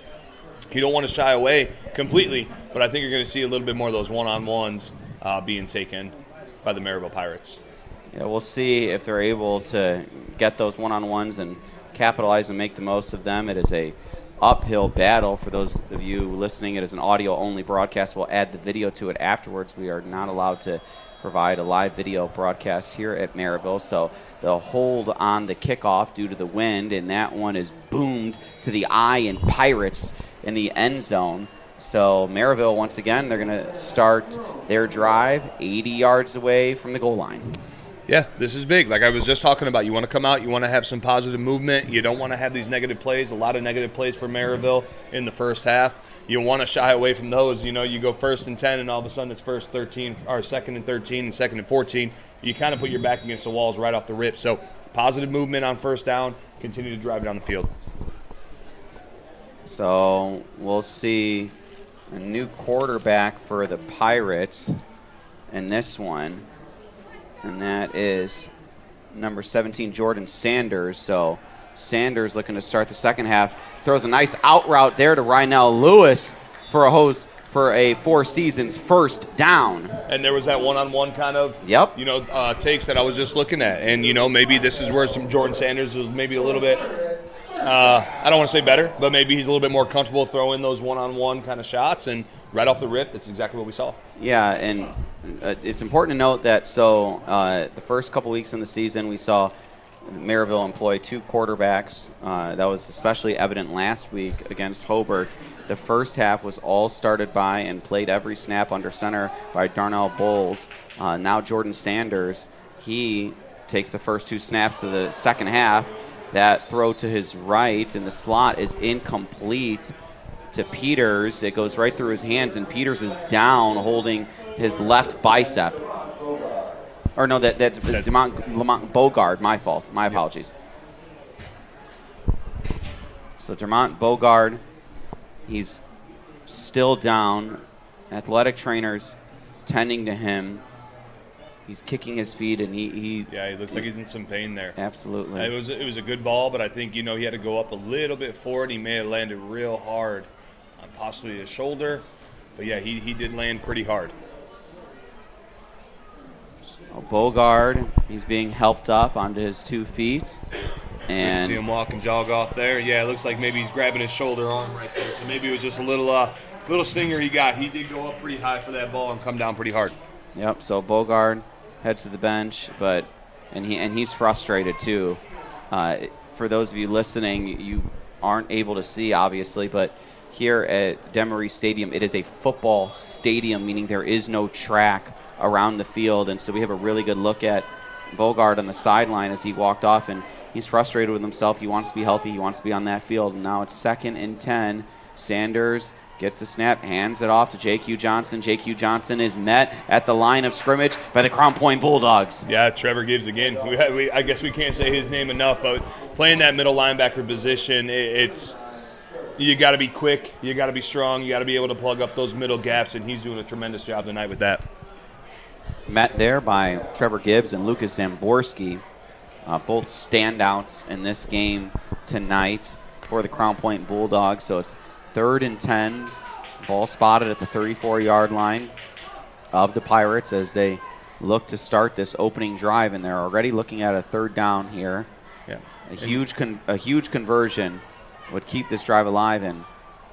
Speaker 5: You don't want to shy away completely, but I think you're going to see a little bit more of those one-on-ones being taken by the Merrillville Pirates.
Speaker 4: Yeah, we'll see if they're able to get those one-on-ones and capitalize and make the most of them. It is a uphill battle for those of you listening. It is an audio-only broadcast. We'll add the video to it afterwards. We are not allowed to provide a live video broadcast here at Merrillville, so they'll hold on the kickoff due to the wind, and that one is boomed to the eye and Pirates in the end zone. So Merrillville, once again, they're going to start their drive 80 yards away from the goal line.
Speaker 5: Yeah, this is big. Like I was just talking about, you want to come out, you want to have some positive movement. You don't want to have these negative plays, a lot of negative plays for Merrillville in the first half. You want to shy away from those. You go 1st and 10, and all of a sudden it's 2nd and 13 and 2nd and 14. You kind of put your back against the walls right off the rip. So positive movement on first down, continue to drive down the field.
Speaker 4: So we'll see a new quarterback for the Pirates in this one, and that is number 17, Jordan Sanders. So Sanders looking to start the second half. Throws a nice out route there to Rynell Lewis for a Four Seasons first down.
Speaker 5: And there was that one-on-one kind of takes that I was just looking at. And, maybe this is where some Jordan Sanders is maybe a little bit, I don't want to say better, but maybe he's a little bit more comfortable throwing those one-on-one kind of shots. And right off the rip, that's exactly what we saw.
Speaker 4: Yeah, and it's important to note that the first couple weeks in the season, we saw Merrillville employ 2 quarterbacks. That was especially evident last week against Hobart. The first half was all started by and played every snap under center by Darnell Bowles. Now Jordan Sanders, he takes the first 2 snaps of the second half. That throw to his right in the slot is incomplete to Peters. It goes right through his hands, and Peters is down holding his left bicep. Or no, that's Lamont Bogard. My fault. My apologies. So Dermont Bogard, he's still down. Athletic trainers tending to him. He's kicking his feet, and he
Speaker 5: looks like he's in some pain there.
Speaker 4: Absolutely.
Speaker 5: It was a good ball, but I think, he had to go up a little bit forward. He may have landed real hard on possibly his shoulder. But, yeah, he did land pretty hard.
Speaker 4: Bogard, he's being helped up onto his 2 feet. And
Speaker 5: see him walk and jog off there. Yeah, it looks like maybe he's grabbing his shoulder arm right there. So maybe it was just a little stinger he got. He did go up pretty high for that ball and come down pretty hard.
Speaker 4: Yep, so Bogard heads to the bench, and he's frustrated too. For those of you listening, you aren't able to see, obviously, but here at Demery Stadium, it is a football stadium, meaning there is no track around the field, and so we have a really good look at Bogard on the sideline as he walked off, and he's frustrated with himself. He wants to be healthy. He wants to be on that field, and now it's 2nd and 10. Sanders gets the snap, hands it off to J.Q. Johnson. J.Q. Johnson is met at the line of scrimmage by the Crown Point Bulldogs.
Speaker 5: Yeah, Trevor Gibbs again. I guess we can't say his name enough, but playing that middle linebacker position, you got to be quick, you got to be strong, you got to be able to plug up those middle gaps, and he's doing a tremendous job tonight with that.
Speaker 4: Met there by Trevor Gibbs and Lucas Zamborski, both standouts in this game tonight for the Crown Point Bulldogs. So it's 3rd and 10, ball spotted at the 34-yard line of the Pirates as they look to start this opening drive, and they're already looking at a 3rd down here.
Speaker 5: Yeah,
Speaker 4: a huge conversion would keep this drive alive and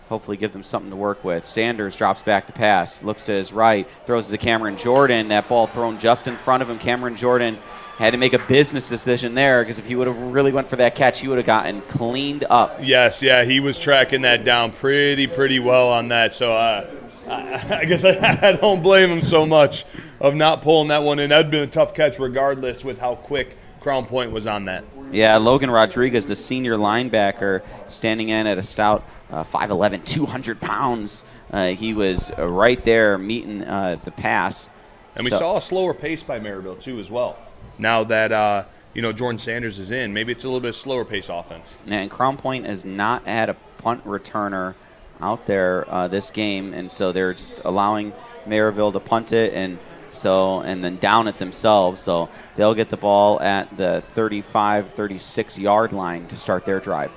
Speaker 4: hopefully give them something to work with. Sanders drops back to pass, looks to his right, throws it to Cameron Jordan. That ball thrown just in front of him. Cameron Jordan had to make a business decision there, because if he would have really went for that catch, he would have gotten cleaned up.
Speaker 5: Yes, yeah, he was tracking that down pretty well on that. So I guess I don't blame him so much of not pulling that one in. That would have been a tough catch regardless with how quick Crown Point was on that.
Speaker 4: Yeah, Logan Rodriguez, the senior linebacker, standing in at a stout 5'11", 200 pounds. He was right there meeting the pass.
Speaker 5: And we saw a slower pace by Merrillville, too, as well. Now that, Jordan Sanders is in, maybe it's a little bit slower pace offense.
Speaker 4: And Crown Point has not had a punt returner out there this game, and so they're just allowing Merrillville to punt it and then down it themselves. So they'll get the ball at the 35, 36-yard line to start their drive.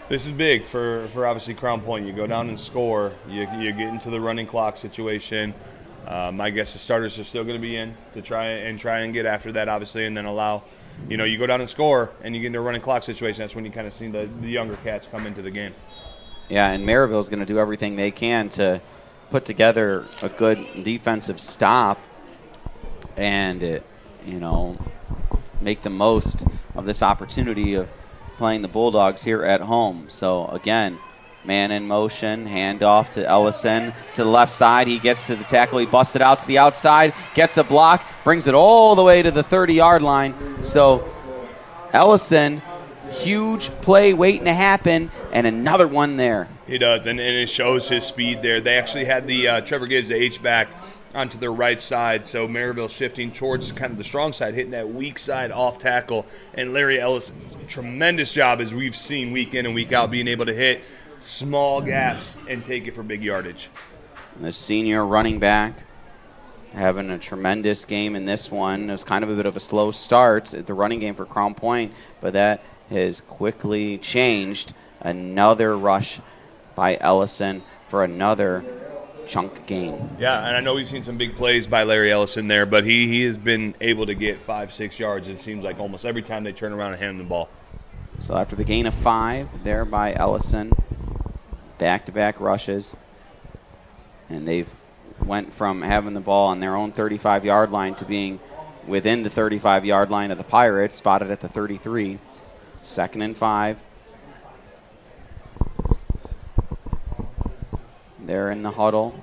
Speaker 5: This is big for obviously Crown Point. You go down and score. You get into the running clock situation. My guess the starters are still going to be in to try and get after that, obviously, and then allow, you go down and score and you get into a running clock situation. That's when you kind of see the younger cats come into the game.
Speaker 4: Yeah, and Merrillville's going to do everything they can to put together a good defensive stop and, make the most of this opportunity of playing the Bulldogs here at home. So, again, man in motion, handoff to Ellison to the left side. He gets to the tackle. He busts it out to the outside, gets a block, brings it all the way to the 30-yard line. So Ellison, huge play waiting to happen, and another one there.
Speaker 5: He does, and it shows his speed there. They actually had the Trevor Gibbs, the H-back, onto their right side, so Merrillville shifting towards kind of the strong side, hitting that weak side off tackle. And Larry Ellison, tremendous job, as we've seen week in and week out, being able to hit small gaps and take it for big yardage.
Speaker 4: The senior running back having a tremendous game in this one. It was kind of a bit of a slow start at the running game for Crown Point, but that has quickly changed. Another rush by Ellison for another chunk gain.
Speaker 5: Yeah, and I know we've seen some big plays by Larry Ellison there, but he has been able to get 5-6 yards, it seems like, almost every time they turn around and hand him the ball.
Speaker 4: So after the gain of 5 there by Ellison, back-to-back rushes, and they've went from having the ball on their own 35-yard line to being within the 35-yard line of the Pirates, spotted at the 33. 2nd and 5. They're in the huddle.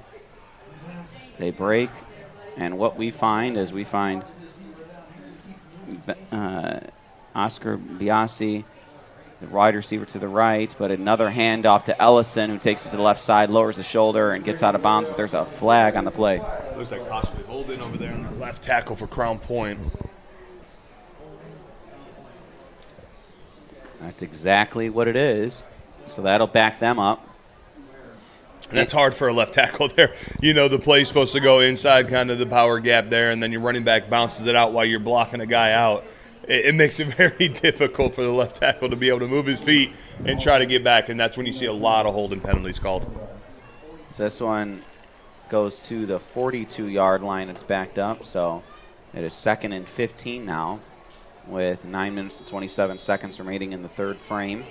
Speaker 4: They break, and what we find is Oscar Biasi, the wide receiver to the right, but another handoff to Ellison, who takes it to the left side, lowers the shoulder, and gets out of bounds, but there's a flag on the play.
Speaker 5: Looks like possibly holding over there on the left tackle for Crown Point.
Speaker 4: That's exactly what it is, so that'll back them up.
Speaker 5: And that's hard for a left tackle there. The play's supposed to go inside kind of the power gap there, and then your running back bounces it out while you're blocking a guy out. It makes it very difficult for the left tackle to be able to move his feet and try to get back, and that's when you see a lot of holding penalties called.
Speaker 4: So this one goes to the 42-yard line. It's backed up, so it is 2nd and 15 now with 9 minutes and 27 seconds remaining in the third frame.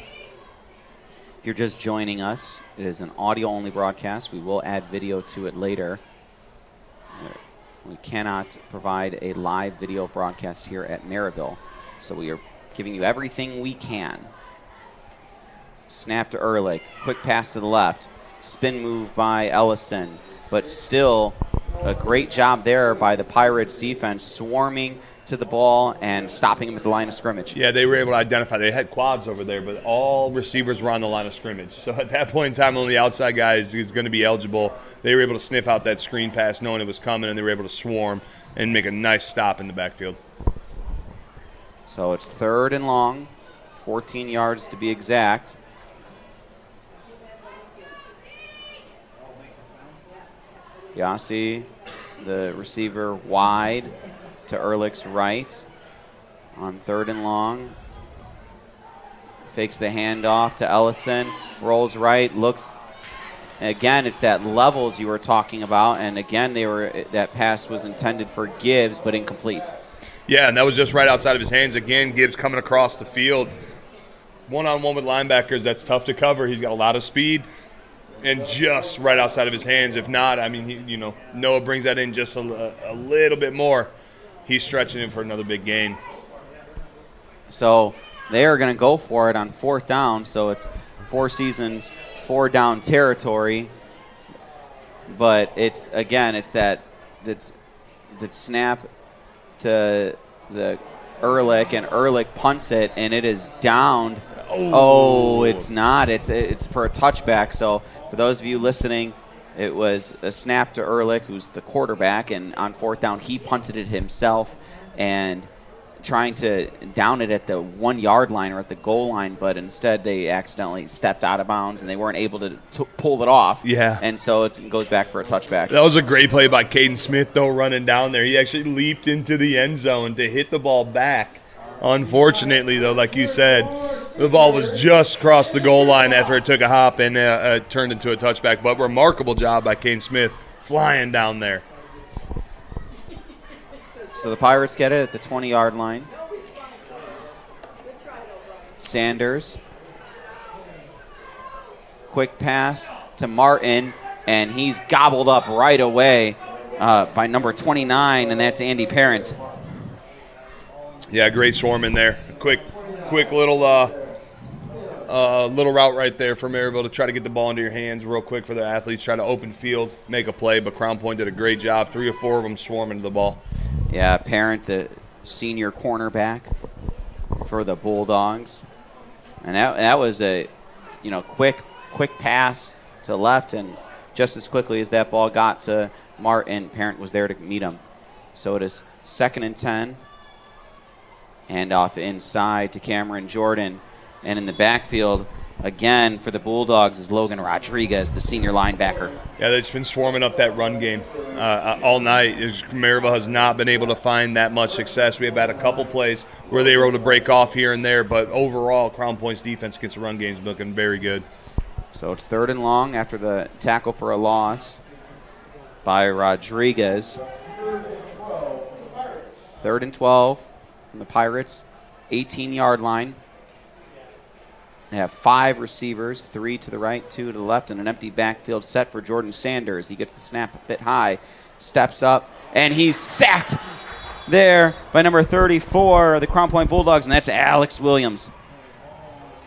Speaker 4: If you're just joining us, it is an audio-only broadcast. We will add video to it later. We cannot provide a live video broadcast here at Merrillville, so we are giving you everything we can. Snap to Ehrlich, quick pass to the left, spin move by Ellison, but still a great job there by the Pirates defense, swarming to the ball and stopping him at the line of scrimmage.
Speaker 5: Yeah, they were able to identify. They had quads over there, but all receivers were on the line of scrimmage. So at that point in time, only the outside guy is going to be eligible. They were able to sniff out that screen pass knowing it was coming, and they were able to swarm and make a nice stop in the backfield.
Speaker 4: So it's 3rd and long, 14 yards to be exact. Yassi, the receiver, wide to Ehrlich's right on 3rd and long. Fakes the handoff to Ellison, rolls right, looks. Again, it's that levels you were talking about, and again, that pass was intended for Gibbs, but incomplete.
Speaker 5: Yeah, and that was just right outside of his hands. Again, Gibbs coming across the field. One-on-one with linebackers, that's tough to cover. He's got a lot of speed, and just right outside of his hands. If not, Noah brings that in just a little bit more. He's stretching him for another big gain.
Speaker 4: So they are going to go for it on 4th down. So it's 4 seasons, 4 down territory. But it's that snap to the Ehrlich, and Ehrlich punts it, and it is downed. Oh, it's not. It's for a touchback. So for those of you listening, it was a snap to Ehrlich, who's the quarterback, and on fourth down, he punted it himself and trying to down it at the 1 yard line or at the goal line, but instead they accidentally stepped out of bounds and they weren't able to pull it off.
Speaker 5: Yeah.
Speaker 4: And so it goes back for a touchback.
Speaker 5: That was a great play by Caden Smith, though, running down there. He actually leaped into the end zone to hit the ball back. Unfortunately, though, like you said, the ball was just across the goal line after it took a hop and turned into a touchback. But remarkable job by Caden Smith flying down there.
Speaker 4: So the Pirates get it at the 20-yard line. Sanders. Quick pass to Martin, and he's gobbled up right away by number 29, and that's Andy Parent.
Speaker 5: Yeah, great swarm in there. Quick little route right there for Merrillville to try to get the ball into your hands real quick for their athletes, try to open field, make a play, but Crown Point did a great job. 3 or 4 of them swarming to the ball.
Speaker 4: Yeah, Parent, the senior cornerback for the Bulldogs. And that was a quick pass to the left, and just as quickly as that ball got to Martin, Parent was there to meet him. So it is 2nd and 10. Hand off inside to Cameron Jordan. And in the backfield, again, for the Bulldogs is Logan Rodriguez, the senior linebacker.
Speaker 5: Yeah, they've been swarming up that run game all night. Merrillville has not been able to find that much success. We have had a couple plays where they were able to break off here and there, but overall, Crown Point's defense against the run game is looking very good.
Speaker 4: So it's 3rd and long after the tackle for a loss by Rodriguez. 3rd and 12 from the Pirates, 18-yard line. They have 5 receivers, 3 to the right, 2 to the left, and an empty backfield set for Jordan Sanders. He gets the snap a bit high, steps up, and he's sacked there by number 34 of the Crown Point Bulldogs, and that's Alex Williams.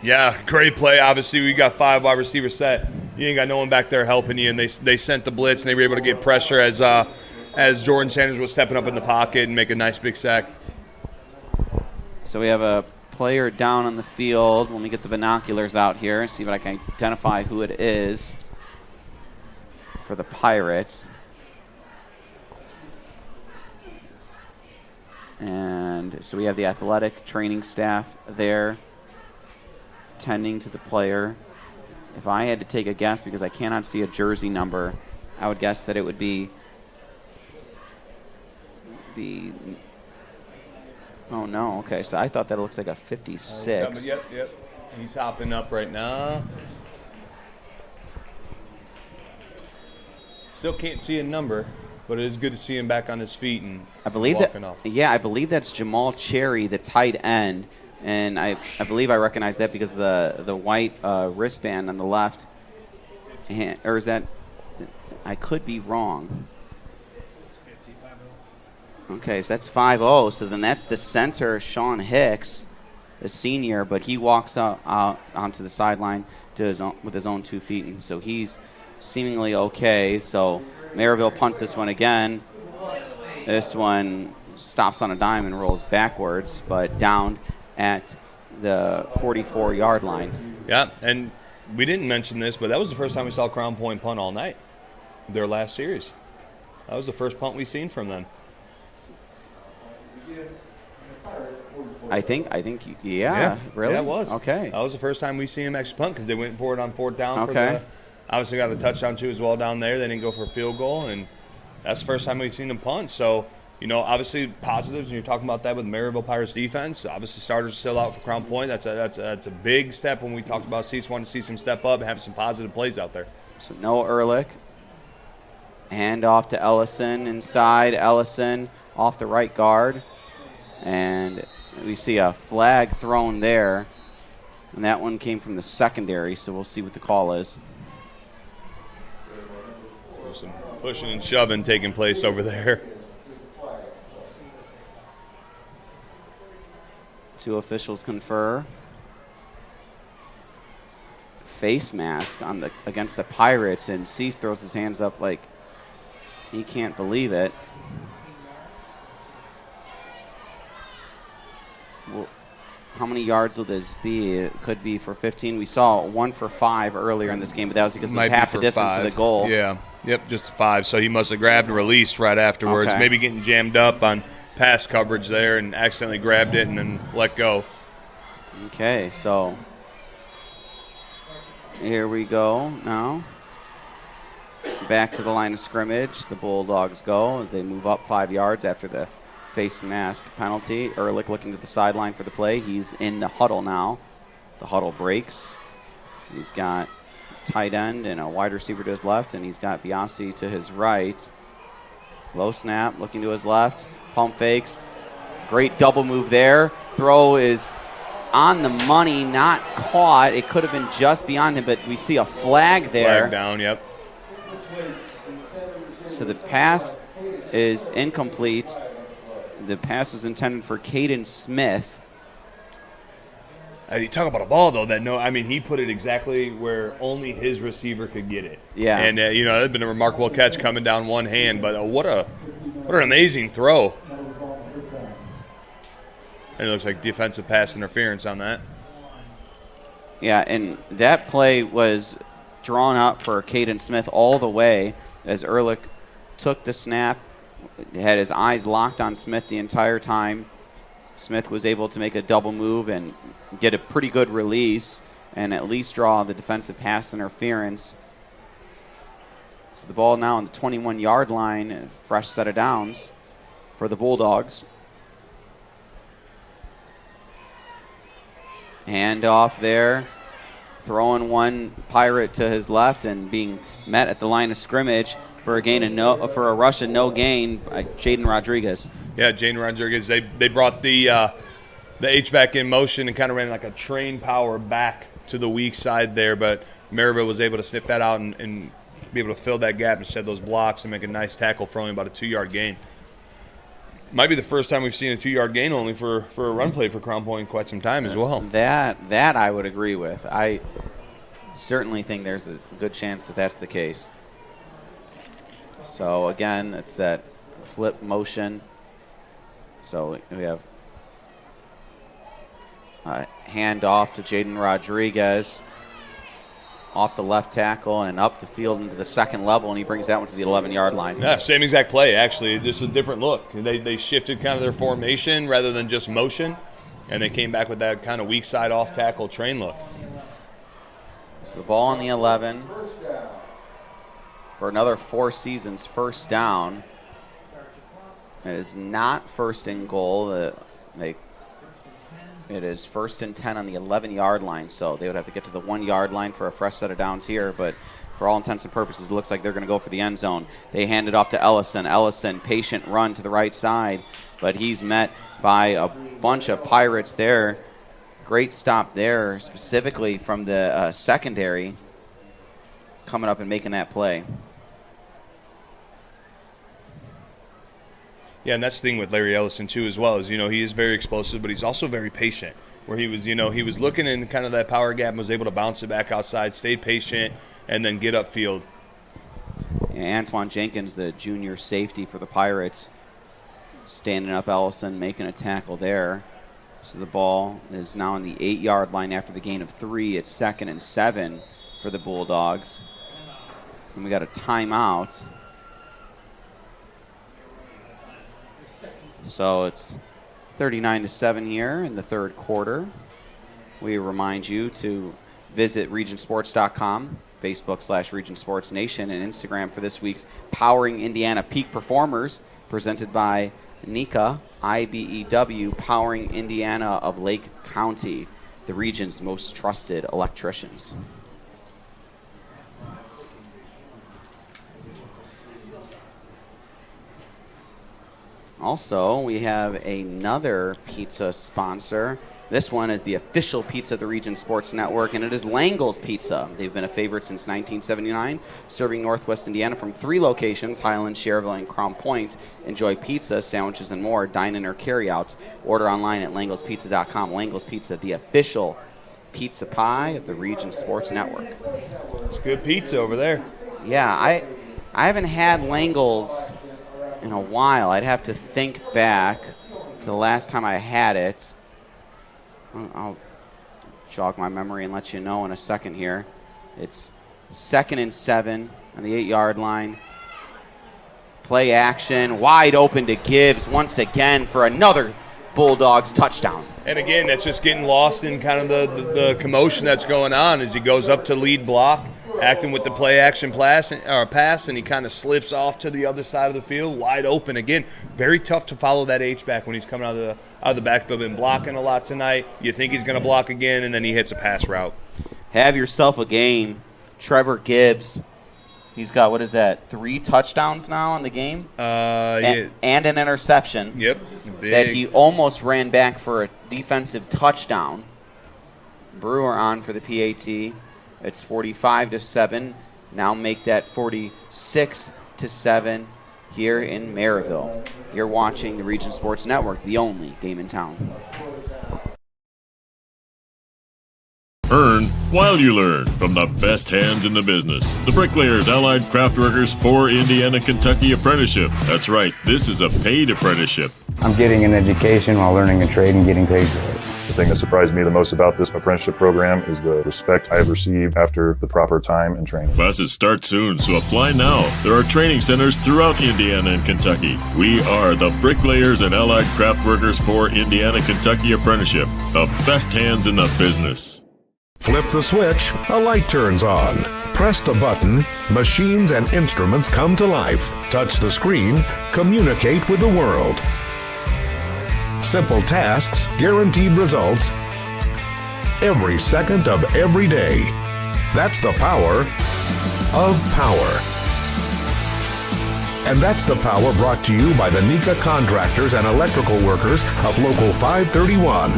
Speaker 5: Yeah, great play. Obviously, we got 5 wide receivers set. You ain't got no one back there helping you, and they sent the blitz, and they were able to get pressure as Jordan Sanders was stepping up in the pocket and make a nice big sack.
Speaker 4: So we have a player down on the field. Let me get the binoculars out here and see if I can identify who it is for the Pirates. And so we have the athletic training staff there tending to the player. If I had to take a guess, because I cannot see a jersey number, I would guess that it would be the... Oh, no. Okay, so I thought that it looks like a 56.
Speaker 5: Yep. He's hopping up right now. Still can't see a number, but it is good to see him back on his feet and walking off.
Speaker 4: Yeah, I believe that's Jamal Cherry, the tight end. And I believe I recognize that because of the white wristband on the left. Or is that... I could be wrong. Okay, so that's 5-0. So then that's the center, Sean Hicks, the senior, but he walks out onto the sideline with his own 2 feet, and so he's seemingly okay. So Merrillville punts this one again. This one stops on a dime and rolls backwards, but down at the 44-yard line.
Speaker 5: Yeah, and we didn't mention this, but that was the first time we saw Crown Point punt all night, their last series. That was the first punt we've seen from them.
Speaker 4: I think, yeah, really?
Speaker 5: Yeah, it was.
Speaker 4: Okay.
Speaker 5: That was the first time we see him actually punt because they went for it on 4th down.
Speaker 4: Okay.
Speaker 5: Obviously got a touchdown, too, as well down there. They didn't go for a field goal, and that's the first time we've seen them punt. So, obviously positives, and you're talking about that with Merrillville Pirates defense. Obviously starters are still out for Crown Point. That's a big step when we talked about wanting to see some step up and have some positive plays out there.
Speaker 4: So Noah Ehrlich. Hand off to Ellison inside. Ellison off the right guard. And we see a flag thrown there. And that one came from the secondary, so we'll see what the call is.
Speaker 5: There's some pushing and shoving taking place over there.
Speaker 4: 2 officials confer. Face mask against the Pirates, and Cease throws his hands up like he can't believe it. how many yards will this be? It could be for 15. We saw 1 for 5 earlier in this game, but that was because of half the distance to the goal.
Speaker 5: Yeah, yep, just 5. So he must have grabbed and released right afterwards.
Speaker 4: Okay.
Speaker 5: Maybe getting jammed up on pass coverage there and accidentally grabbed it and then let go.
Speaker 4: Okay, so here we go now. Back to the line of scrimmage. The Bulldogs go as they move up 5 yards after the face mask penalty. Ehrlich looking to the sideline for the play. He's in the huddle now. The huddle breaks. He's got tight end and a wide receiver to his left, and he's got Biasi to his right. Low snap, looking to his left. Pump fakes. Great double move there. Throw is on the money, not caught. It could have been just beyond him, but we see a flag there.
Speaker 5: Flag down, yep.
Speaker 4: So the pass is incomplete. The pass was intended for Caden Smith.
Speaker 5: You talk about a ball, though, he put it exactly where only his receiver could get it.
Speaker 4: Yeah.
Speaker 5: And, it's been a remarkable catch coming down one hand, but what an amazing throw. And it looks like defensive pass interference on that.
Speaker 4: Yeah, and that play was drawn up for Caden Smith all the way as Ehrlich took the snap, had his eyes locked on Smith the entire time. Smith was able to make a double move and get a pretty good release and at least draw the defensive pass interference. So the ball now on the 21-yard line, a fresh set of downs for the Bulldogs. Hand off there, throwing one Pirate to his left and being met at the line of scrimmage for a rush and no gain by Jaden Rodriguez.
Speaker 5: Yeah, Jaden Rodriguez. They brought the H-back in motion and kind of ran like a train power back to the weak side there, but Merrillville was able to sniff that out and be able to fill that gap and shed those blocks and make a nice tackle for only about a 2-yard gain. Might be the first time we've seen a 2-yard gain only for a run play for Crown Point in quite some time as well.
Speaker 4: That I would agree with. I certainly think there's a good chance that that's the case. So, again, it's that flip motion. So we have a hand off to Jaden Rodriguez off the left tackle and up the field into the second level, and he brings that one to the 11-yard line.
Speaker 5: Yeah, same exact play, actually, just a different look. They shifted kind of their formation rather than just motion, and they came back with that kind of weak side off tackle train look.
Speaker 4: So the ball on the 11 for another 4 seasons, first down. It is not first and goal. It is first and 10 on the 11-yard line, so they would have to get to the 1-yard line for a fresh set of downs here, but for all intents and purposes, it looks like they're going to go for the end zone. They hand it off to Ellison. Ellison, patient run to the right side, but he's met by a bunch of Pirates there. Great stop there, specifically from the secondary, coming up and making that play.
Speaker 5: Yeah, and that's the thing with Larry Ellison, too, as well, is, he is very explosive, but he's also very patient, where he was looking in kind of that power gap and was able to bounce it back outside, stayed patient, and then get upfield.
Speaker 4: Yeah, Antoine Jenkins, the junior safety for the Pirates, standing up Ellison, making a tackle there. So the ball is now on the 8-yard line after the gain of 3. It's 2nd and 7 for the Bulldogs. And we got a timeout. So it's 39-7 here in the third quarter. We remind you to visit regionsports.com, Facebook/RegionSportsNation, and Instagram for this week's Powering Indiana Peak Performers, presented by NECA IBEW, Powering Indiana of Lake County, the region's most trusted electricians. Also, we have another pizza sponsor. This one is the official pizza of the Region Sports Network, and it is Langle's Pizza. They've been a favorite since 1979, serving Northwest Indiana from 3 locations, Highland, Cherville, and Crown Point. Enjoy pizza, sandwiches, and more. Dine in or carry out. Order online at langlespizza.com. Langle's Pizza, the official pizza pie of the Region Sports Network.
Speaker 5: It's good pizza over there.
Speaker 4: Yeah, I haven't had Langle's in a while. I'd have to think back to the last time I had it. I'll jog my memory and let you know in a second here. It's 2nd and 7 on the 8-yard line. Play action, wide open to Gibbs once again for another Bulldogs touchdown.
Speaker 5: And again, that's just getting lost in kind of the commotion that's going on as he goes up to lead block, acting with the play action pass, and he kind of slips off to the other side of the field, wide open. Again, very tough to follow that H-back when he's coming out of the backfield. Been blocking a lot tonight. You think he's going to block again, and then he hits a pass route.
Speaker 4: Have yourself a game. Trevor Gibbs, he's got, 3 touchdowns now in the game?
Speaker 5: Yeah.
Speaker 4: And an interception.
Speaker 5: Yep.
Speaker 4: That he almost ran back for a defensive touchdown. Brewer on for the PAT. It's 45-7. Now make that 46-7 here in Merrillville. You're watching the Region Sports Network, the only game in town.
Speaker 11: Earn while you learn from the best hands in the business. The Bricklayers Allied Craft Workers for Indiana, Kentucky Apprenticeship. That's right, this is a paid apprenticeship.
Speaker 12: I'm getting an education while learning a trade and getting paid for it.
Speaker 13: The thing that surprised me the most about this apprenticeship program is the respect I have received after the proper time and training.
Speaker 11: Classes start soon, so apply now. There are training centers throughout Indiana and Kentucky. We are the Bricklayers and Allied Craft Workers for Indiana, Kentucky Apprenticeship. The best hands in the business.
Speaker 10: Flip the switch, a light turns on. Press the button, machines and instruments come to life. Touch the screen, communicate with the world. Simple tasks, guaranteed results, every second of every day. That's the power of power. And that's the power brought to you by the NECA contractors and electrical workers of Local 531.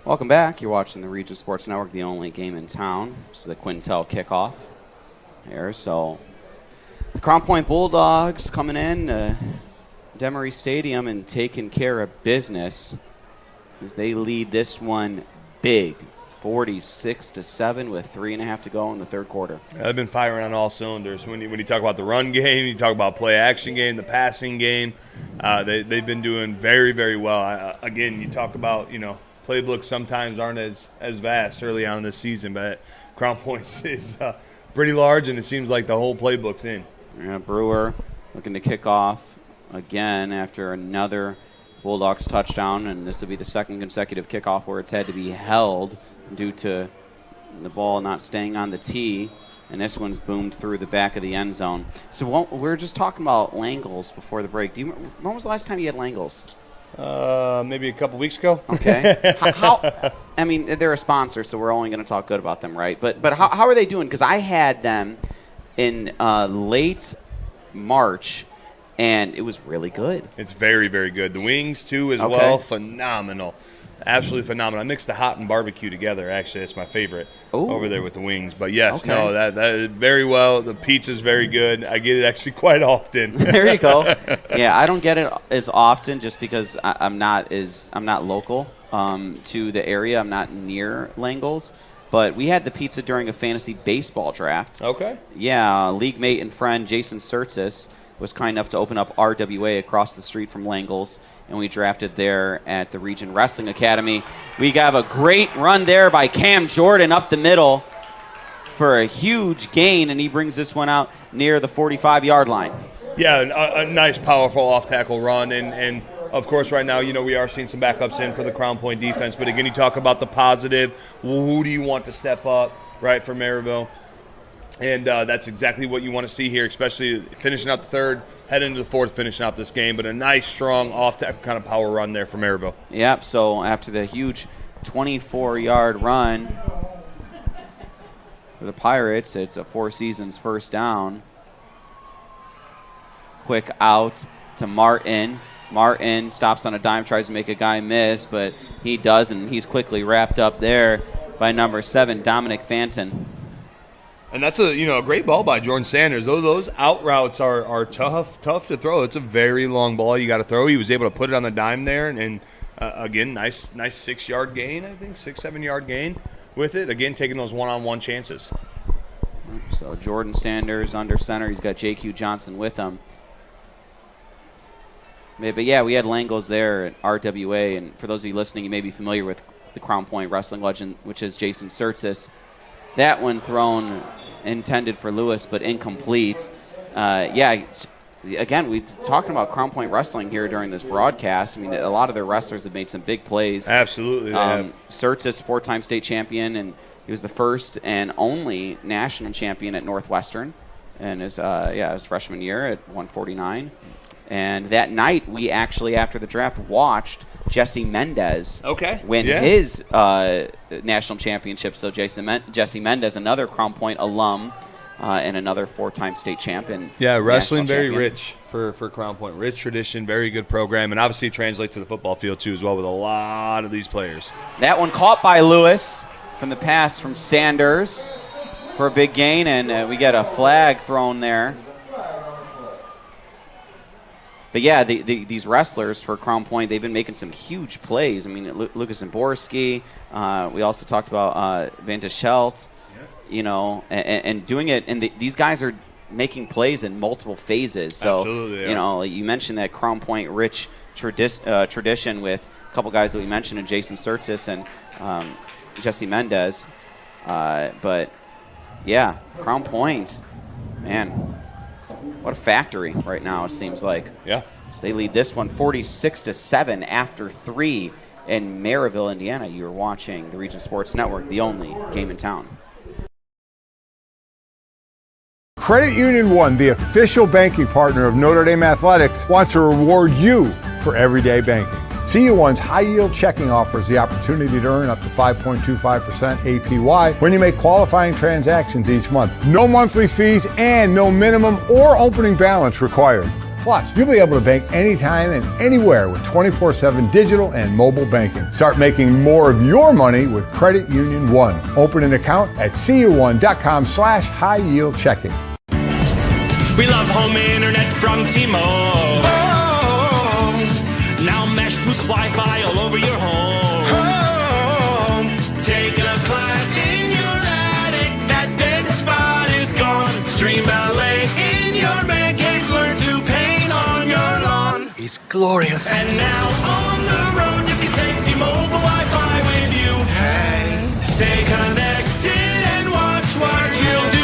Speaker 4: Welcome back. You're watching the Region Sports Network, the only game in town. This is the Quintel kickoff here. So the Crown Point Bulldogs coming in Demery Stadium and taking care of business as they lead this one big, 46-7 with 3.5 to go in the third quarter.
Speaker 5: They've been firing on all cylinders. When you talk about the run game, you talk about play action game, the passing game, they've been doing very, very well. Again, you talk about, playbooks sometimes aren't as vast early on in this season, but Crown Point is pretty large, and it seems like the whole playbook's in.
Speaker 4: Yeah, Brewer looking to kick off again after another Bulldogs touchdown, and this will be the second consecutive kickoff where it's had to be held due to the ball not staying on the tee, and this one's boomed through the back of the end zone. So we were just talking about Langles before the break. When was the last time you had Langles?
Speaker 5: Maybe a couple weeks ago.
Speaker 4: Okay. I mean, they're a sponsor, so we're only going to talk good about them, right? But how are they doing? Because I had them in late March, and it was really good.
Speaker 5: It's very, very good. The wings, too, as well, phenomenal. Absolutely phenomenal. I mixed the hot and barbecue together, actually. That's my favorite over there with the wings. But, yes, no, that is very well. The pizza's very good. I get it actually quite often.
Speaker 4: There you go. Yeah, I don't get it as often just because I'm not local to the area. I'm not near Langles. But we had the pizza during a fantasy baseball draft.
Speaker 5: Okay.
Speaker 4: Yeah, league mate and friend Jason Surtis was kind enough to open up RWA across the street from Langles, and we drafted there at the Region Wrestling Academy. We got a great run there by Cam Jordan up the middle for a huge gain, and he brings this one out near the 45-yard line.
Speaker 5: Yeah, a nice, powerful off-tackle run, and of course, right now, we are seeing some backups in for the Crown Point defense. But again, you talk about the positive. Who do you want to step up, right, for Merrillville? And that's exactly what you want to see here, especially finishing out the third, heading into the fourth, finishing out this game. But a nice, strong, off-tackle kind of power run there for Merrillville.
Speaker 4: Yep, so after the huge 24-yard run for the Pirates, it's a Four Seasons first down. Quick out to Martin. Martin stops on a dime, tries to make a guy miss, but he doesn't. He's quickly wrapped up there by number 7, Dominic Fanton.
Speaker 5: And that's a great ball by Jordan Sanders. Those out routes are tough to throw. It's a very long ball you got to throw. He was able to put it on the dime there, and again, nice 6-yard gain, I think, 6-7-yard gain with it. Again, taking those one-on-one chances.
Speaker 4: So Jordan Sanders under center. He's got J.Q. Johnson with him. But yeah, we had Langles there at RWA, and for those of you listening, you may be familiar with the Crown Point wrestling legend, which is Jason Surtis. That one thrown intended for Lewis, but incomplete. Again, we're talking about Crown Point wrestling here during this broadcast. I mean, a lot of their wrestlers have made some big plays.
Speaker 5: Absolutely, they have.
Speaker 4: Surtis, 4-time state champion, and he was the first and only national champion at Northwestern in his freshman year at 149. And that night, we actually, after the draft, watched Jesse Mendez win his national championship. So Jesse Mendez, another Crown Point alum and another 4-time state champion.
Speaker 5: Yeah, wrestling very rich for Crown Point. Rich tradition, very good program, and obviously it translates to the football field too as well with a lot of these players.
Speaker 4: That one caught by Lewis from the pass from Sanders for a big gain, and we get a flag thrown there. But yeah, these wrestlers for Crown Point, they've been making some huge plays. I mean, Lucas Zimborski. We also talked about Van de Schelt, and doing it. And these guys are making plays in multiple phases. So,
Speaker 5: absolutely,
Speaker 4: you mentioned that Crown Point rich tradition with a couple guys that we mentioned, and Jason Surtis and Jesse Mendez. But yeah, Crown Point, man. What a factory right now, it seems like.
Speaker 5: Yeah.
Speaker 4: So they lead this one 46-7 after 3 in Merrillville, Indiana. You're watching the Region Sports Network, the only game in town.
Speaker 15: Credit Union One, the official banking partner of Notre Dame Athletics, wants to reward you for everyday banking. CU1's high-yield checking offers the opportunity to earn up to 5.25% APY when you make qualifying transactions each month. No monthly fees and no minimum or opening balance required. Plus, you'll be able to bank anytime and anywhere with 24/7 digital and mobile banking. Start making more of your money with Credit Union One. Open an account at cu1.com/high-yield checking.
Speaker 16: We love home internet from T-Mobile. Now Mesh boosts Wi-Fi all over your home. Taking a class in your attic, that dead spot is gone. Stream ballet in your man cave, learn to paint on your lawn.
Speaker 21: It's glorious.
Speaker 16: And now on the road, you can take T-Mobile Wi-Fi with you. Hey, stay connected and watch what you'll do.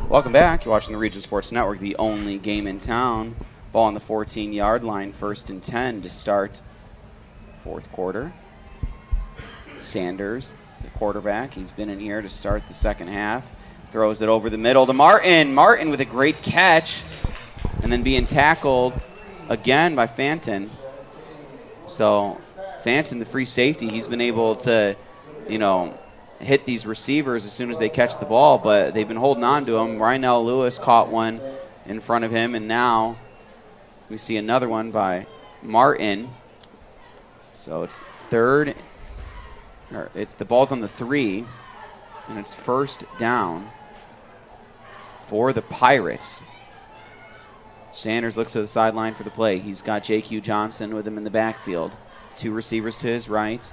Speaker 4: Welcome back. You're watching the Region Sports Network, the only game in town. Ball on the 14-yard line, 1st and 10 to start fourth quarter. Sanders, the quarterback, he's been in here to start the second half. Throws it over the middle to Martin. Martin with a great catch, and then being tackled again by Fanton. So Fanton, the free safety, he's been able to, hit these receivers as soon as they catch the ball, but they've been holding on to him. Rynell Lewis caught one in front of him, and now we see another one by Martin. So it's the ball's on the 3, and it's 1st down for the Pirates. Sanders looks to the sideline for the play. He's got J.Q. Johnson with him in the backfield. 2 receivers to his right.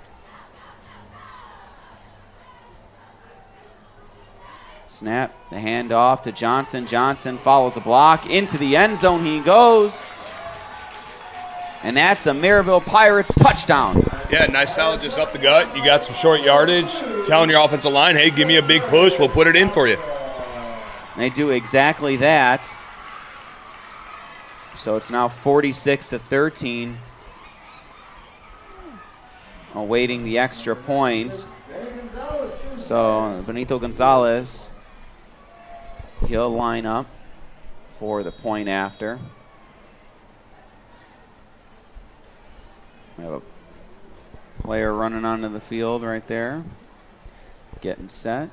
Speaker 4: Snap, the handoff to Johnson. Johnson follows a block. Into the end zone he goes. And that's a Merrillville Pirates touchdown.
Speaker 5: Yeah, nice solid just up the gut. You got some short yardage. Telling your offensive line, hey, give me a big push. We'll put it in for you.
Speaker 4: They do exactly that. So it's now 46-13. Awaiting the extra point. So Benito Gonzalez, he'll line up for the point after. We have a player running onto the field right there. Getting set.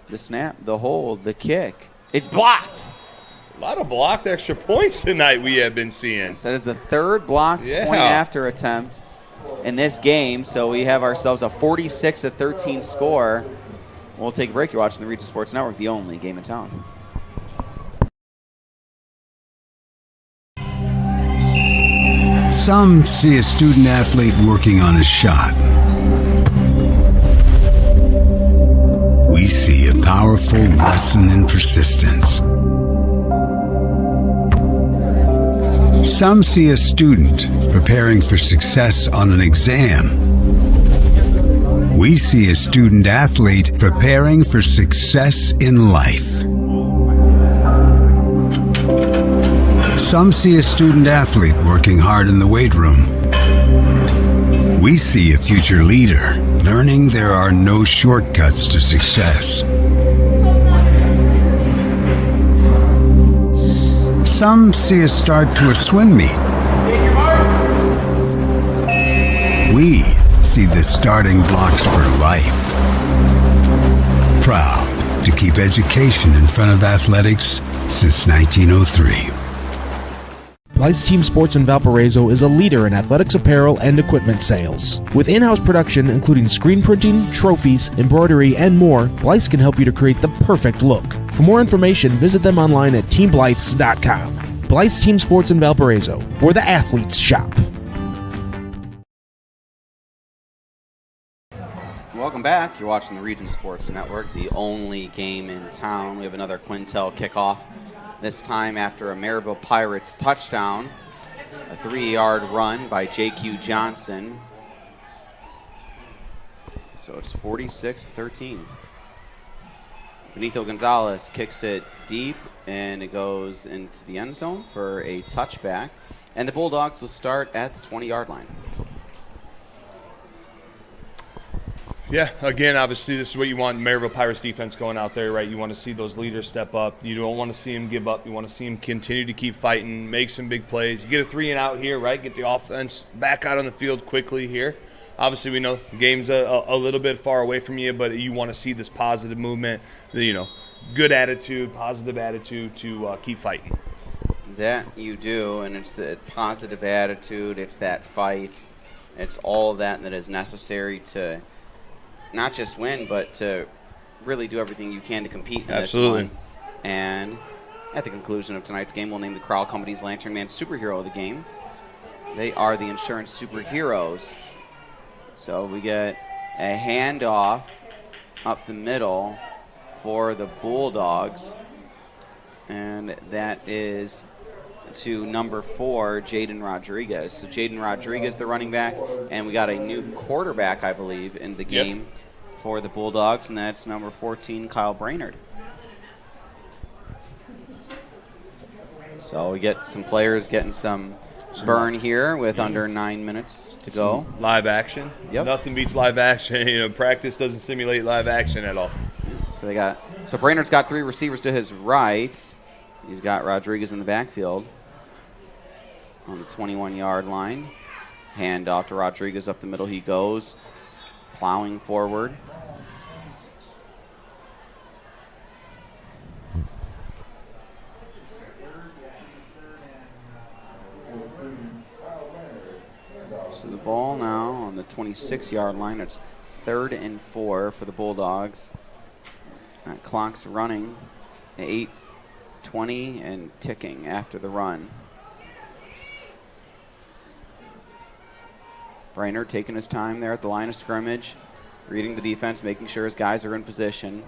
Speaker 4: The snap, the hold, the kick. It's blocked.
Speaker 5: A lot of blocked extra points tonight we have been seeing.
Speaker 4: So that is the 3rd blocked point after attempt in this game. So we have ourselves a 46-13 score. We'll take a break. You're watching the Region Sports Network, the only game in town.
Speaker 17: Some see a student athlete working on a shot. We we see a powerful lesson in persistence. Some see a student preparing for success on an exam. We see a student athlete preparing for success in life. Some see a student athlete working hard in the weight room. We see a future leader learning there are no shortcuts to success. Some see a start to a swim meet. We see the starting blocks for life. Proud to keep education in front of athletics since 1903.
Speaker 18: Blythe's Team Sports in Valparaiso is a leader in athletics apparel and equipment sales. With in-house production including screen printing, trophies, embroidery, and more, Blythe's can help you to create the perfect look. For more information, visit them online at teamblythes.com. Blythe's Team Sports in Valparaiso, where the athletes shop.
Speaker 4: Welcome back. You're watching the Region Sports Network, the only game in town. We have another Quintel kickoff, this time after a Merrillville Pirates touchdown, a 3-yard run by J.Q. Johnson. So it's 46-13. Benito Gonzalez kicks it deep, and it goes into the end zone for a touchback. And the Bulldogs will start at the 20-yard line.
Speaker 5: Yeah, again, obviously this is what you want Merrillville Pirates defense going out there, right? You want to see those leaders step up. You don't want to see them give up. You want to see them continue to keep fighting, make some big plays. Get a 3-and-out here, right? Get the offense back out on the field quickly here. Obviously, we know the game's a little bit far away from you, but you want to see this positive movement, good attitude, positive attitude to keep fighting.
Speaker 4: That you do, and it's the positive attitude, it's that fight, it's all that is necessary to not just win, but to really do everything you can to compete in
Speaker 5: Absolutely.
Speaker 4: this one. And at the conclusion of tonight's game, we'll name the Crowell Company's Lantern Man Superhero of the game. They are the insurance superheroes. So we get a handoff up the middle for the Bulldogs, and that is to number 4, Jaden Rodriguez. So Jaden Rodriguez, the running back, and we got a new quarterback, I believe, in the game for the Bulldogs, and that's number 14, Kyle Brainerd. So we get some players getting some burn here with under 9 minutes to go.
Speaker 5: Some live action.
Speaker 4: Yep.
Speaker 5: Nothing beats live action. Practice doesn't simulate live action at all.
Speaker 4: So Brainerd's got 3 receivers to his right. He's got Rodriguez in the backfield on the 21-yard line. Hand off to Rodriguez up the middle. He goes, plowing forward. So the ball now on the 26-yard line. It's 3rd and 4 for the Bulldogs. That clock's running. 8:20 and ticking after the run. Brainerd taking his time there at the line of scrimmage, reading the defense, making sure his guys are in position.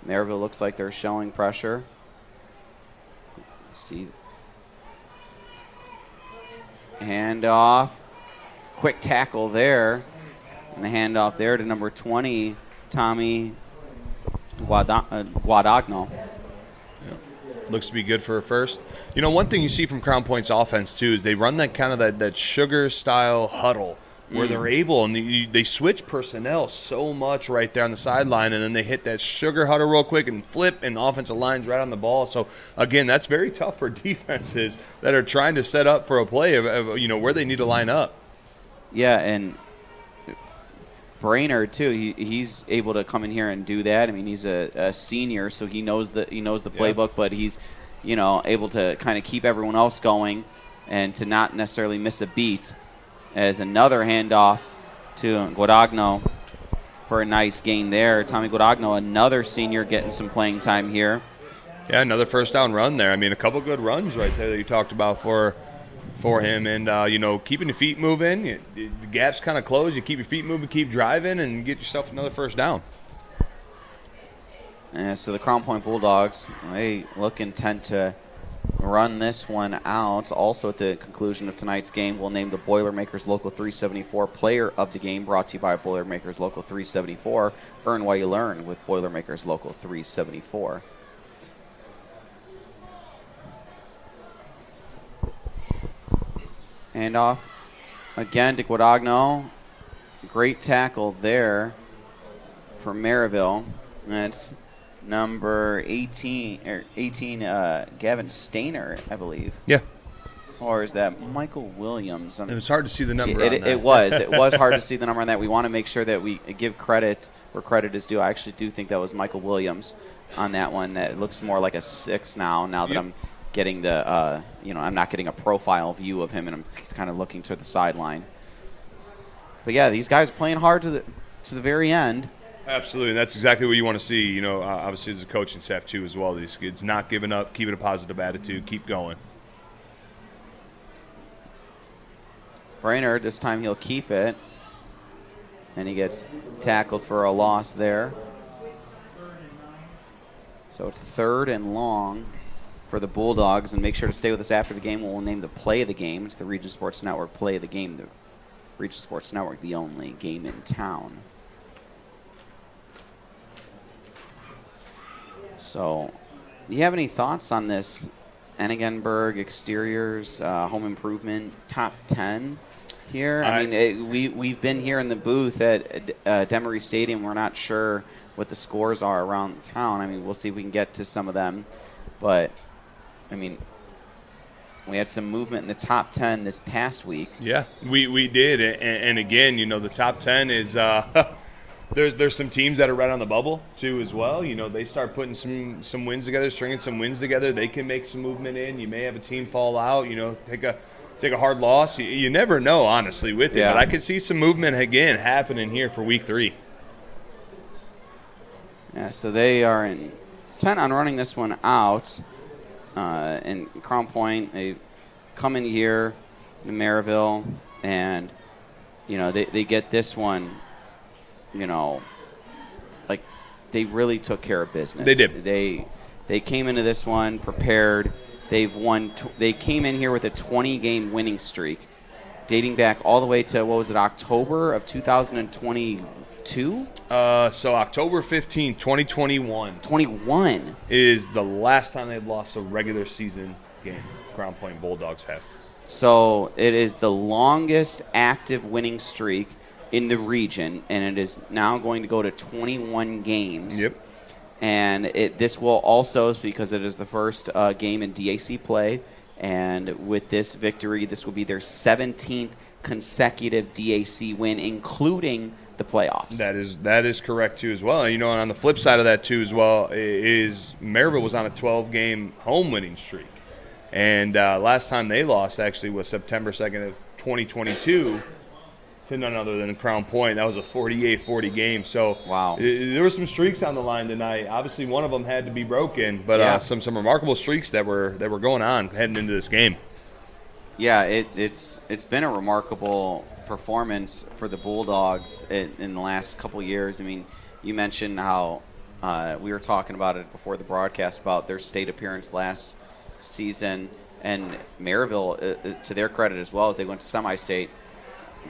Speaker 4: Merrillville looks like they're showing pressure. See, handoff, quick tackle there, and the handoff there to number 20, Tommy Guadagno.
Speaker 5: Looks to be good for a first. One thing you see from Crown Point's offense, too, is they run that kind of that sugar-style huddle where they're able, and they switch personnel so much right there on the sideline, and then they hit that sugar huddle real quick and flip, and the offensive line's right on the ball. So, again, that's very tough for defenses that are trying to set up for a play of where they need to line up.
Speaker 4: Yeah, and Brainerd too. He's able to come in here and do that. I mean, he's a senior, so he knows the playbook, but he's able to kind of keep everyone else going and to not necessarily miss a beat. As another handoff to Guadagno for a nice gain there. Tommy Guadagno, another senior, getting some playing time here.
Speaker 5: Yeah, another first down run there. I mean, a couple good runs right there that you talked about for him. And, keeping the feet moving, the gap's kind of closed. You keep your feet moving, keep driving, and get yourself another first down.
Speaker 4: So the Crown Point Bulldogs, they look intent to run this one out. Also at the conclusion of tonight's game, we'll name the Boilermakers Local 374 Player of the Game, brought to you by Boilermakers Local 374. Earn while you learn with Boilermakers Local 374. Handoff again to Guadagno. Great tackle there for Merrillville. That's number 18, Gavin Stainer, I believe.
Speaker 5: Yeah.
Speaker 4: Or is that Michael Williams?
Speaker 5: It was hard to see the number on that.
Speaker 4: It was hard to see the number on that. We want to make sure that we give credit where credit is due. I actually do think that was Michael Williams on that one. That looks more like a 6 now that I'm getting the, I'm not getting a profile view of him, and he's kind of looking to the sideline. But, yeah, these guys are playing hard to the very end.
Speaker 5: Absolutely, and that's exactly what you want to see. Obviously as a coaching staff too as well. These kids not giving up, keeping a positive attitude, keep going.
Speaker 4: Brainerd, this time he'll keep it. And he gets tackled for a loss there. So it's 3rd and long for the Bulldogs. And make sure to stay with us after the game. We'll name the play of the game. It's the Region Sports Network play of the game. The Region Sports Network, the only game in town. So, do you have any thoughts on this Enigenberg exteriors home improvement top 10 here? I mean, we've been here in the booth at Demery Stadium. We're not sure what the scores are around town. I mean, we'll see if we can get to some of them. But, I mean, we had some movement in the top 10 this past week.
Speaker 5: Yeah, we did. And again, the top 10 is there's some teams that are right on the bubble, too, as well. They start putting some wins together, stringing some wins together. They can make some movement in. You may have a team fall out, take a hard loss. You never know, honestly, with it. But I could see some movement, again, happening here for Week 3.
Speaker 4: Yeah, so they are intent on running this one out. And Crown Point, they come in here to Merrillville, and, they get this one. They really took care of business.
Speaker 5: They did.
Speaker 4: They came into this one prepared. They've won. They came in here with a 20-game winning streak, dating back all the way to October of 2022.
Speaker 5: So October 15th, 2021.
Speaker 4: 21
Speaker 5: is the last time they've lost a regular season game. Crown Point Bulldogs have.
Speaker 4: So it is the longest active winning streak in the region, and it is now going to go to 21 games.
Speaker 5: Yep.
Speaker 4: And this will also, because it is the first game in DAC play, and with this victory, this will be their 17th consecutive DAC win, including the playoffs.
Speaker 5: That is correct, too, as well. And, on the flip side of that, too, as well, is Merrillville was on a 12-game home winning streak. And last time they lost, actually, was September 2nd of 2022. To none other than Crown Point. That was a 48-40 game. So
Speaker 4: wow,
Speaker 5: there were some streaks on the line tonight. Obviously, one of them had to be broken, but some remarkable streaks that were going on heading into this game.
Speaker 4: Yeah, it's been a remarkable performance for the Bulldogs in the last couple years. I mean, you mentioned how we were talking about it before the broadcast about their state appearance last season, and Merrillville, to their credit as well, as they went to semi-state.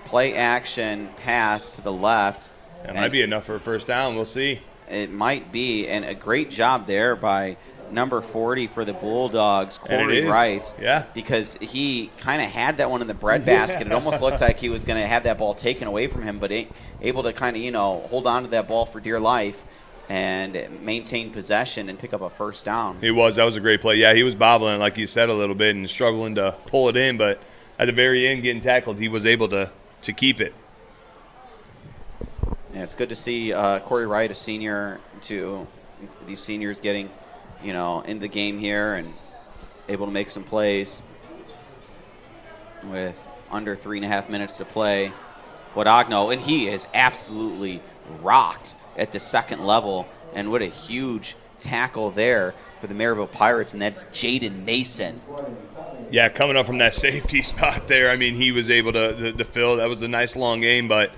Speaker 4: Play action pass to the left.
Speaker 5: That might be enough for a first down. We'll see.
Speaker 4: It might be, and a great job there by number 40 for the Bulldogs, Corey Wright.
Speaker 5: Yeah.
Speaker 4: Because he kind of had that one in the breadbasket. It almost looked like he was going to have that ball taken away from him, but able to kind of, hold on to that ball for dear life and maintain possession and pick up a first down.
Speaker 5: He was. That was a great play. Yeah, he was bobbling, like you said, a little bit and struggling to pull it in, but at the very end, getting tackled, he was able to keep it.
Speaker 4: Yeah, it's good to see Corey Wright, a senior, too. These seniors getting, in the game here and able to make some plays with under 3.5 minutes to play. Guadagno, and he is absolutely rocked at the second level, and what a huge tackle there for the Merrillville Pirates, and that's Jaden Mason.
Speaker 5: Yeah, coming up from that safety spot there, I mean, he was able to fill. That was a nice long game, but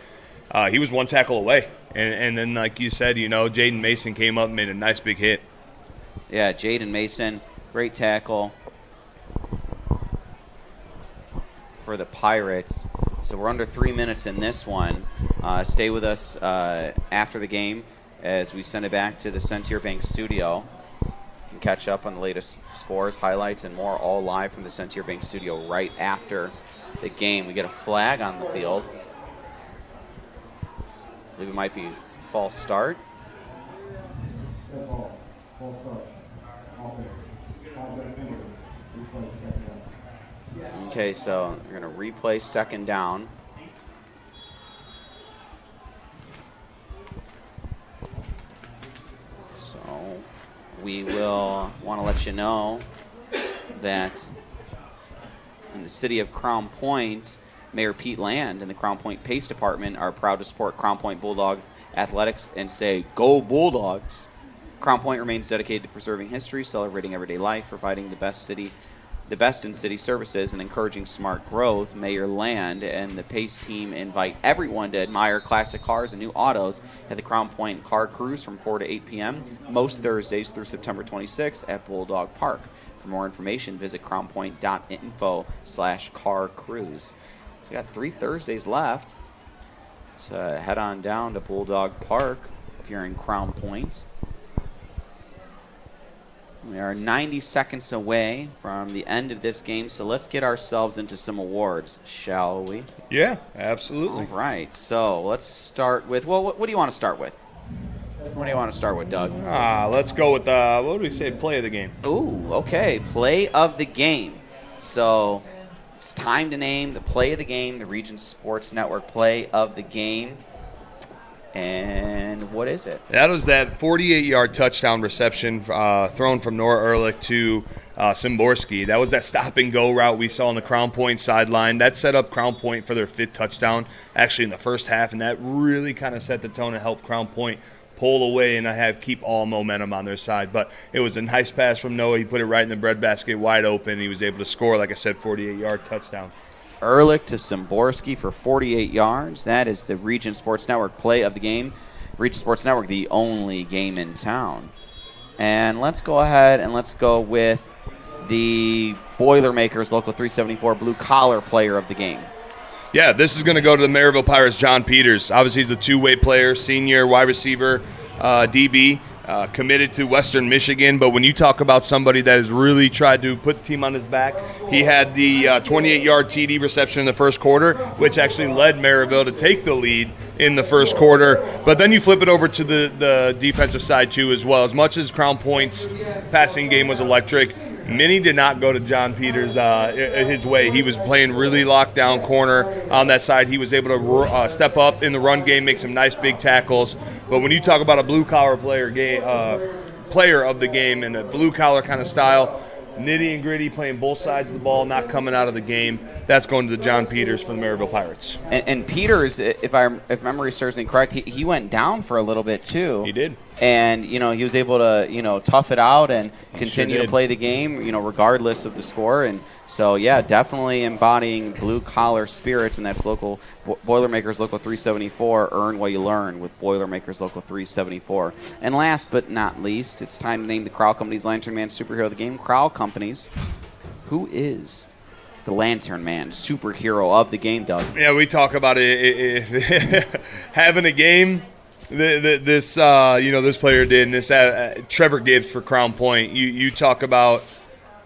Speaker 5: he was one tackle away And then, like you said, Jaden Mason came up and made a nice big hit.
Speaker 4: Yeah, Jaden Mason, great tackle for the Pirates. So we're under 3 minutes in this one. Stay with us after the game as we send it back to the Centier Bank studio. You can catch up on the latest scores, highlights, and more, all live from the Centier Bank studio right after the game. We get a flag on the field. I believe it might be false start. Okay, so we're going to replay second down. So we will want to let you know that in the city of Crown Point, Mayor Pete Land and the Crown Point Pace Department are proud to support Crown Point Bulldog athletics and say, "Go Bulldogs!" Crown Point remains dedicated to preserving history, celebrating everyday life, providing the best in city services, and encouraging smart growth. Mayor Land and the Pace team invite everyone to admire classic cars and new autos at the Crown Point Car Cruise from 4 to 8 p.m. most Thursdays through September 26th at Bulldog Park. For more information, visit crownpoint.info/car cruise. So we got 3 Thursdays left. So head on down to Bulldog Park if you're in Crown Point. We are 90 seconds away from the end of this game, so let's get ourselves into some awards, shall we?
Speaker 5: Yeah, absolutely.
Speaker 4: All right, so let's start with, well, what do you want to start with? What do you want to start with, Doug?
Speaker 5: Let's go with, what do we say, play of the game?
Speaker 4: Ooh, okay, play of the game. So it's time to name the play of the game, the Region Sports Network play of the game. And what is it?
Speaker 5: That was that 48-yard touchdown reception thrown from Nora Ehrlich to Szymborski. That was that stop-and-go route we saw on the Crown Point sideline. That set up Crown Point for their 5th touchdown, actually in the first half, and that really kind of set the tone and helped Crown Point pull away and keep all momentum on their side. But it was a nice pass from Noah. He put it right in the breadbasket, wide open. He was able to score, like I said, 48-yard touchdown.
Speaker 4: Ehrlich to Szymborski for 48 yards. That is the Region Sports Network play of the game. Region Sports Network, the only game in town. And let's go ahead and let's go with the Boilermakers Local 374 blue-collar player of the game.
Speaker 5: Yeah, this is going to go to the Merrillville Pirates, John Peters. Obviously, he's a two-way player, senior wide receiver, DB. Committed to Western Michigan, but when you talk about somebody that has really tried to put the team on his back, he had the 28-yard TD reception in the first quarter, which actually led Merrillville to take the lead in the first quarter. But then you flip it over to the defensive side, too, as well. As much as Crown Point's passing game was electric, many did not go to John Peters his way. He was playing really locked down corner on that side. He was able to step up in the run game, make some nice big tackles. But when you talk about a blue-collar player of the game and a blue-collar kind of style, nitty and gritty, playing both sides of the ball, not coming out of the game, that's going to the John Peters for the Merrillville Pirates.
Speaker 4: And Peters, if memory serves me correct, he went down for a little bit too.
Speaker 5: He did.
Speaker 4: And, he was able to, tough it out and continue to play the game, regardless of the score. And so, yeah, definitely embodying blue-collar spirits, and that's local Boilermakers Local 374. Earn what you learn with Boilermakers Local 374. And last but not least, it's time to name the Crowell Companies Lantern Man superhero of the game. Crowell Companies, who is the Lantern Man superhero of the game, Doug?
Speaker 5: Yeah, we talk about it. Having a game. This player did, and this Trevor Gibbs for Crown Point. You talk about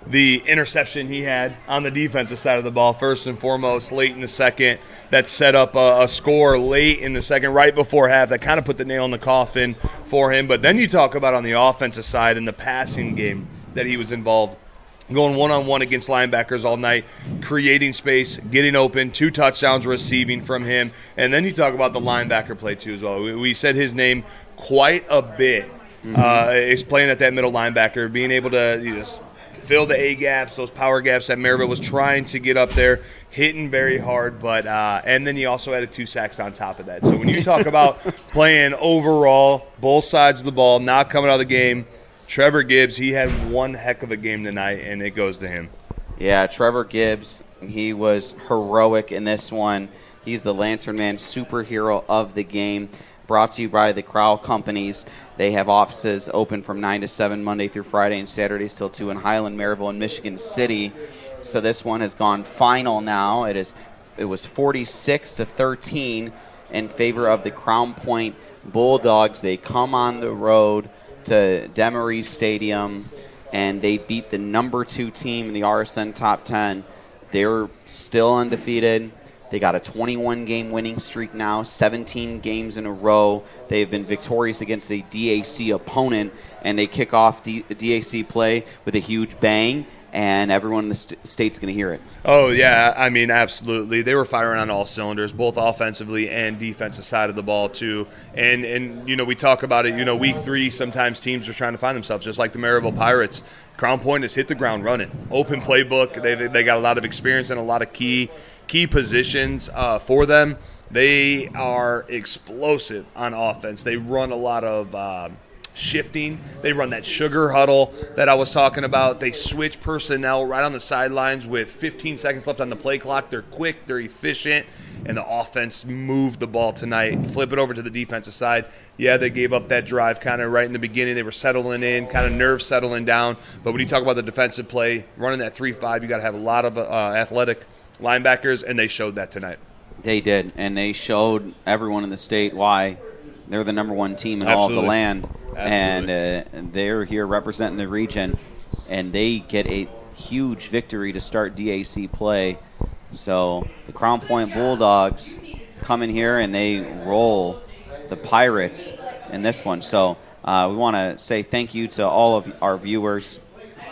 Speaker 5: the interception he had on the defensive side of the ball, first and foremost, late in the second, that set up a score late in the second, right before half, that kind of put the nail in the coffin for him. But then you talk about on the offensive side and the passing game that he was involved, going one-on-one against linebackers all night, creating space, getting open, 2 touchdowns receiving from him. And then you talk about the linebacker play, too, as well. We said his name quite a bit. He's playing at that middle linebacker, being able to just fill the A-gaps, those power gaps that Merrillville was trying to get up there, hitting very hard. But and then he also added 2 sacks on top of that. So when you talk about playing overall, both sides of the ball, not coming out of the game, Trevor Gibbs, he had one heck of a game tonight, and it goes to him.
Speaker 4: Yeah, Trevor Gibbs, he was heroic in this one. He's the Lantern Man superhero of the game. brought to you by the Crow Companies. They have offices open from 9 to 7 Monday through Friday and Saturdays till 2 in Highland, Merrillville, and Michigan City. So this one has gone final now. It was 46-13 in favor of the Crown Point Bulldogs. They come on the road to Demery Stadium, and they beat the number 2 team in the RSN Top 10. They're still undefeated. They got a 21-game winning streak now, 17 games in a row. They've been victorious against a DAC opponent, and they kick off DAC play with a huge bang, and everyone in the state's going to hear it.
Speaker 5: Oh, yeah, I mean, absolutely. They were firing on all cylinders, both offensively and defensive side of the ball, too. And you know, we talk about it, you know, week 3, sometimes teams are trying to find themselves, just like the Merrillville Pirates. Crown Point has hit the ground running. Open playbook. They got a lot of experience and a lot of key positions for them. They are explosive on offense. They run a lot of shifting. They run that sugar huddle that I was talking about. They switch personnel right on the sidelines with 15 seconds left on the play clock. They're quick, they're efficient, and the offense moved the ball tonight. Flip it over to the defensive side. Yeah, they gave up that drive kind of right in the beginning. They were settling in, kind of nerves settling down. But when you talk about the defensive play, running that 3-5, you got to have a lot of athletic linebackers, and they showed that tonight.
Speaker 4: They did, and they showed everyone in the state why they're the number 1 team in all of the land. Absolutely. And they're here representing the region, and they get a huge victory to start DAC play. So the Crown Point Bulldogs come in here, and they roll the Pirates in this one. So we want to say thank you to all of our viewers,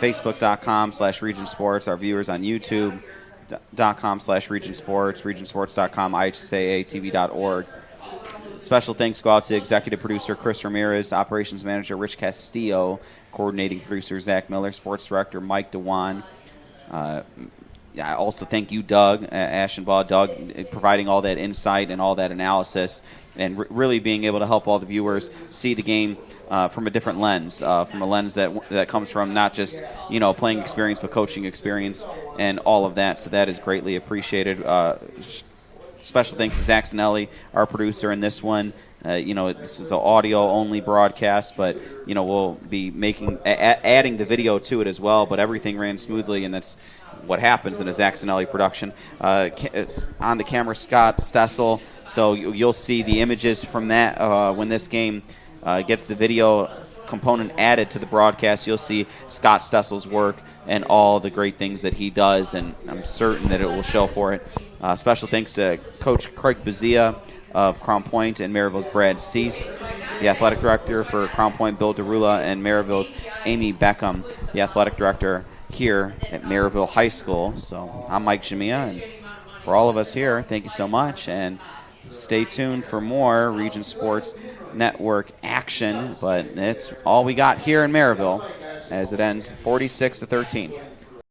Speaker 4: Facebook.com/Region Sports, our viewers on YouTube.com/Region Sports, RegionSports.com, IHSAA.tv.org. Special thanks go out to executive producer Chris Ramirez, operations manager Rich Castillo, coordinating producer Zach Miller, sports director Mike DeWan. I also thank you, Doug Ashenbaugh. Doug, providing all that insight and all that analysis, and really being able to help all the viewers see the game from a different lens, from a lens that comes from not just playing experience, but coaching experience and all of that. So that is greatly appreciated. Special thanks to Zach Zanelli, our producer in this one. This was an audio-only broadcast, but we'll be adding the video to it as well. But everything ran smoothly, and that's what happens in a Zach Zanelli production. It's on the camera, Scott Stessel. So you'll see the images from that when this game gets the video component added to the broadcast. You'll see Scott Stessel's work and all the great things that he does, and I'm certain that it will show for it. Special thanks to Coach Craig Bazia of Crown Point and Merrillville's Brad Cease, the athletic director for Crown Point, Bill Derula, and Merrillville's Amy Beckham, the athletic director here at Merrillville High School. So I'm Mike Jamia, and for all of us here, thank you so much, and stay tuned for more Region Sports Network action, but it's all we got here in Merrillville as it ends 46-13.